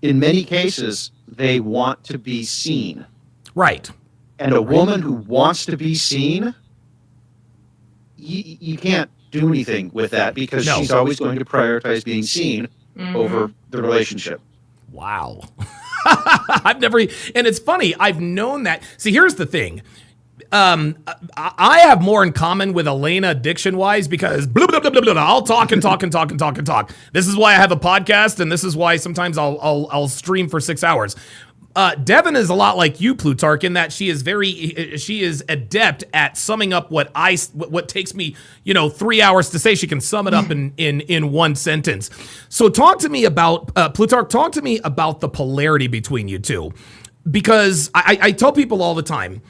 in many cases, they want to be seen. Right. And a woman who wants to be seen, you can't do anything with that because she's always going to prioritize being seen over the relationship. Wow. I've never, and it's funny, I've known that. See, here's the thing. I have more in common with Elena addiction-wise because blah, blah, blah, blah, blah, I'll talk and talk and talk and talk and talk. This is why I have a podcast, and this is why sometimes I'll stream for 6 hours. Devin is a lot like you, Plutarch, in that she is adept at summing up what takes me, 3 hours to say. She can sum it up in one sentence. So talk to me about, Plutarch, talk to me about the polarity between you two. Because I tell people all the time,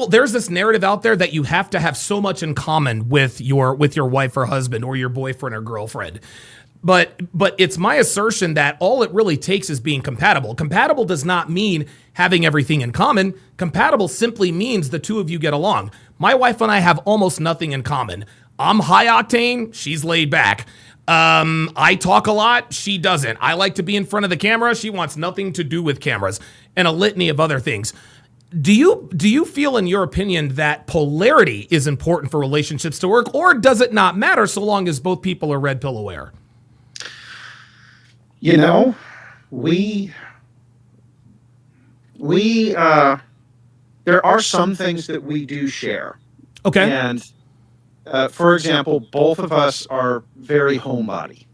there's this narrative out there that you have to have so much in common with your wife or husband or your boyfriend or girlfriend. But it's my assertion that all it really takes is being compatible. Compatible does not mean having everything in common. Compatible simply means the two of you get along. My wife and I have almost nothing in common. I'm high octane, she's laid back. I talk a lot, she doesn't. I like to be in front of the camera, she wants nothing to do with cameras, and a litany of other things. Do you feel, in your opinion, that polarity is important for relationships to work, or does it not matter so long as both people are red pill aware? We there are some things that we do share. Okay. And for example, both of us are very homebody.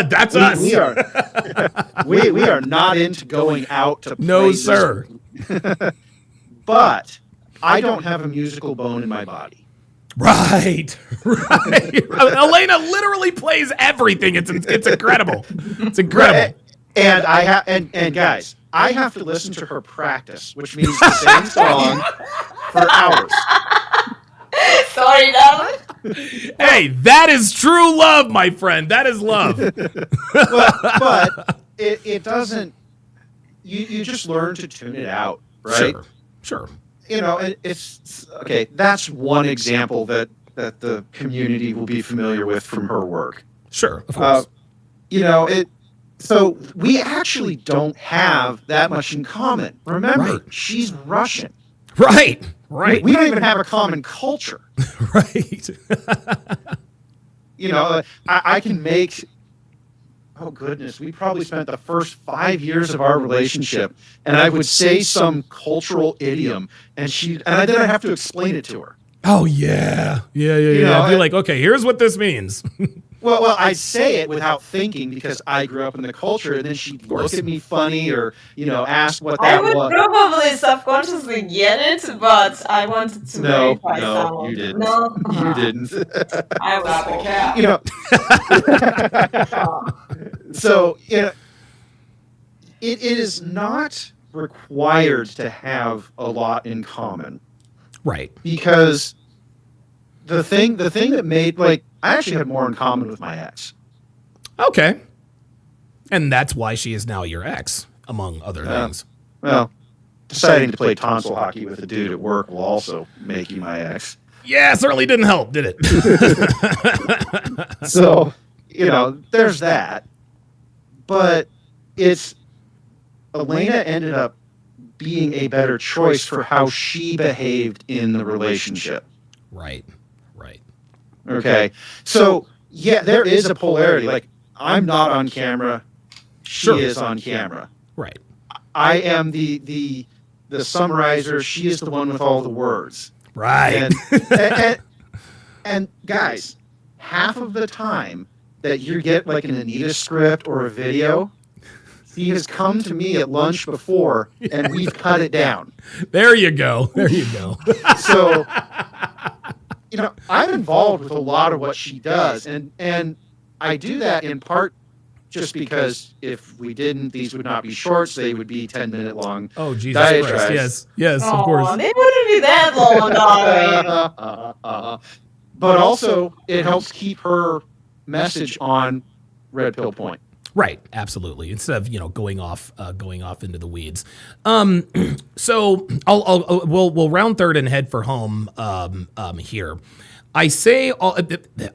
That's us. We are not into going out to places. No, sir. But I don't have a musical bone in my body. Right. Elena literally plays everything. It's incredible. It's incredible. And guys, I have to listen to her practice, which means the same song for hours. Sorry, Donovan. Hey, that is true love, my friend. That is love. but it doesn't. You just learn to tune it out, right? Sure. It's okay. That's one example that the community will be familiar with from her work. Sure, of course. So we actually don't have that much in common. Remember, she's Russian. Right. We don't even have a common culture. Right. I can make. Oh goodness, we probably spent the first 5 years of our relationship, and I would say some cultural idiom, and then I have to explain it to her. Oh yeah. I'd be like, okay, here's what this means. Well, I say it without thinking because I grew up in the culture, and then she'd look at me funny or ask what that was. I would probably subconsciously get it, but I wanted to verify No, you didn't. No, you didn't. I was So it is not required to have a lot in common, right? Because the thing that made I actually had more in common with my ex. Okay, and that's why she is now your ex, among other things. Well, deciding to play tonsil hockey with a dude at work will also make you my ex. Yeah, it certainly didn't help, did it? So, there's that. But Elena ended up being a better choice for how she behaved in the relationship. Right. Okay. So, yeah, there is a polarity. Like, I'm not on camera. She is on camera. Right. I am the summarizer. She is the one with all the words. Right. And guys, half of the time that you get like an Anita script or a video, he has come to me at lunch before and we've cut it down. There you go. So, I'm involved with a lot of what she does, and I do that in part just because if we didn't, these would not be shorts; they would be 10-minute long. Oh, Jesus Christ! Yes, of course. They wouldn't be that long, Donovan. But also, it helps keep her message on Red Pill Point. Right, absolutely. Instead of going off into the weeds. So we'll round third and head for home here. I say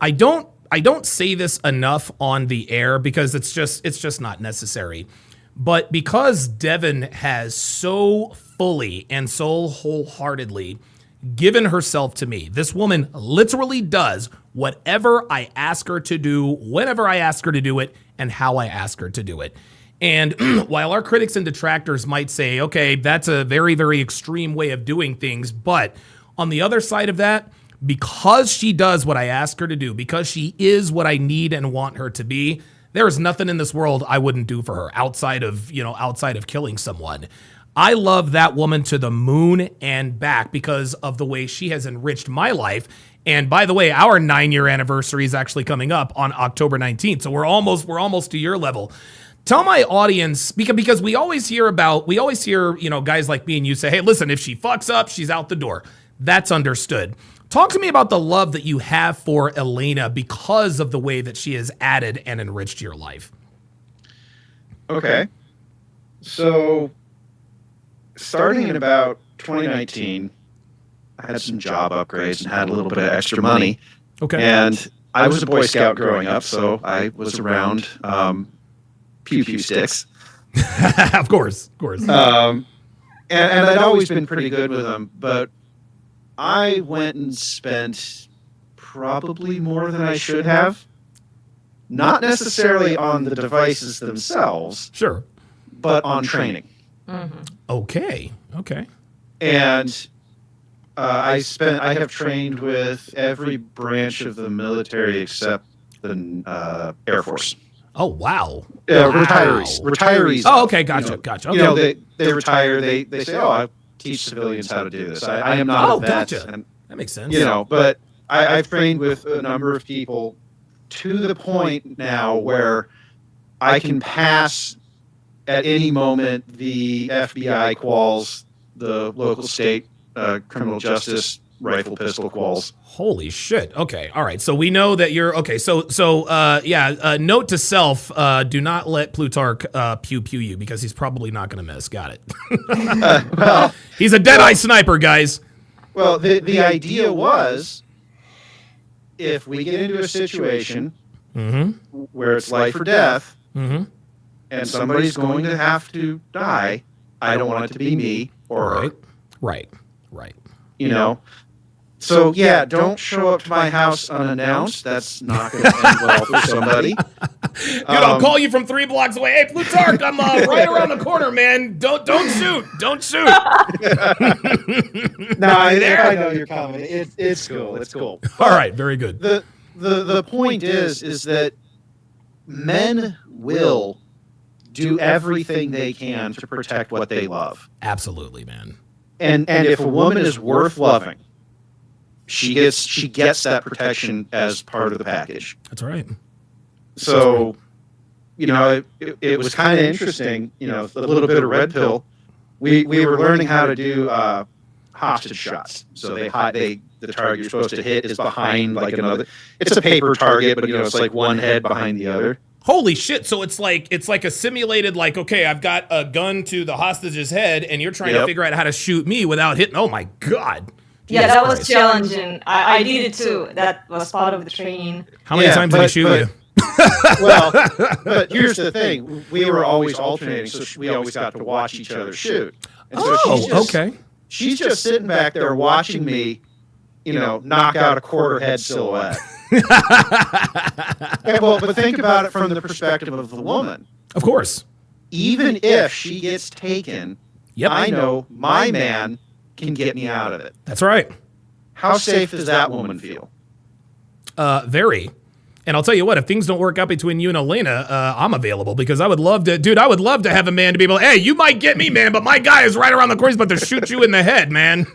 I don't say this enough on the air because it's just not necessary. But because Devin has so fully and so wholeheartedly given herself to me, this woman literally does whatever I ask her to do, whenever I ask her to do it, and how I ask her to do it. And while our critics and detractors might say, okay, that's a very, very extreme way of doing things, but on the other side of that, because she does what I ask her to do, because she is what I need and want her to be, there is nothing in this world I wouldn't do for her outside of killing someone. I love that woman to the moon and back because of the way she has enriched my life. And by the way, our 9-year anniversary is actually coming up on October 19th. So we're almost to your level. Tell my audience, because we always hear, guys like me and you say, hey, listen, if she fucks up, she's out the door. That's understood. Talk to me about the love that you have for Elena because of the way that she has added and enriched your life. Okay. So, starting in about 2019, I had some job upgrades and had a little bit of extra money. Okay. And I was a Boy Scout growing up, so I was around pew-pew sticks. Of course. And I'd always been pretty good with them, but I went and spent probably more than I should have. Not necessarily on the devices themselves. Sure. But on training. Mm-hmm. Okay. And I have trained with every branch of the military except the Air Force. Oh, wow. Retirees. Oh, okay. Gotcha. Okay. They retire. They say, oh, I teach civilians how to do this. I am not a vet. Gotcha. That makes sense. But I've trained with a number of people to the point now where I can pass at any moment the FBI quals, the local state criminal justice rifle pistol quals. Holy shit. Okay. All right. So we know that you're okay. So note to self, do not let Plutarch pew you because he's probably not going to miss. Got it. He's a dead-eye sniper, guys. Well, the idea was if we get into a situation where it's life or death and somebody's going to have to die, I don't want it to be me or her. Right. So, yeah, don't show up to my house unannounced. That's not going to end well for somebody. Dude, I'll call you from 3 blocks away. Hey, Plutarch, I'm right around the corner, man. Don't shoot. Don't shoot. No, I know you're coming. It's cool. It's cool. All right, very good. The point is that men will do everything they can to protect what they love. Absolutely, man. And if a woman is worth loving, she gets that protection as part of the package. That's right. So, it was kind of interesting, a little bit of red pill. We were learning how to do hostage shots. So the target you're supposed to hit is behind like another. It's a paper target, but it's like one head behind the other. Holy shit. So it's like a simulated, like, okay, I've got a gun to the hostage's head and you're trying to figure out how to shoot me without hitting. Oh my God. Yeah, that was challenging. I did it too. That was part of the training. How many times did he shoot you? Well, but here's the thing. We were always alternating, so we always got to watch each other shoot. And so okay. She's just sitting back there watching me, knock out a quarter head silhouette. But think about it from the perspective of the woman. Of course. Even if she gets taken, I know my man can get me out of it. That's right. How safe does that woman feel? Very. And I'll tell you what, if things don't work out between you and Elena, I'm available because I would love to, dude, I would love to have a man to be able, hey, you might get me, man, but my guy is right around the corner. He's about to shoot you in the head, man.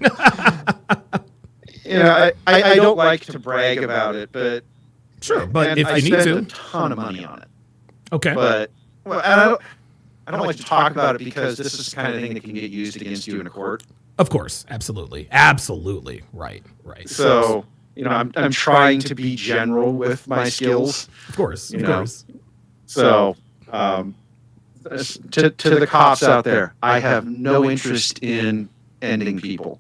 I don't like to brag about it, but sure, but if I you need to, spend a ton of money on it. Okay, but I don't like to talk about it because this is the kind of thing that can get used against you in a court. Of course, absolutely, right. So I'm trying to be general with my skills. Of course. So to the cops out there, I have no interest in ending people.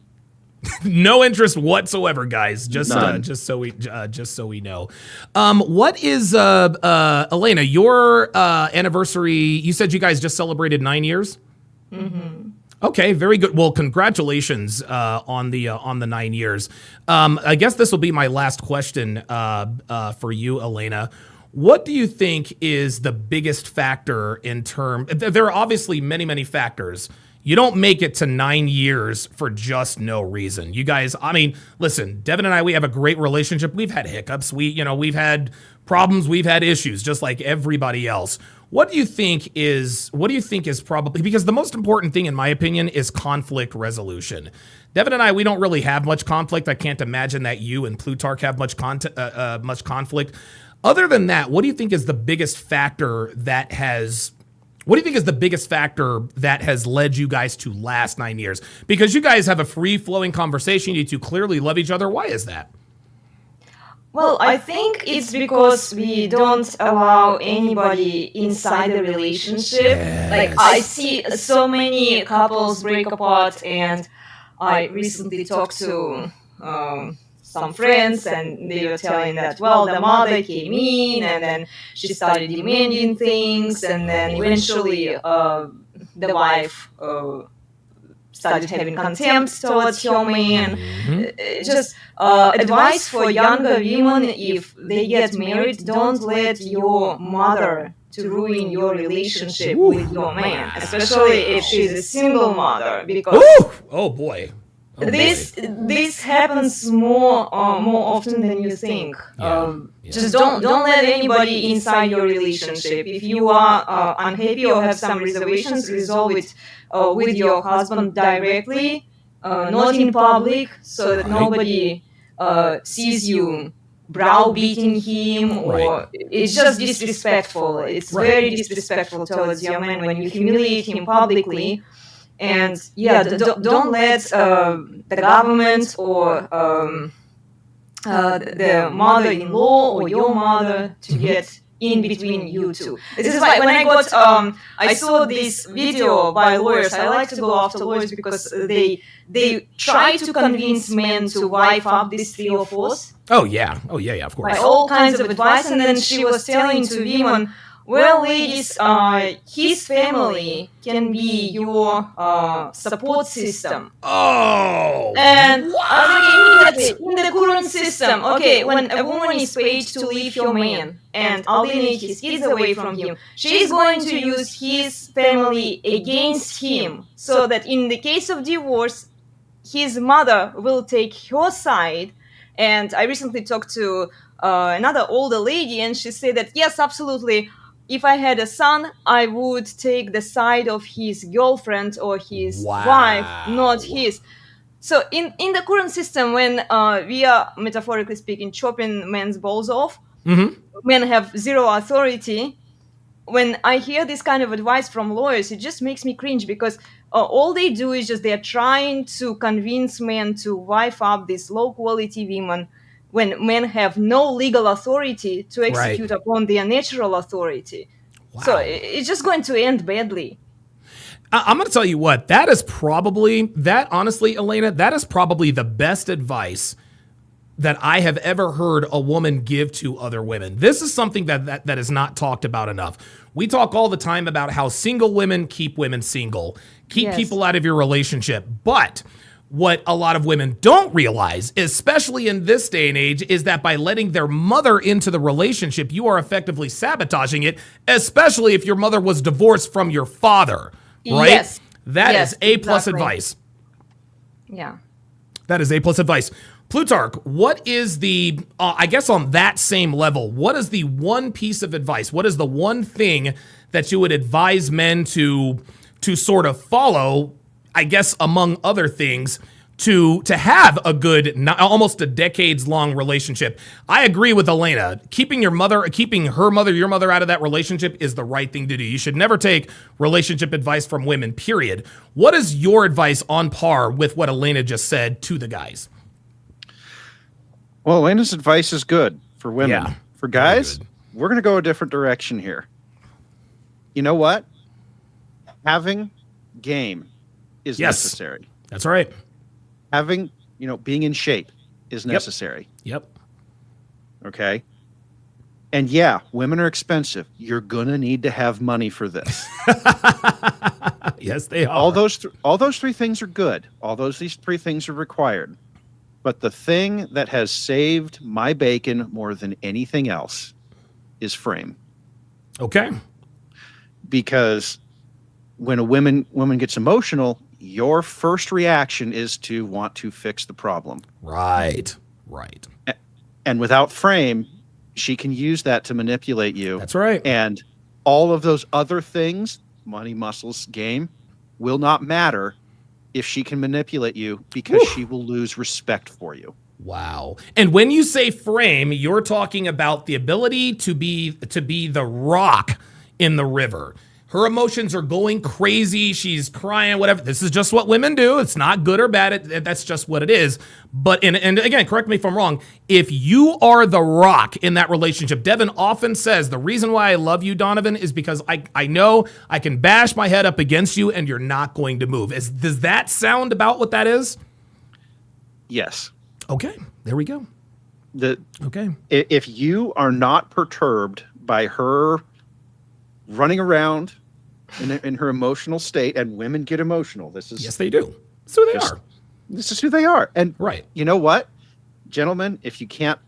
No interest whatsoever, guys. Just so we know. What is Elena? Your anniversary? You said you guys just celebrated 9 years. Mm-hmm. Okay, very good. Well, congratulations on the 9 years. I guess this will be my last question for you, Elena. What do you think is the biggest factor in terms? There are obviously many factors. You don't make it to 9 years for just no reason. You guys, I mean, listen, Devin and I, we have a great relationship. We've had hiccups. We've had problems. We've had issues, just like everybody else. What do you think is probably, because the most important thing, in my opinion, is conflict resolution. Devin and I, we don't really have much conflict. I can't imagine that you and Plutarch have much conflict. Other than that, what do you think is the biggest factor that has led you guys to last 9 years? Because you guys have a free-flowing conversation. You two clearly love each other. Why is that? Well, I think it's because we don't allow anybody inside the relationship. Yes. Like, I see so many couples break apart, and I recently talked to some friends, and they were telling that, well, the mother came in, and then she started demanding things, and then eventually the wife started having contempt towards her man. Just advice for younger women: if they get married, don't let your mother to ruin your relationship with your man, especially if she's a single mother, because oh boy. This happens more often than you think. Just don't let anybody inside your relationship. If you are unhappy or have some reservations, resolve it with your husband directly, not in public, so that nobody sees you browbeating him, or it's just disrespectful. It's very disrespectful towards your man when you humiliate him publicly. And don't let the government or the mother-in-law or your mother to get in between you two. This is why when I saw this video by lawyers, I like to go after lawyers because they try to convince men to wife up these 3 or 4s. Oh yeah, of course. By all kinds of advice, and then she was telling to women, well, ladies, his family can be your support system. Oh! And I was like, in the current system, okay, when a woman is paid to leave her man and alienate his kids away from him, she's going to use his family against him, so that in the case of divorce, his mother will take her side. And I recently talked to another older lady, and she said that, yes, absolutely, if I had a son, I would take the side of his girlfriend or his wife, not his. So in the current system, when we are, metaphorically speaking, chopping men's balls off, men have zero authority. When I hear this kind of advice from lawyers, it just makes me cringe, because all they do is just they're trying to convince men to wife up these low-quality women, when men have no legal authority to execute upon their natural authority. So it's just going to end badly. I'm going to tell you what, honestly, Elena, that is probably the best advice that I have ever heard a woman give to other women. This is something that is not talked about enough. We talk all the time about how single women keep women single, keep people out of your relationship. But what a lot of women don't realize, especially in this day and age, is that by letting their mother into the relationship, you are effectively sabotaging it, especially if your mother was divorced from your father, right? Yes. That Yes, is A+ exactly. advice. Yeah. That is A+ advice. Plutarch, what is the, I guess on that same level, what is the one piece of advice? What is the one thing that you would advise men to sort of follow, I guess among other things, to have a good, almost a decades-long relationship? I agree with Elena. Keeping your mother out of that relationship is the right thing to do. You should never take relationship advice from women, period. What is your advice on par with what Elena just said to the guys? Well, Elena's advice is good for women. Yeah, for guys, we're going to go a different direction here. You know what? Having game is necessary. That's right. Having, being in shape is necessary. Yep. Okay. And yeah, women are expensive. You're going to need to have money for this. Yes, they are. All those three things are good. These three things are required. But the thing that has saved my bacon more than anything else is frame. Okay. Because when a woman gets emotional, your first reaction is to want to fix the problem. Right. And without frame, she can use that to manipulate you. That's right. And all of those other things, money, muscles, game, will not matter if she can manipulate you, because she will lose respect for you. Wow. And when you say frame, you're talking about the ability to be the rock in the river. Her emotions are going crazy. She's crying, whatever. This is just what women do. It's not good or bad. That's just what it is. But, and again, correct me if I'm wrong. If you are the rock in that relationship, Devin often says, the reason why I love you, Donovan, is because I know I can bash my head up against you and you're not going to move. Does that sound about what that is? Yes. Okay. There we go. Okay. If you are not perturbed by her running around in her emotional state, and women get emotional. Yes, they do. That's who they are. This is who they are. And right. You know what, gentlemen, if you can't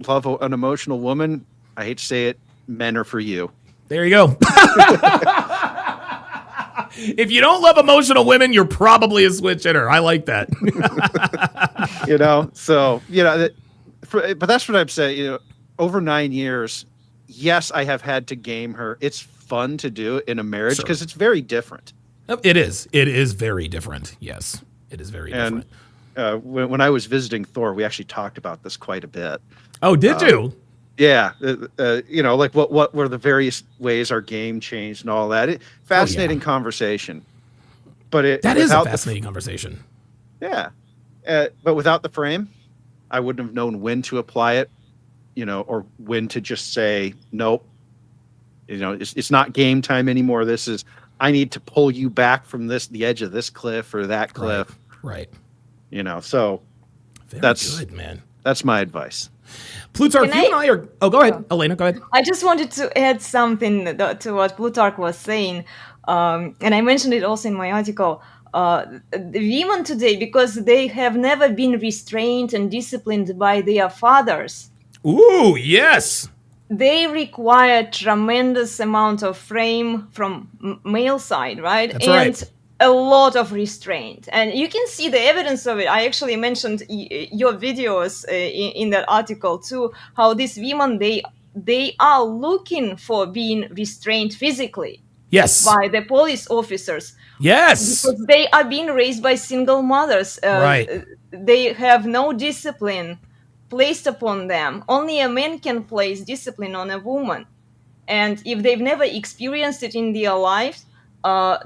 love an emotional woman, I hate to say it, men are for you. There you go. If you don't love emotional women, you're probably a switch hitter. I like that. But that's what I'm saying. Over 9 years, yes, I have had to game her. It's fun to do in a marriage because it's very different. It is. It is very different. Yes, it is very different. When I was visiting Thor, we actually talked about this quite a bit. Oh, did you? Yeah. Like what were the various ways our game changed and all that. Fascinating conversation. But that is a fascinating conversation. Yeah. But without the frame, I wouldn't have known when to apply it. Or when to just say, nope, it's not game time anymore. This is, I need to pull you back from the edge of this cliff or that cliff. Right. So very that's good, man. That's my advice. Plutarch, you and I are, go ahead. Elena, go ahead. I just wanted to add something to what Plutarch was saying. And I mentioned it also in my article. The women today, because they have never been restrained and disciplined by their fathers. Ooh, yes. They require tremendous amount of frame from male side, right? That's right. A lot of restraint. And you can see the evidence of it. I actually mentioned your videos in that article too, how these women, they are looking for being restrained physically. Yes. By the police officers. Yes. Because they are being raised by single mothers. Right. They have no discipline placed upon them. Only a man can place discipline on a woman. And if they've never experienced it in their lives,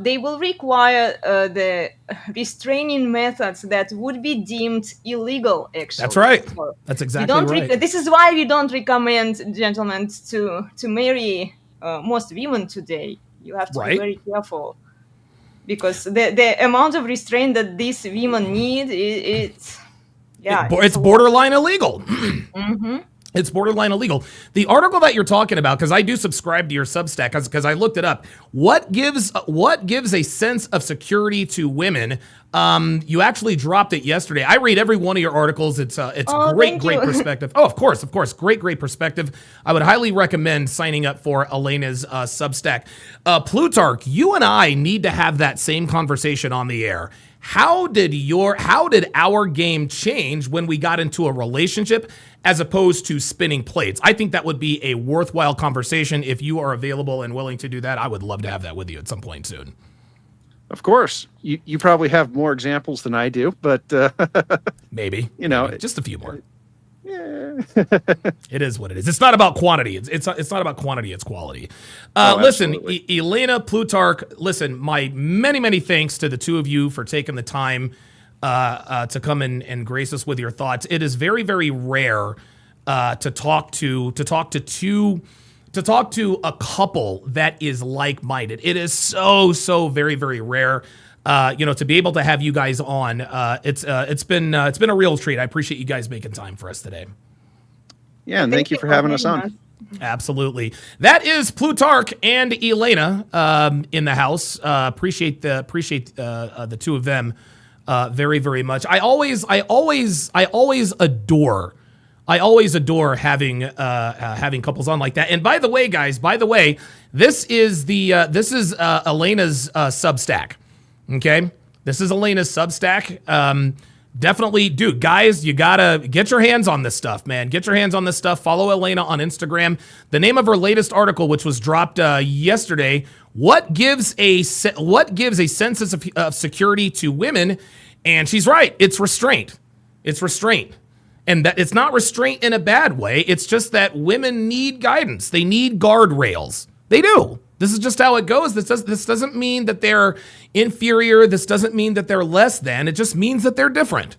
they will require the restraining methods that would be deemed illegal, actually. That's right. That's exactly right. This is why we don't recommend gentlemen to marry most women today. You have to be very careful. because the amount of restraint that these women need, it's borderline illegal. Mm-hmm. It's borderline illegal. The article that you're talking about, because I do subscribe to your Substack, because I looked it up. What gives a sense of security to women? You actually dropped it yesterday. I read every one of your articles. It's great perspective. Oh, of course, great perspective. I would highly recommend signing up for Elena's Substack. Plutarch, you and I need to have that same conversation on the air. How did our game change when we got into a relationship as opposed to spinning plates? I think that would be a worthwhile conversation. If you are available and willing to do that, I would love to have that with you at some point soon. Of course. You probably have more examples than I do, but maybe. Just a few more. Yeah. It is what it is. It's not about quantity. It's not about quantity. It's quality. Listen, Elena, Plutarch, listen, my many thanks to the two of you for taking the time to come and grace us with your thoughts. It is very, very rare to talk to a couple that is like-minded. It is so very, very rare. To be able to have you guys on, it's been a real treat. I appreciate you guys making time for us today. Yeah, and thank you for having us on. Absolutely. That is Plutarch and Elena in the house. Appreciate the two of them very, very much. I always adore having couples on like that. And by the way, guys, this is Elena's Substack. Okay, this is Elena's Substack. Definitely, dude, guys, you gotta get your hands on this stuff, man. Get your hands on this stuff. Follow Elena on Instagram. The name of her latest article, which was dropped yesterday, what gives a sense of security to women? And she's right. It's restraint. It's restraint. And that it's not restraint in a bad way. It's just that women need guidance. They need guardrails. They do. This is just how it goes. This doesn't mean that they're inferior. This doesn't mean that they're less than. It just means that they're different.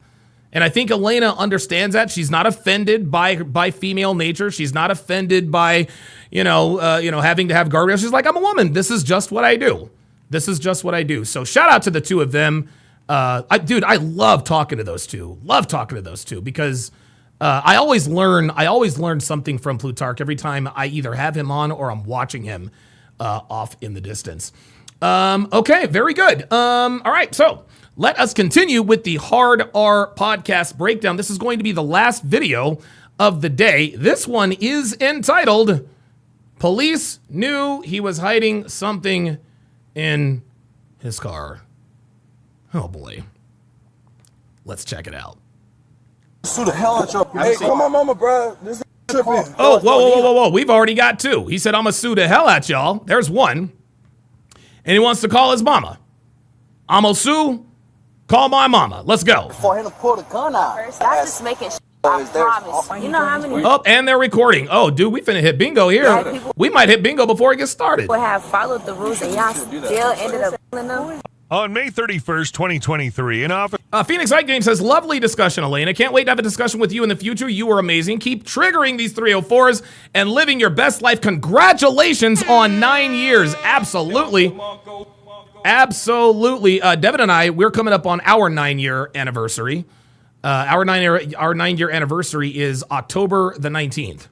And I think Elena understands that. She's not offended by female nature. She's not offended by, having to have guardrails. She's like, I'm a woman. This is just what I do. This is just what I do. So shout out to the two of them. I love talking to those two. Because I always learn something from Plutarch every time I either have him on or I'm watching him off in the distance. Okay, very good. All right, so let us continue with the Hard R podcast breakdown. This is going to be the last video of the day. This one is entitled Police Knew He Was Hiding Something in His Car. Oh boy. Let's check it out. Sue the hell out your. Hey, come on, mama, bro. This is tripping. Oh, whoa. We've already got two. He said, I'm going to sue the hell at y'all. There's one. And he wants to call his mama. I'm going to sue. Call my mama. Let's go. For him to pull the gun out. First, I'm just making I promise. You know how many Oh, and they're recording. Oh, dude, we finna hit bingo here. We might hit bingo before it gets started. people have followed the rules and y'all still ended up killing them? On May 31st, 2023, an officer... Phoenix Light Game says, lovely discussion, Elena. Can't wait to have a discussion with you in the future. You were amazing. Keep triggering these 304s and living your best life. Congratulations on 9 years. Absolutely. Absolutely. Devin and I, we're coming up on our 9-year anniversary. Our 9-year anniversary is October the 19th.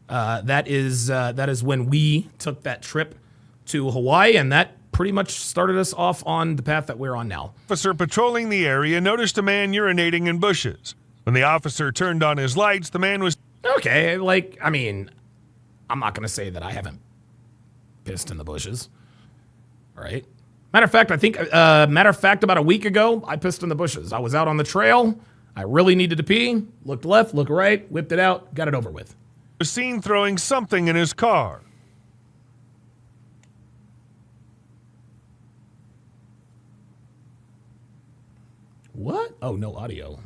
That is when we took that trip to Hawaii, and that pretty much started us off on the path that we're on now. Officer patrolling the area noticed a man urinating in bushes. When the officer turned on his lights, the man was... Okay, I'm not going to say that I haven't pissed in the bushes. All right. Matter of fact, about a week ago, I pissed in the bushes. I was out on the trail. I really needed to pee. Looked left, looked right, whipped it out, got it over with. Was seen throwing something in his car. What? Oh, no audio.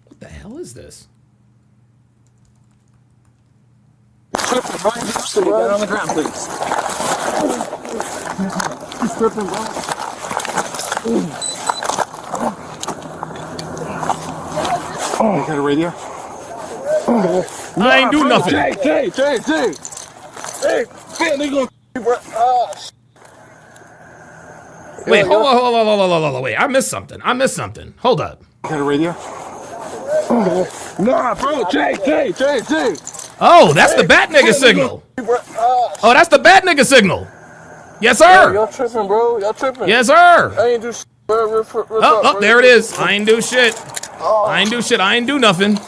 What the hell is this? Get on the ground, please. He's tripping, bro. Oh, you got a radio? I ain't do nothing. Jay. Hey, man, they gonna bro. Wait, hold on. Wait, I missed something. Hold up. Got a radio? Nah, bro, Jay. Oh, that's the bat nigga signal. Oh, that's the bat nigga signal. Yes, sir. Y'all tripping, bro. Y'all tripping. Yes, sir. I ain't do shit, bro. Oh, there it is. I ain't do shit. I ain't do nothing.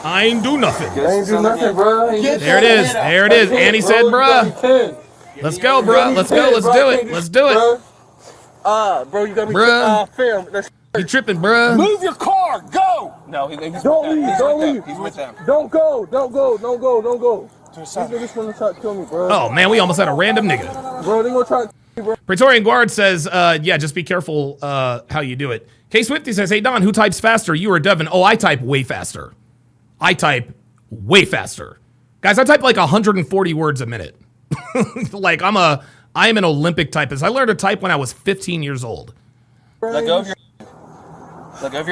I ain't do nothing, bro. There it is. And he said, bruh. Let's go, bruh. Let's do it. Bro, you got me Bruh. You tripping, bruh. Move your car. Go. No, he's don't leave. He's with them. Don't go. These niggas wanna try to kill me, bro. Oh, man, we almost had a random nigga. Bro, they gonna try to kill me, bro. Praetorian Guard says, yeah, just be careful how you do it. K Swifty says, hey, Don, who types faster, you or Devin? Oh, I type way faster. Guys, I type like 140 words a minute. Like, I am an Olympic typist. I learned to type when I was 15 years old. Let go of your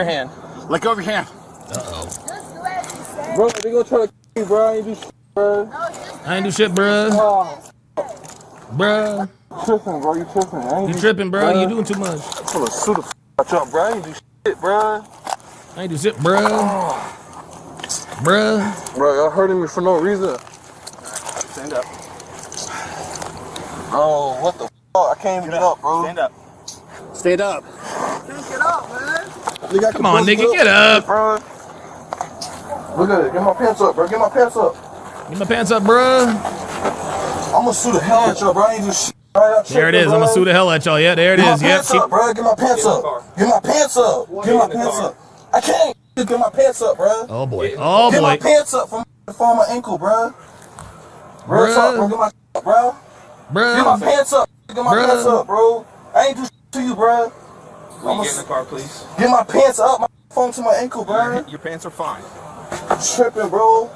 hand. Let go of your hand. Uh-oh. Bro, they gonna try to kill me, bro. I ain't do shit, bro. I ain't do shit, bruh. Bruh. Tripping, bro. You tripping. You tripping, bro. You doing too much. I'm gonna sue the f*** up, bro. I ain't do shit, bro. I ain't do shit, bruh. Bruh. Bro, y'all hurting me for no reason. Stand up. Oh, what the f***? I can't even get up, bro. Stand up. Stand up. Get up, man. Come on, nigga, get up. Bro. Look at it. Get my pants up, bro. Get my pants up. Get my pants up, bruh. I'm gonna sue the hell at y'all, bro. I ain't do shit. There it is. I'm gonna sue the hell at y'all. Yeah, there it is. Yep. Get my pants up. Get my pants up. Get my pants up. I can't get my pants up, bro. Oh boy. Get my pants up from my ankle, bro. Real talk, bro. Get my up, bro. Get my pants up. Get my pants up, bro. I ain't do shit to you, bro. Will you get in the car, please? Get my pants up. My phone to my ankle, bro. Your pants are fine. Tripping, bro.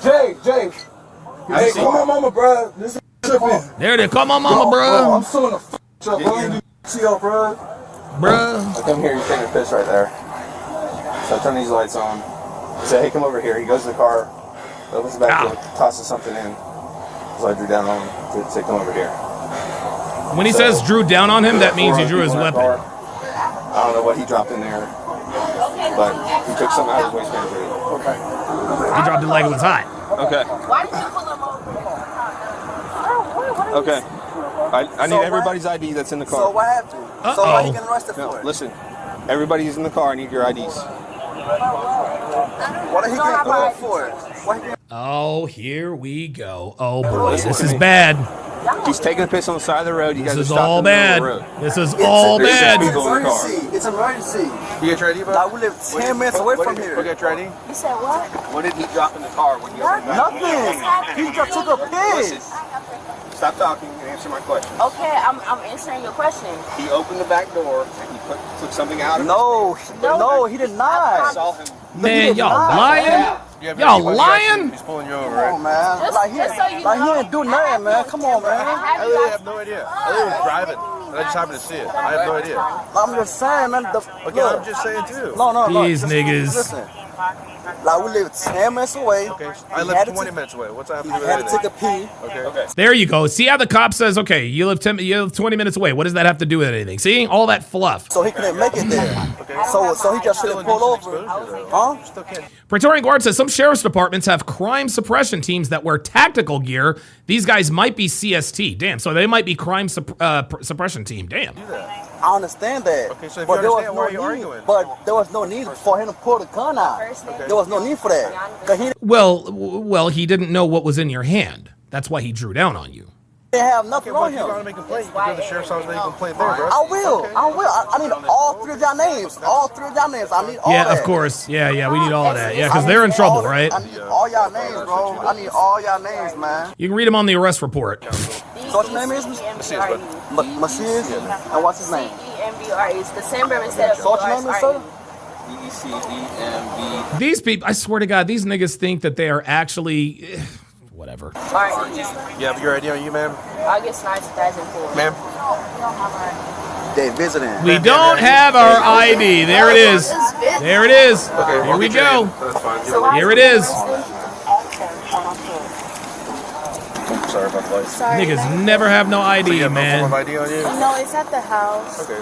Jay. Hey, call my mama, bro. This is tripping. There it is. Call my mama, bro. I'm suing the f*** up, bro. I ain't do to y'all, bro. I come here, you take your piss right there. So I turn these lights on. Say, hey, come over here. He goes to the car, opens the back door, tosses something in. So I drew down on him to say, come over here. When he says drew down on him, that means he drew his weapon. I don't know what he dropped in there, but he took something out of his waistband. Okay. He dropped it like it was hot. Okay. Why did you pull him over? Okay. I need everybody's ID that's in the car. So what happened? So what are you getting arrested for? Listen, everybody's in the car. I need your IDs. What are he getting called for? Oh, here we go. Oh boy, this is bad. He's taking a piss on the side of the road. You guys This is are stopped all in the middle bad. of the road. This is all bad. It's an emergency. You got your ID, bud? Like, we live 10 minutes away from here. Go get your ID. You said what? What did he drop in the car when you opened the back door? Nothing. He just took a piss. Stop talking and answer my question. Okay, I'm answering your question. He opened the back door and he took something out of No, he did not. I saw him. Man, y'all lying? Y'all lying? He's pulling you over, Come on, man. Just so you He know. didn't do nothing, man. Come on, man. I literally have no idea. I literally was driving, and I just happened to see it. I have no idea. I'm just saying, man. Okay, I'm just saying too. No. These niggas. Listen. Like, we live 10 minutes away. Okay, I live 20 minutes away. What's that have to do with Had to anything? take a pee. Okay. There you go. See how the cop says, okay, you live 20 minutes away. What does that have to do with anything? See? All that fluff. So he couldn't make it there. So he just should have pulled over. Huh? Still can't. Praetorian Guard says some sheriff's departments have crime suppression teams that wear tactical gear. These guys might be CST. Damn. So they might be crime suppression team. Damn. I understand that. Okay, so if but you there understand, why are you was no need. arguing? But there was no need for him to pull the gun out. There was no need for that. 'Cause he Well, he didn't know what was in your hand. That's why he drew down on you. didn't have nothing Well, on if you want to him. make a complaint, you can go to the sheriff's office and make a complaint there, bro. I will. I need all three of y'all names. All three of y'all names. I need all Yeah, that. of course. Yeah, we need all of that. Yeah, because they're in trouble, right? I need all y'all names, bro. I need all y'all names, man. You can read them on the arrest report. So what's your name is? Macias? And what's his name? CEMBR is the same verb instead of So what's your name is, sir? ECEMB. These people, I swear to God, these niggas think that they are actually... whatever. Alright. You have your ID on you, ma'am? August 9, 2004. Ma'am? They visiting. We don't have our ID. There it is. There it is. Okay, Here we we'll get your go. name. That's fine. Here it is. Sorry about the light. Niggas never have no ID, So you have man. no form of ID on you? No, it's at the house. Okay.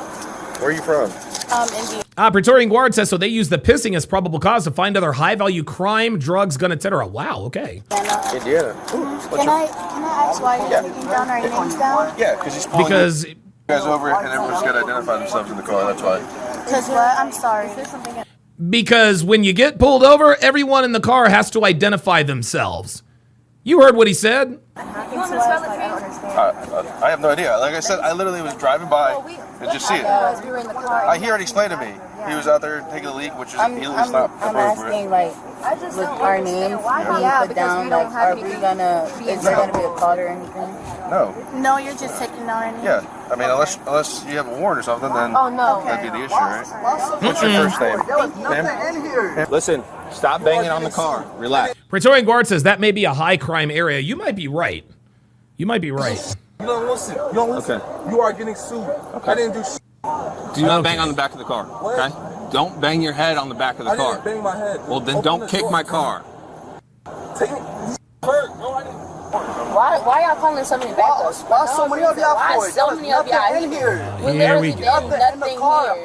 Where are you from? Indiana. Praetorian Guard says, so they use the pissing as probable cause to find other high-value crime, drugs, gun, etc. Wow, okay. Indiana. Can I ask why you're taking down our names down? Yeah, because he's pulling Because you guys over and everyone's got to identify themselves in the car. That's why. Because what? I'm sorry. Because when you get pulled over, everyone in the car has to identify themselves. You heard what he said? I have no idea. Like I said, I literally was driving by and just see it. We were in the car. He already explained to me. He was out there taking a leak, which is illegal. It's not appropriate. Like, with our names being put down, like, are we gonna, is there gonna be a call or anything? No. No, you're just taking down our names? Yeah. I mean, unless you have a warrant or something, then that'd be the issue, right? What's your first name? Tim? Listen, stop banging on the car. Relax. Praetorian Guard says that may be a high crime area. You might be right. You might be right. You don't listen. You don't listen. Okay. You are getting sued. I didn't do shit. Do not bang on the back of the car, okay? Don't bang your head on the back of the car. I didn't bang my head. Well, then don't kick my car. Take me. Hurt. No, I didn't. Why y'all calling so many backups? Why so many of y'all for Why it? so many of y'all in here? Here we go. Nothing in the car.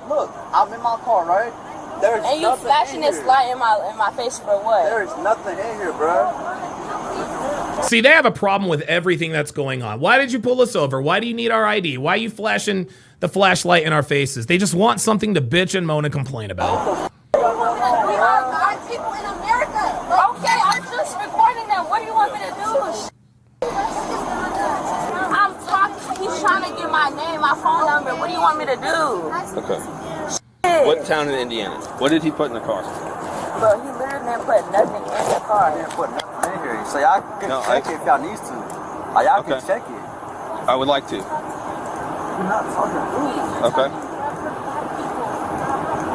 Look, I'm in my car, right? There's And you flashing this light in my face for what? There's nothing in here, bro. See, they have a problem with everything that's going on. Why did you pull us over? Why do you need our ID? Why are you flashing the flashlight in our faces? They just want something to bitch and moan and complain about. We are God people in America. Okay, I'm just recording them. What do you want me to do? I'm talking. He's trying to get my name, my phone number. What do you want me to do? Okay. What town in Indiana? What did he put in the car? Bro, he literally didn't put nothing in the car. He didn't put nothing in here. So y'all can check it if y'all need to. Y'all can check it. I would like to. You're not talking. Okay.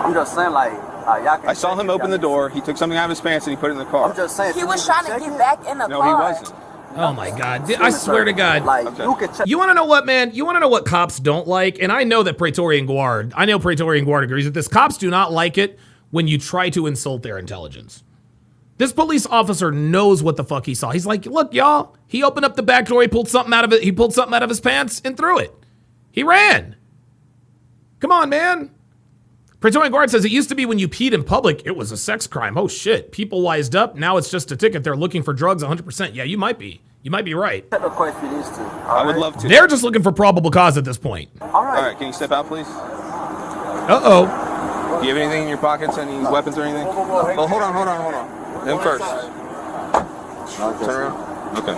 I'm just saying, like, y'all can. I saw him open the door. He took something out of his pants and he put it in the car. I'm just saying. He was trying to get back in the car. No, he wasn't. Oh my God. I swear to God. Like, you can check. You want to know what, man? You want to know what cops don't like? And I know that Praetorian Guard agrees with this. Cops do not like it when you try to insult their intelligence. This police officer knows what the fuck he saw. He's like, look, y'all, he opened up the back door, he pulled something out of it, he pulled something out of his pants and threw it. He ran. Come on, man. Praetorian Guard says it used to be when you peed in public, it was a sex crime. Oh shit. People wised up. Now it's just a ticket. They're looking for drugs 100%. Yeah, you might be. You might be right. I would love to. They're just looking for probable cause at this point. All right, can you step out, please? Uh-oh. Do you have anything in your pockets, any weapons or anything? Oh, hold on. Them first. Turn around. Okay.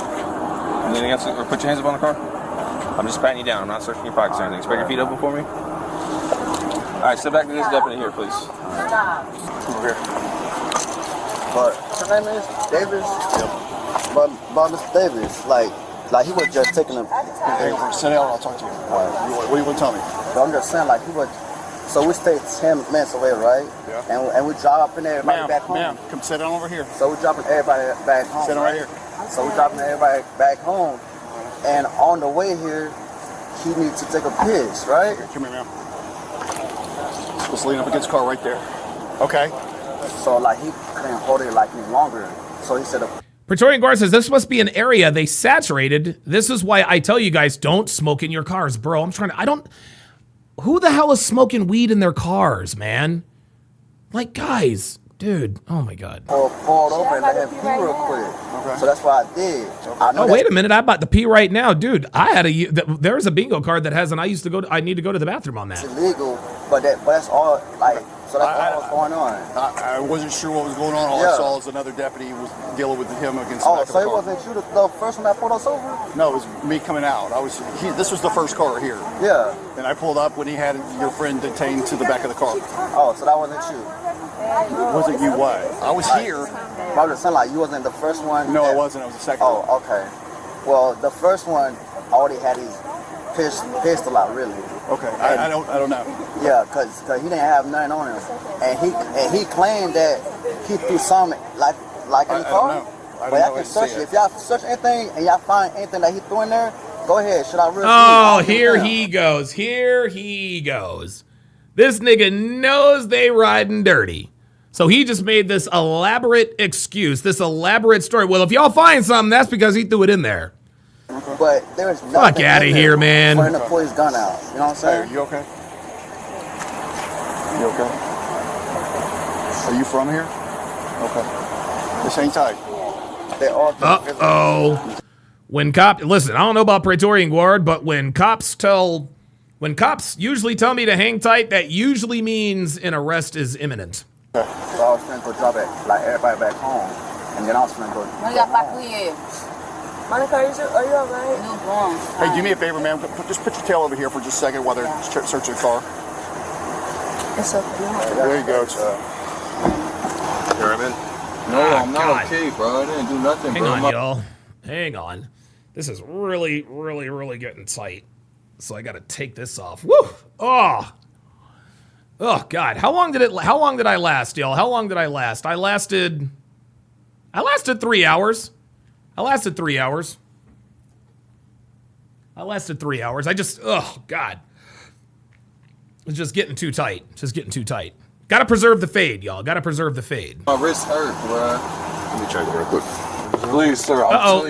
Anything else? Or put your hands up on the car. I'm just patting you down. I'm not searching your pockets or anything. Spread your feet open for me. All right, step back to this deputy here, please. Over here. But her name is Davis. But Mr. Davis, like he was just taking a. Hey, sit down. I'll talk to you. What do you want to tell me? But I'm just saying, like he was. So we stayed 10 minutes away, right? Yeah. And we drop in everybody back home. Ma'am, come sit down over here. So we dropping everybody back home. Sit down right here. So we dropping everybody back home, and on the way here, he needs to take a piss, right? Here, come here, ma'am. Just lean up against the car right there. Okay. So like he couldn't hold it like any longer. So he said. Praetorian Guard says this must be an area they saturated. This is why I tell you guys don't smoke in your cars, bro. Who the hell is smoking weed in their cars, man? Like, guys, dude, oh my God. Pulled over and let him pee real quick. Okay. So that's what I did. Oh, wait a minute, I'm about to pee right now. Dude, there's a bingo card that has, and I need to go to the bathroom on that. It's illegal, but that's all, like, so that's all what's going on. I wasn't sure what was going on. All I saw was another deputy was dealing with him against the back of the car. So it wasn't you the first one that pulled us over? No, it was me coming out. This was the first car here. Yeah. And I pulled up when he had your friend detained to the back of the car. Oh, so that wasn't you? It wasn't you what? I was here. I was saying, like, you wasn't the first one? No, I wasn't. I was the second one. Oh, okay. Well, the first one already had his pistol out, really. Okay, I don't know. Yeah, cause he didn't have nothing on him, and he claimed that he threw something like in the car. But y'all can search it. If y'all search anything and y'all find anything that he threw in there, go ahead. Should I really? Oh, here he goes. Here he goes. This nigga knows they riding dirty. So he just made this elaborate excuse, this elaborate story. Well, if y'all find something, that's because he threw it in there. But there's Fuck out of here, man. When the police gun out, you know what I'm saying? Hey, you okay? You okay? Are you from here? Okay. This ain't tight. They all. Uh-oh. Listen, I don't know about Praetorian Guard, but when cops usually tell me to hang tight, that usually means an arrest is imminent. So I was finna go drop it, like everybody back home, and then I was finna go. Monica, are you alright? Hey, do me a favor, man. Just put your tail over here for just a second while they're searching the car. It's okay. There you go. Here, I'm in. No, I'm not okay, bro. I didn't do nothing, Hang bro. on, y'all. Hang on. This is really, really, really getting tight. So I gotta take this off. Woo! Oh! Oh, God. How long did I last, y'all? How long did I last? I lasted 3 hours. I lasted 3 hours. I just, oh, God. It's just getting too tight. Gotta preserve the fade, y'all. Gotta preserve the fade. My wrist hurt, bro. Let me check it real quick. Please, sir.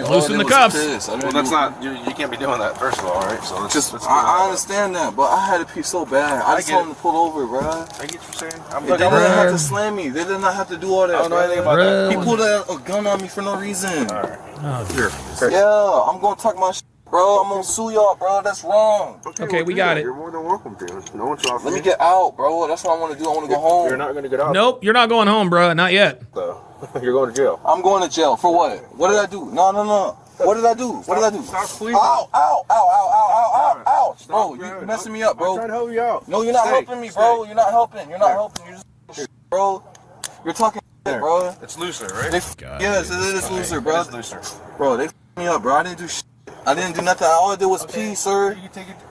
Loosen the cuffs. Well, that's not, you can't be doing that, first of all, right? So let's I understand that, but I had to pee so bad. I just told them to pull over, bro. I get what you're saying. They didn't have to slam me. They did not have to do all that. I don't know anything about that. He pulled a gun on me for no reason. All right. Oh, Here. Yeah, I'm gonna talk my shit, bro. I'm gonna sue y'all, bro. That's wrong. Okay, we got it. You're more than welcome to. No one's off. Let me get out, bro. That's what I want to do. I want to go home. You're not going to get out. Nope, you're not going home, bro. Not yet. So, you're going to jail. I'm going to jail for what? What did I do? No. What did I do? What did I do? Stop sleeping. Ow. Bro, you messing me up, bro. I'm trying to help you out. No, you're not helping me, bro. You're not helping. You're just, bro. You're talking shit, bro. It's looser, right? Yes, it is looser, bro. It is looser. Bro, they f***ed me up, bro. I didn't do shit. I didn't do nothing. All I did was pee, sir.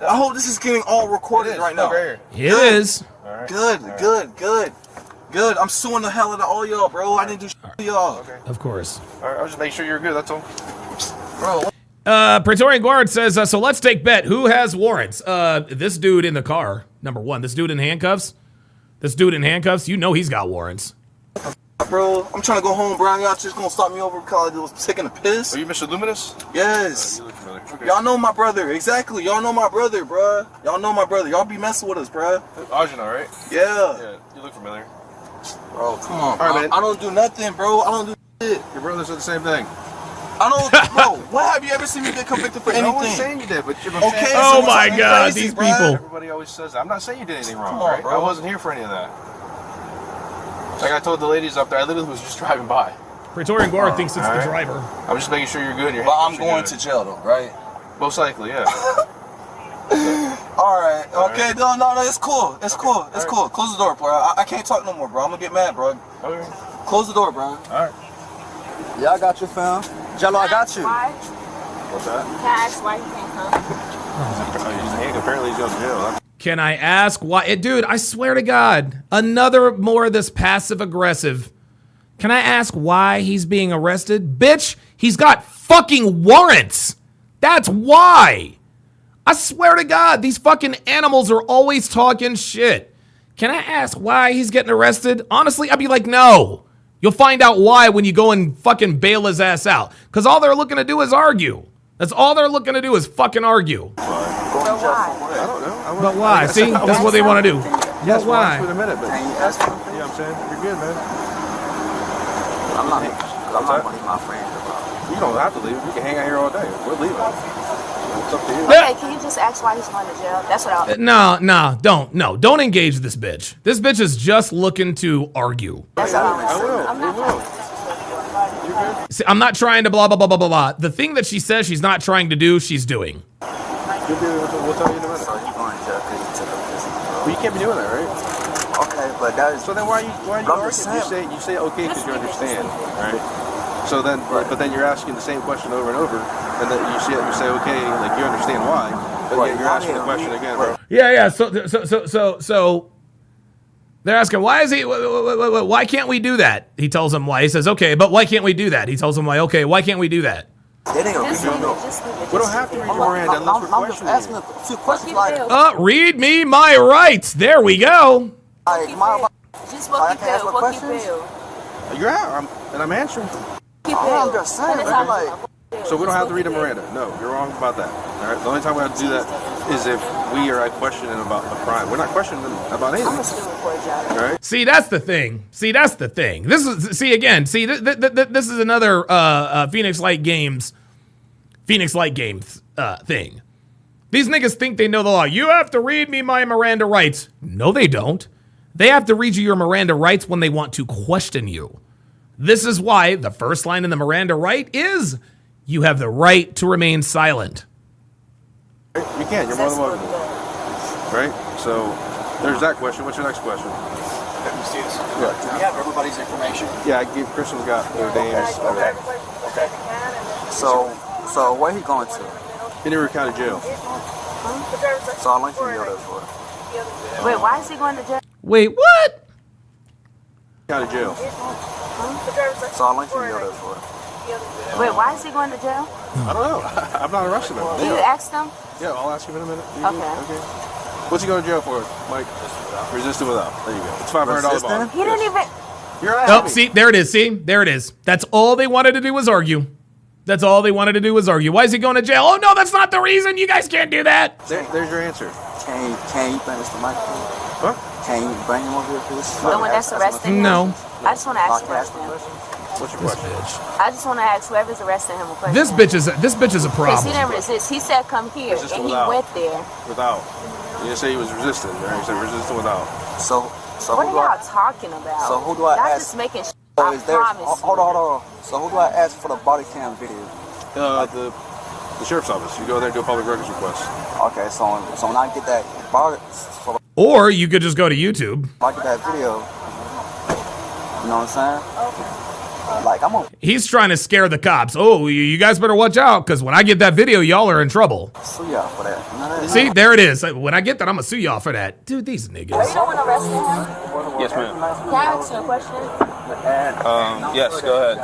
I hope this is getting all recorded right now. Right here. It is. Right. Good. I'm suing the hell out of all y'all, bro. I didn't do shit to y'all. Okay. Of course. All right, I'll just make sure you're good, that's all. Bro. Praetorian Guard says, so let's take bet. Who has warrants? This dude in the car, number one. This dude in handcuffs. You know he's got warrants. Bro, I'm trying to go home, bro. Y'all just gonna stop me over because I was taking a piss? Are you Mr. Luminous? Yes. You look familiar. Okay. Y'all know my brother. Exactly. Y'all know my brother, bro. Y'all be messing with us, bro. Ajana, right? Yeah. Yeah, you look familiar. Bro, come on. All right, man. I don't do nothing, bro. I don't do shit. Your brothers are the same thing. I don't, bro. What have you ever seen me get convicted for anything? No one's saying you did, but you're okay. Oh my God, these people. Everybody always says that. I'm not saying you did anything wrong, Come on, right? bro. I wasn't here for any of that. Like I told the ladies up there, I literally was just driving by. Praetorian Guard thinks it's the driver. I'm just making sure you're good. But I'm going to jail, though, right? Most likely, yeah. All right. Okay. No. It's cool. Close the door, bro. I can't talk no more, bro. I'm gonna get mad, bro. Okay. Close the door, bro. All right. Yeah, I got you, fam. Jello, I got you. Why? What's that? Can I ask why he can't come? Apparently he's going to jail. Can I ask why? Dude, I swear to God, another more of this passive aggressive. Can I ask why he's being arrested? Bitch, he's got fucking warrants. That's why. I swear to God, these fucking animals are always talking shit. Can I ask why he's getting arrested? Honestly, I'd be like, no. You'll find out why when you go and fucking bail his ass out. Because all they're looking to do is argue. That's all they're looking to do is fucking argue. But why? I don't know. But why? See, that's what they want to do. Yes, why? In a minute, but you know what I'm saying? You're good, man. I'm not going to leave my friends. You don't have to leave. We can hang out here all day. We're leaving. It's up to you. Okay, can you just ask why he's going to jail? That's what I'll... Don't engage this bitch. This bitch is just looking to argue. That's what I will. I'm not trying to... See, I'm not trying to blah, blah, blah, blah, blah, blah. The thing that she says she's not trying to do, she's doing. We'll tell you in a minute. Well, you can't be doing that, right? Okay, but that is... So then why are you arguing? You say okay because you understand, right? So then, but then you're asking the same question over and over, and then you say okay, like you understand why, but yet you're asking the question again, bro. Yeah. So they're asking why can't we do that? He tells them why. He says okay, but why can't we do that? He tells them why. Okay, why can't we do that? We don't have to read your Miranda unless we're I'm just asking a few questions like... Read me my rights. There we go. Like, Just Just what you feel. What you feel. You're out, and I'm answering. I'm just saying, man, like. So we don't have to read a Miranda. No, you're wrong about that. All right. The only time we have to do that is if we are questioning about the crime. We're not questioning them about anything. All right. See, that's the thing. This is this is another Phoenix Light Games thing. These niggas think they know the law. You have to read me my Miranda rights. No, they don't. They have to read you your Miranda rights when they want to question you. This is why the first line in the Miranda right is, you have the right to remain silent. You can. You're more than welcome. Right? So there's that question. What's your next question? Do we have everybody's information? Yeah, Christian's got their names. Okay. So where he going to? Indiana County Jail. So how long can you go there for? Wait, why is he going to jail? Wait, what? County Jail. So how long can you go there for? Wait, why is he going to jail? I don't know. I'm not arresting him. Can you ask them? Yeah, I'll ask him in a minute. Okay. What's he going to jail for, Mike? Resisting without. There you go. It's $500 bond. He didn't even. You're Oh, see, there it is. See, there it is. That's all they wanted to do was argue. Why is he going to jail? Oh no, that's not the reason. You guys can't do that. There's your answer. Can you bring this to Mike? What? Can you bring him over here, please? The one that's arresting him? No. I just want to ask a question. What's your question? I just want to ask whoever's arresting him a question. This bitch is a Because he problem. didn't resist. He said come here, Resist and he without. went there. Without. You didn't say he was resisting, right? You said resisting without. So What are y'all talking about? So who do I y'all ask? just making shit. So I is there? promise Hold on. So who do I ask for the body cam video? The sheriff's office. You go there and do a public records request. Okay, so when I get that body, so Or you could just go to YouTube. if I get that video, you know what I'm saying? Like I'm gonna He's trying to scare the cops. Oh, you guys better watch out, because when I get that video, y'all are in trouble. sue y'all for that. You know that? See, there it is. When I get that, I'm gonna sue y'all for that. Dude, these Are you niggas. the one arresting him? Yes, ma'am. Can I ask you a question? Yes, go ahead.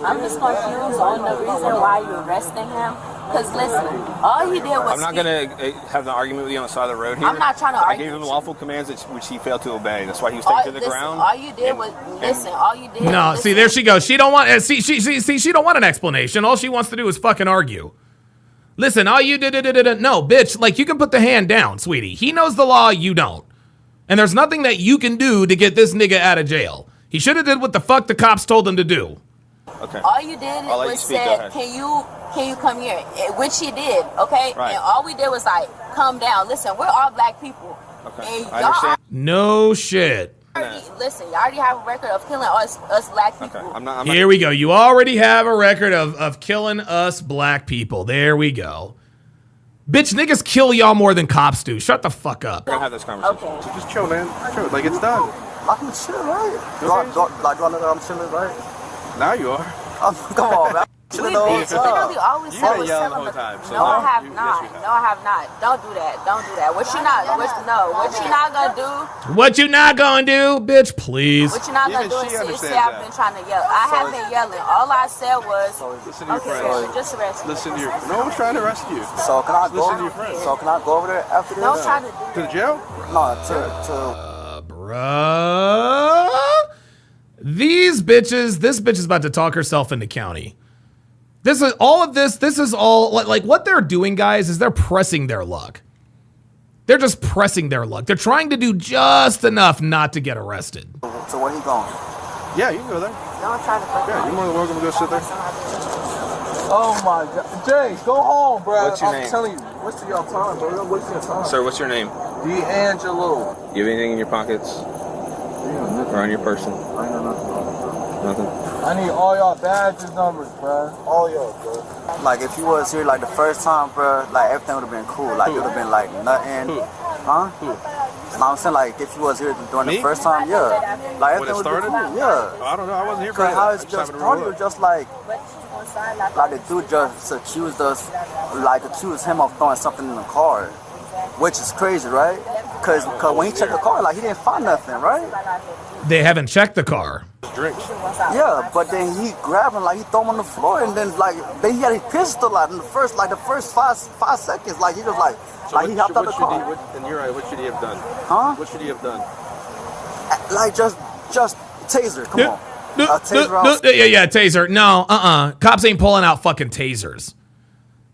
I'm just confused on the reason why you're arresting him. Because listen, all he did was. I'm not going to have an argument with you on the side of the road here. I'm not trying to I argue gave him with lawful commands which he failed to obey. That's why he was taken to the listen, ground. All you did was listen. All you did. No, was see, there she goes. She don't want. See, she don't want an explanation. All she wants to do is fucking argue. Listen, all you did. No, bitch. Like, you can put the hand down, sweetie. He knows the law. You don't. And there's nothing that you can do to get this nigga out of jail. He should have did what the fuck the cops told him to do. Okay. All you did I'll let you was speak, go said, ahead. can you come here? Which he did, okay? Right. And all we did was like, calm down. Listen, we're all black people. Okay. And I understand. No shit. Listen, you already have a record of killing us black people. Okay. I'm not Here we go. You already have a record of killing us black people. There we go. Bitch, niggas kill y'all more than cops do. Shut the fuck up. We're going to have this conversation. Okay. So just chill, man. Chill. Like, it's done. I'm chilling, right? Do I look like I'm chilling, right? Now you are. Come on, man. I'm chilling the whole Literally time. always You said been was yelling tell the him whole time. So no, I have yes, not. we have. No, I have not. Don't do that. Don't do that. What you not gonna do? What you not gonna do, bitch? Please. What you not gonna Even do she is understands say I've that. been trying to yell. I have been yelling. All I said was, Listen to your okay, friends. just arrest me. Listen to your. No one's trying to arrest you. So can I go? Listen to your friends. So can I go over there after this? Don't try to do To the jail? No, to Bruh. These bitches, this bitch is about to talk herself into county. This is all of this. This is all like what they're doing, guys, is they're pressing their luck. They're just pressing their luck. They're trying to do just enough not to get arrested. So where he going? Yeah, you can go there. Don't try to fuck Yeah, you're more than welcome to go sit there. Oh my God, Jay, go home, bro. What's your I'm name? telling you, what's your time, bro? Don't waste your time. Sir, what's your name? D'Angelo. Do you have anything in your pockets? Or on your person? I know nothing. Nothing? I need all y'all badges numbers, bro. All y'all, bro. Like if you was here like the first time, bro, like everything would have been cool. Like it would have been like nothing. Who? Huh? Who? No, I'm saying like if you was here during Me? the first time, yeah. Like When everything it would have been started? cool, yeah. I don't know. I wasn't here for Cause that. how I it's just just happened to started roll was up. just like the dude just accused us, like accused him of throwing something in the car, which is crazy, right? Cause when he checked the car, like he didn't find nothing, right? They haven't checked the car. Drinks. Yeah, but then he grabbed him, like he threw him on the floor, and then then he had his pistol out in the first 5 seconds, like he was like, So like he hopped out the car. and you're right. What should he have done? Huh? What should he have done? Like just Just taser. Come on. Yeah, taser. No, Cops ain't pulling out fucking tasers.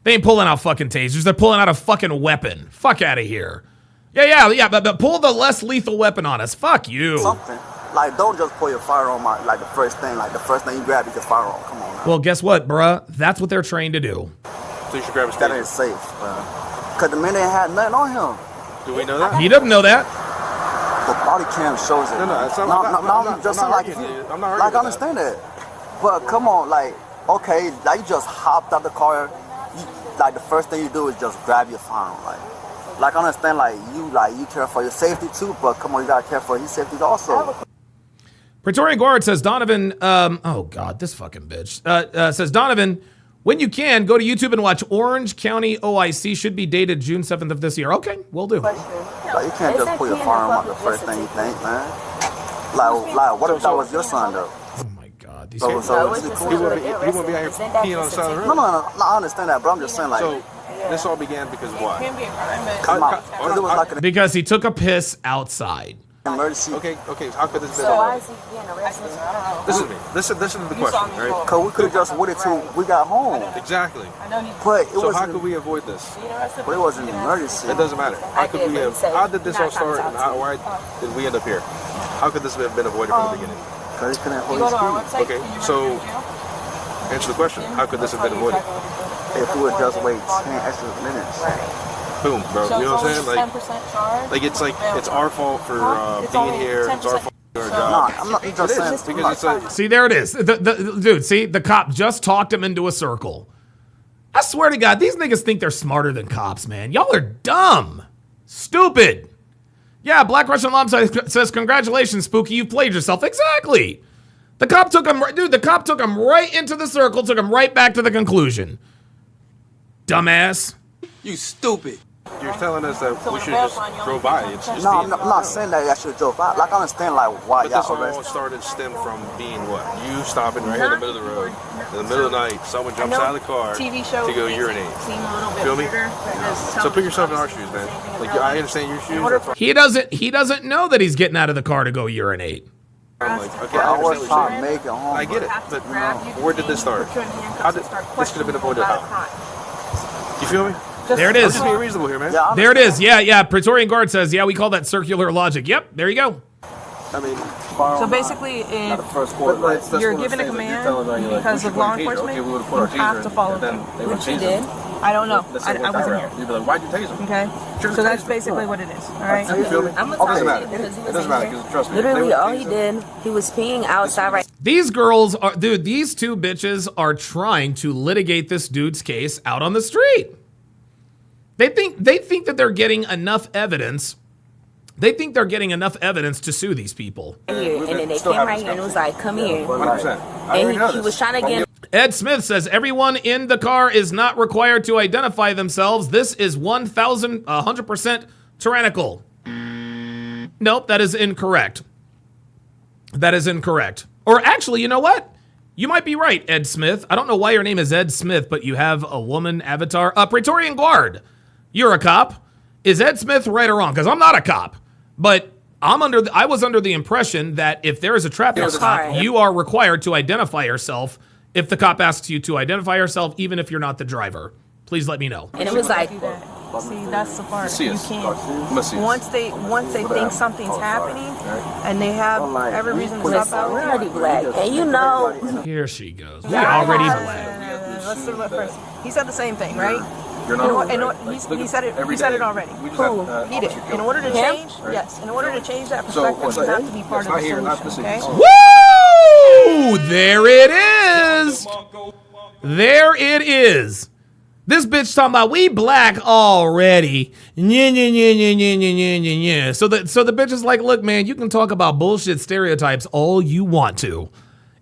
They ain't pulling out fucking tasers. They're pulling out a fucking weapon. Fuck out of here. Yeah, but pull the less lethal weapon on us. Fuck you. Something. Like, don't just pull your firearm out like the first thing. Like, the first thing you grab is your firearm. Come on now. Well, guess what, bruh? That's what they're trained to do. So you should grab a That ain't safe, bruh. Because the man ain't had nothing on him. Do we know that? He doesn't know that. The body cam shows it. No, that's not. I'm just saying, like, I'm not like, I understand that. But come on, like, okay, like, you just hopped out the car. Like, the first thing you do is just grab your firearm. Like, I understand, like, you care for your safety too, but come on, you gotta care for his safety also. Praetorian Guard says Donovan, oh God, this fucking bitch, says Donovan, when you can, go to YouTube and watch Orange County OIC, should be dated June 7th of this year. Okay, will do. Like, you can't just pull your firearm out the first thing you think, man. Like, what if that was your son, though? Oh my God. These he wouldn't be out here peeing on the side of the road. No, I understand that, but I'm just saying, like. So, this all began because why? Because he took a piss outside. Emergency. Okay, how could this be? Why is he getting arrested? Listen to me. Listen to the question, right? Because we could have just waited till we got home. Exactly. But so how could we avoid this? But it wasn't an emergency. It doesn't matter. How did this all start and why did we end up here? How could this have been avoided from the beginning? Because he couldn't hold his speed. Okay, so answer the question. How could this have been avoided? If we would just wait 10 extra minutes. Boom, bro. You know what I'm saying? It's our fault for being here. It's our fault for our job. I'm not just saying. Because it's like, See, there it is. Dude, see, the cop just talked him into a circle. I swear to God, these niggas think they're smarter than cops, man. Y'all are dumb. Stupid. Yeah, Black Russian Lom says, congratulations, Spooky, you played yourself. Exactly. The cop took him, the cop took him right into the circle, took him right back to the conclusion. Dumbass. you stupid. You're telling us that we should just drove by. It's just I'm not saying that I should drove by. Like, I understand, like, why y'all arrested. This all started stem from being what? You stopping right here in the middle of the road. In the middle of the night, someone jumps out of the car to go urinate. Feel me? So put yourself in our shoes, man. Like, I understand your shoes. He doesn't know that he's getting out of the car to go urinate. I'm like, okay, I get it, but where did this start? How did this could have been avoided? How? You feel me? There it is. I'm just being reasonable here, man. There it is. Yeah. Praetorian Guard says, yeah, we call that circular logic. Yep, there you go. I mean, so basically, if you're given a command because of law enforcement, you have to follow through. Which you did. I don't know. I wasn't here. You'd be like, why'd you tase him? Okay. So that's basically what it is. All right. You feel me? I'm it doesn't matter. It doesn't matter because trust me. Literally, all he did, he was peeing outside. Right. These girls are, dude. These two bitches are trying to litigate this dude's case out on the street. They think that they're getting enough evidence. They think they're getting enough evidence to sue these people. Here, and then they came right here and it was like, come here. 100%. And he was trying to get. Ed Smith says everyone in the car is not required to identify themselves. This is 100% tyrannical. Nope, that is incorrect. That is incorrect. Or actually, you know what? You might be right, Ed Smith. I don't know why your name is Ed Smith, but you have a woman avatar. Praetorian Guard, you're a cop. Is Ed Smith right or wrong? Because I'm not a cop, but I was under the impression that if there is a traffic stop, you are required to identify yourself. If the cop asks you to identify yourself, even if you're not the driver, please let me know. And it was like, see, that's the part. You can't. Once they think something's happening, and they have every reason to stop. We're already black, and you know. Here she goes. We already black. Let's do it first. He said the same thing, right? He said it. He said it already. Who? He did. In order to change, yes. In order to change that perspective, you have to be part of the solution. Okay. Woo! There it is. There it is. This bitch talking about we black already. Yeah. So the bitch is like, look, man, you can talk about bullshit stereotypes all you want to.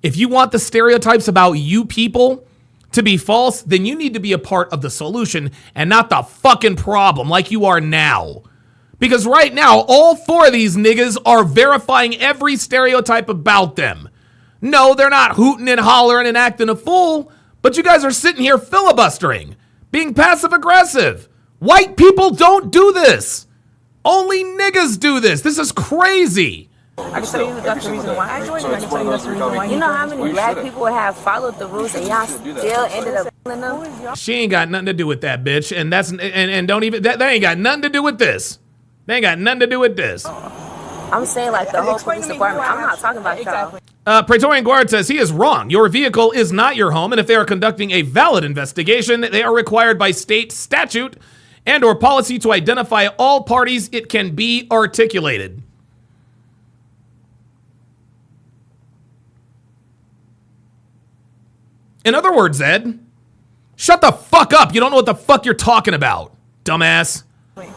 If you want the stereotypes about you people to be false, then you need to be a part of the solution and not the fucking problem like you are now. Because right now, all four of these niggas are verifying every stereotype about them. No, they're not hooting and hollering and acting a fool, but you guys are sitting here filibustering, being passive aggressive. White people don't do this. Only niggas do this. This is crazy. I can tell you that that's the reason why I joined, and I can tell you that's the reason why You know how many black people have followed the rules and y'all still ended up killing them? She ain't got nothing to do with that bitch, and that's and don't even that ain't got nothing to do with this. They ain't got nothing to do with this. I'm saying like the whole police department. I'm not talking about y'all. Praetorian Guard says he is wrong. Your vehicle is not your home, and if they are conducting a valid investigation, they are required by state statute and or policy to identify all parties. It can be articulated. In other words, Ed, shut the fuck up. You don't know what the fuck you're talking about, dumbass. But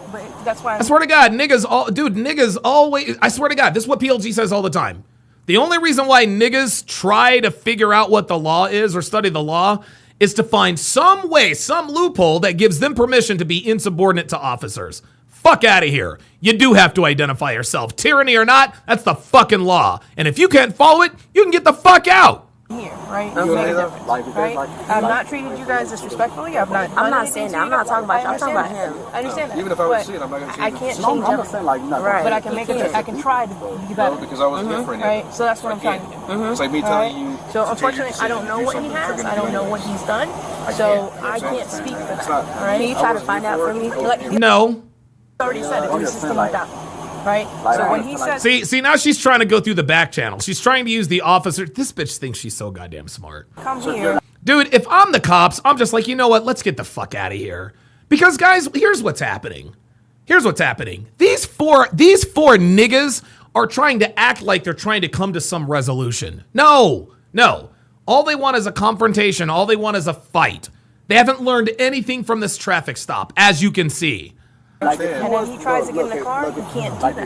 that's why I swear to God, niggas always, I swear to God, this is what PLG says all the time. The only reason why niggas try to figure out what the law is or study the law is to find some way, some loophole that gives them permission to be insubordinate to officers. Fuck out of here. You do have to identify yourself. Tyranny or not, that's the fucking law. And if you can't follow it, you can get the fuck out. Here, right? Right? I've not treated you guys disrespectfully. I'm not saying that. I'm not talking about you. I'm talking about him. I understand that. Even if I would see it, I'm not going to see it. I can't change everything. Right. But I can make it. I can try to be better. Because I wasn't different. Right. So that's what I'm trying to do. It's like me telling you. So unfortunately, I don't know what he has. I don't know what he's done. So I can't speak for that. All right. Can you try to find out for me? No. Already said it. It's system like that. Right? So when he says... See, now she's trying to go through the back channel. She's trying to use the officer. This bitch thinks she's so goddamn smart. Come here. Dude, if I'm the cops, I'm just like, you know what? Let's get the fuck out of here. Because, guys, here's what's happening. Here's what's happening. These four niggas are trying to act like they're trying to come to some resolution. No. All they want is a confrontation. All they want is a fight. They haven't learned anything from this traffic stop, as you can see. And then he tries to get in the car, he can't do that.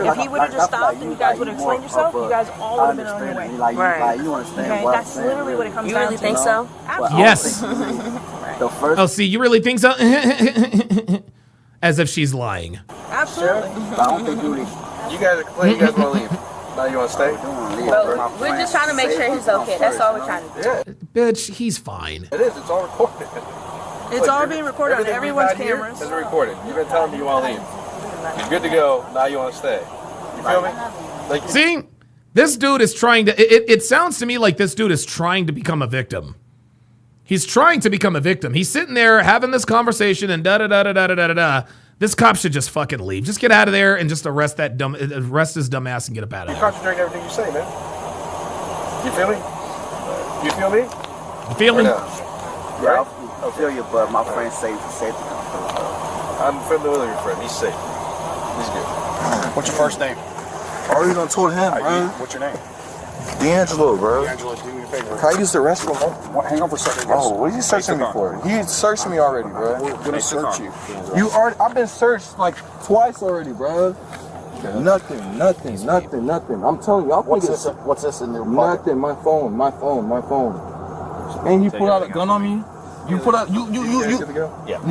If he would have just stopped and you guys would have explained yourself, you guys all would have been on your way. Right. Okay, that's literally what it comes down to. You really think so? Absolutely. Yes. Oh, see, you really think so? As if she's lying. Absolutely. You guys are clean. You guys want to leave. Now you want to stay? Bro, we're just trying to make sure he's okay. That's all we're trying to do. Yeah. Bitch, he's fine. It is. It's all recorded. It's all being recorded on everyone's cameras. It's recorded. You've been telling me you want to leave. You're good to go. Now you want to stay. You feel me? Like, see, this dude is trying to. It sounds to me like this dude is trying to become a victim. He's trying to become a victim. He's sitting there having this conversation and da da da da da da da da. This cop should just fucking leave. Just get out of there and just arrest his dumb ass and get up out of there. Concentrate everything you say, man. You feel me? You feel me? You feel me? Yeah. I feel you, but my friend safe safety. I'm familiar with your friend. He's safe. He's good. What's your first name? I already done told him, bro. What's your name? D'Angelo, bro. D'Angelo, do me a favor. Can I use the restroom? Hang on for a second. Oh, what are you searching me for? He searched me already, bro. We're gonna search you. I've been searched like twice already, bro. Nothing. I'm telling you, What's this in your pocket? nothing. My phone. And you pulled out a gun on me. You put out. You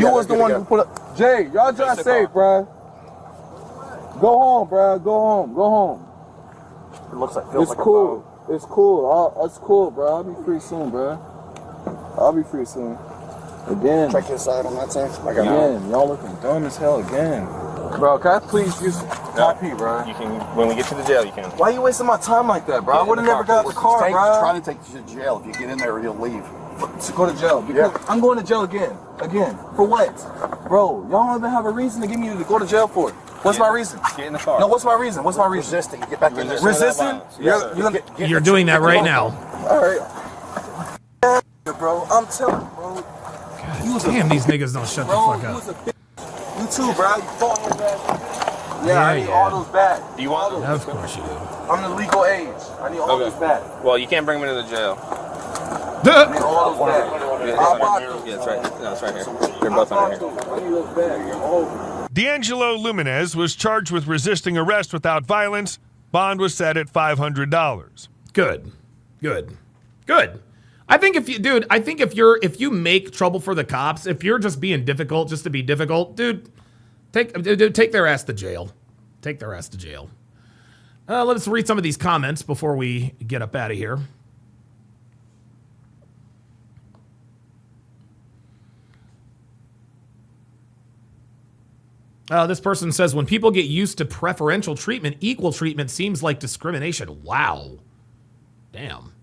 was the one who put up. Jay, y'all just safe, bro. Go home, bro. Go home. It looks like It's cool. It's cool, bro. I'll be free soon, bro. Again. Check your side on that side. Again, y'all looking dumb as hell again. Bro, can I please use copy, bro? You can, when we get to the jail, you can. Why you wasting my time like that, bro? I would have never got the car, bro. Trying to take you to jail. If you get in there, he'll leave. To go to jail. Because I'm going to jail again. For what? Bro, y'all don't even have a reason to get me to go to jail for it. What's my reason? Get in the car. No, what's my reason? Resisting. Get back in there. Resisting? You're doing that right now. All right. Bro, I'm telling you, bro. Damn, these niggas don't shut the fuck up. You too, bro. You fought all that. Yeah, I need all those back. Do you want those? Of course you do. I'm the legal age. I need all those back. Well, you can't bring me to the jail. I need all those back. Yeah, it's right. No, it's right here. They're both under here. D'Angelo Luminez was charged with resisting arrest without violence. Bond was set at $500. Good. I think if you make trouble for the cops, if you're just being difficult just to be difficult, dude, take their ass to jail. Take their ass to jail. Let's read some of these comments before we get up out of here. This person says, when people get used to preferential treatment, equal treatment seems like discrimination. Wow. Damn.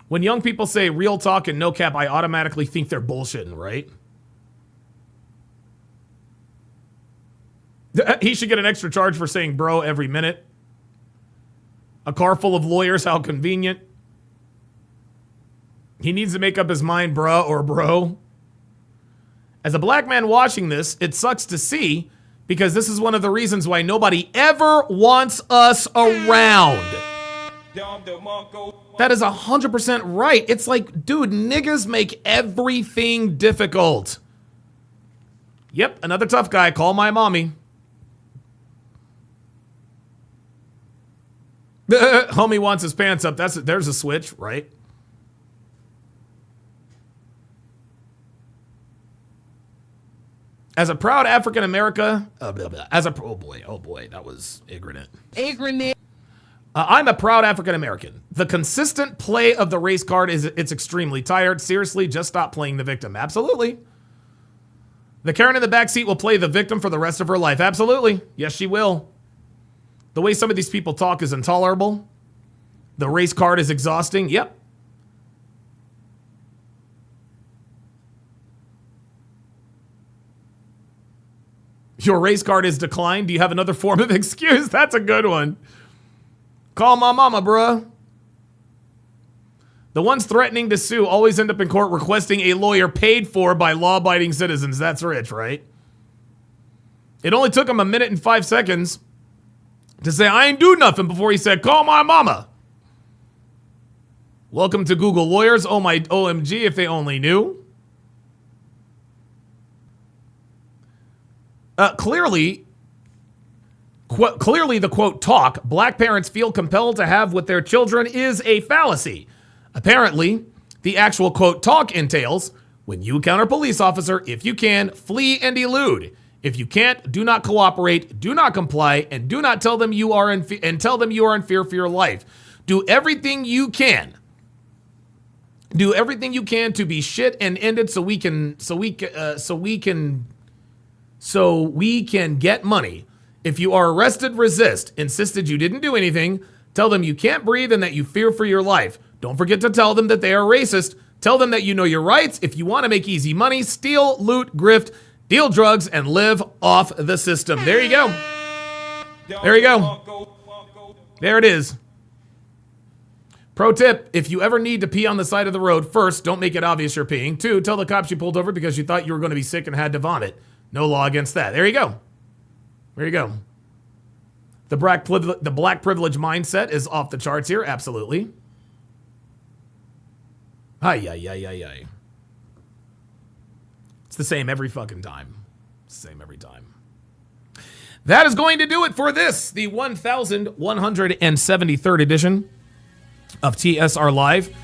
When young people say real talk and no cap, I automatically think they're bullshitting, right? He should get an extra charge for saying bro every minute. A car full of lawyers, how convenient. He needs to make up his mind, bruh or bro. As a black man watching this, it sucks to see because this is one of the reasons why nobody ever wants us around. That is 100% right. It's like, dude, niggas make everything difficult. Yep, another tough guy. Call my mommy. Homie wants his pants up. There's a switch, right? As a proud African American, oh boy, that was ignorant. I'm a proud African American. The consistent play of the race card it's extremely tired. Seriously, just stop playing the victim. Absolutely. The Karen in the backseat will play the victim for the rest of her life. Absolutely. Yes, she will. The way some of these people talk is intolerable. The race card is exhausting. Yep. Your race card is declined. Do you have another form of excuse? That's a good one. Call my mama, bruh. The ones threatening to sue always end up in court requesting a lawyer paid for by law-abiding citizens. That's rich, right? It only took him a minute and 5 seconds to say, I ain't do nothing, before he said, call my mama. Welcome to Google Lawyers. Oh my OMG, if they only knew. Clearly, the quote talk black parents feel compelled to have with their children is a fallacy. Apparently, the actual quote talk entails, when you encounter a police officer, if you can, flee and elude. If you can't, do not cooperate, do not comply, and do not tell them you are in fear for your life. Do everything you can. Do everything you can to be shit and end it so we can get money. If you are arrested, resist. Insisted you didn't do anything. Tell them you can't breathe and that you fear for your life. Don't forget to tell them that they are racist. Tell them that you know your rights. If you want to make easy money, steal, loot, grift, deal drugs, and live off the system. There you go. There you go. There it is. Pro tip, if you ever need to pee on the side of the road, first, don't make it obvious you're peeing. 2, tell the cops you pulled over because you thought you were going to be sick and had to vomit. No law against that. There you go. There you go. The black privilege mindset is off the charts here. Absolutely. Ay. It's the same every fucking time. Same every time. That is going to do it for this, the 1173rd edition of TSR Live.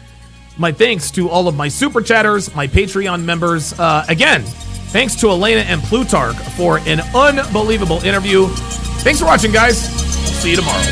My thanks to all of my super chatters, my Patreon members. Again, thanks to Elena and Plutarch for an unbelievable interview. Thanks for watching, guys. I'll see you tomorrow.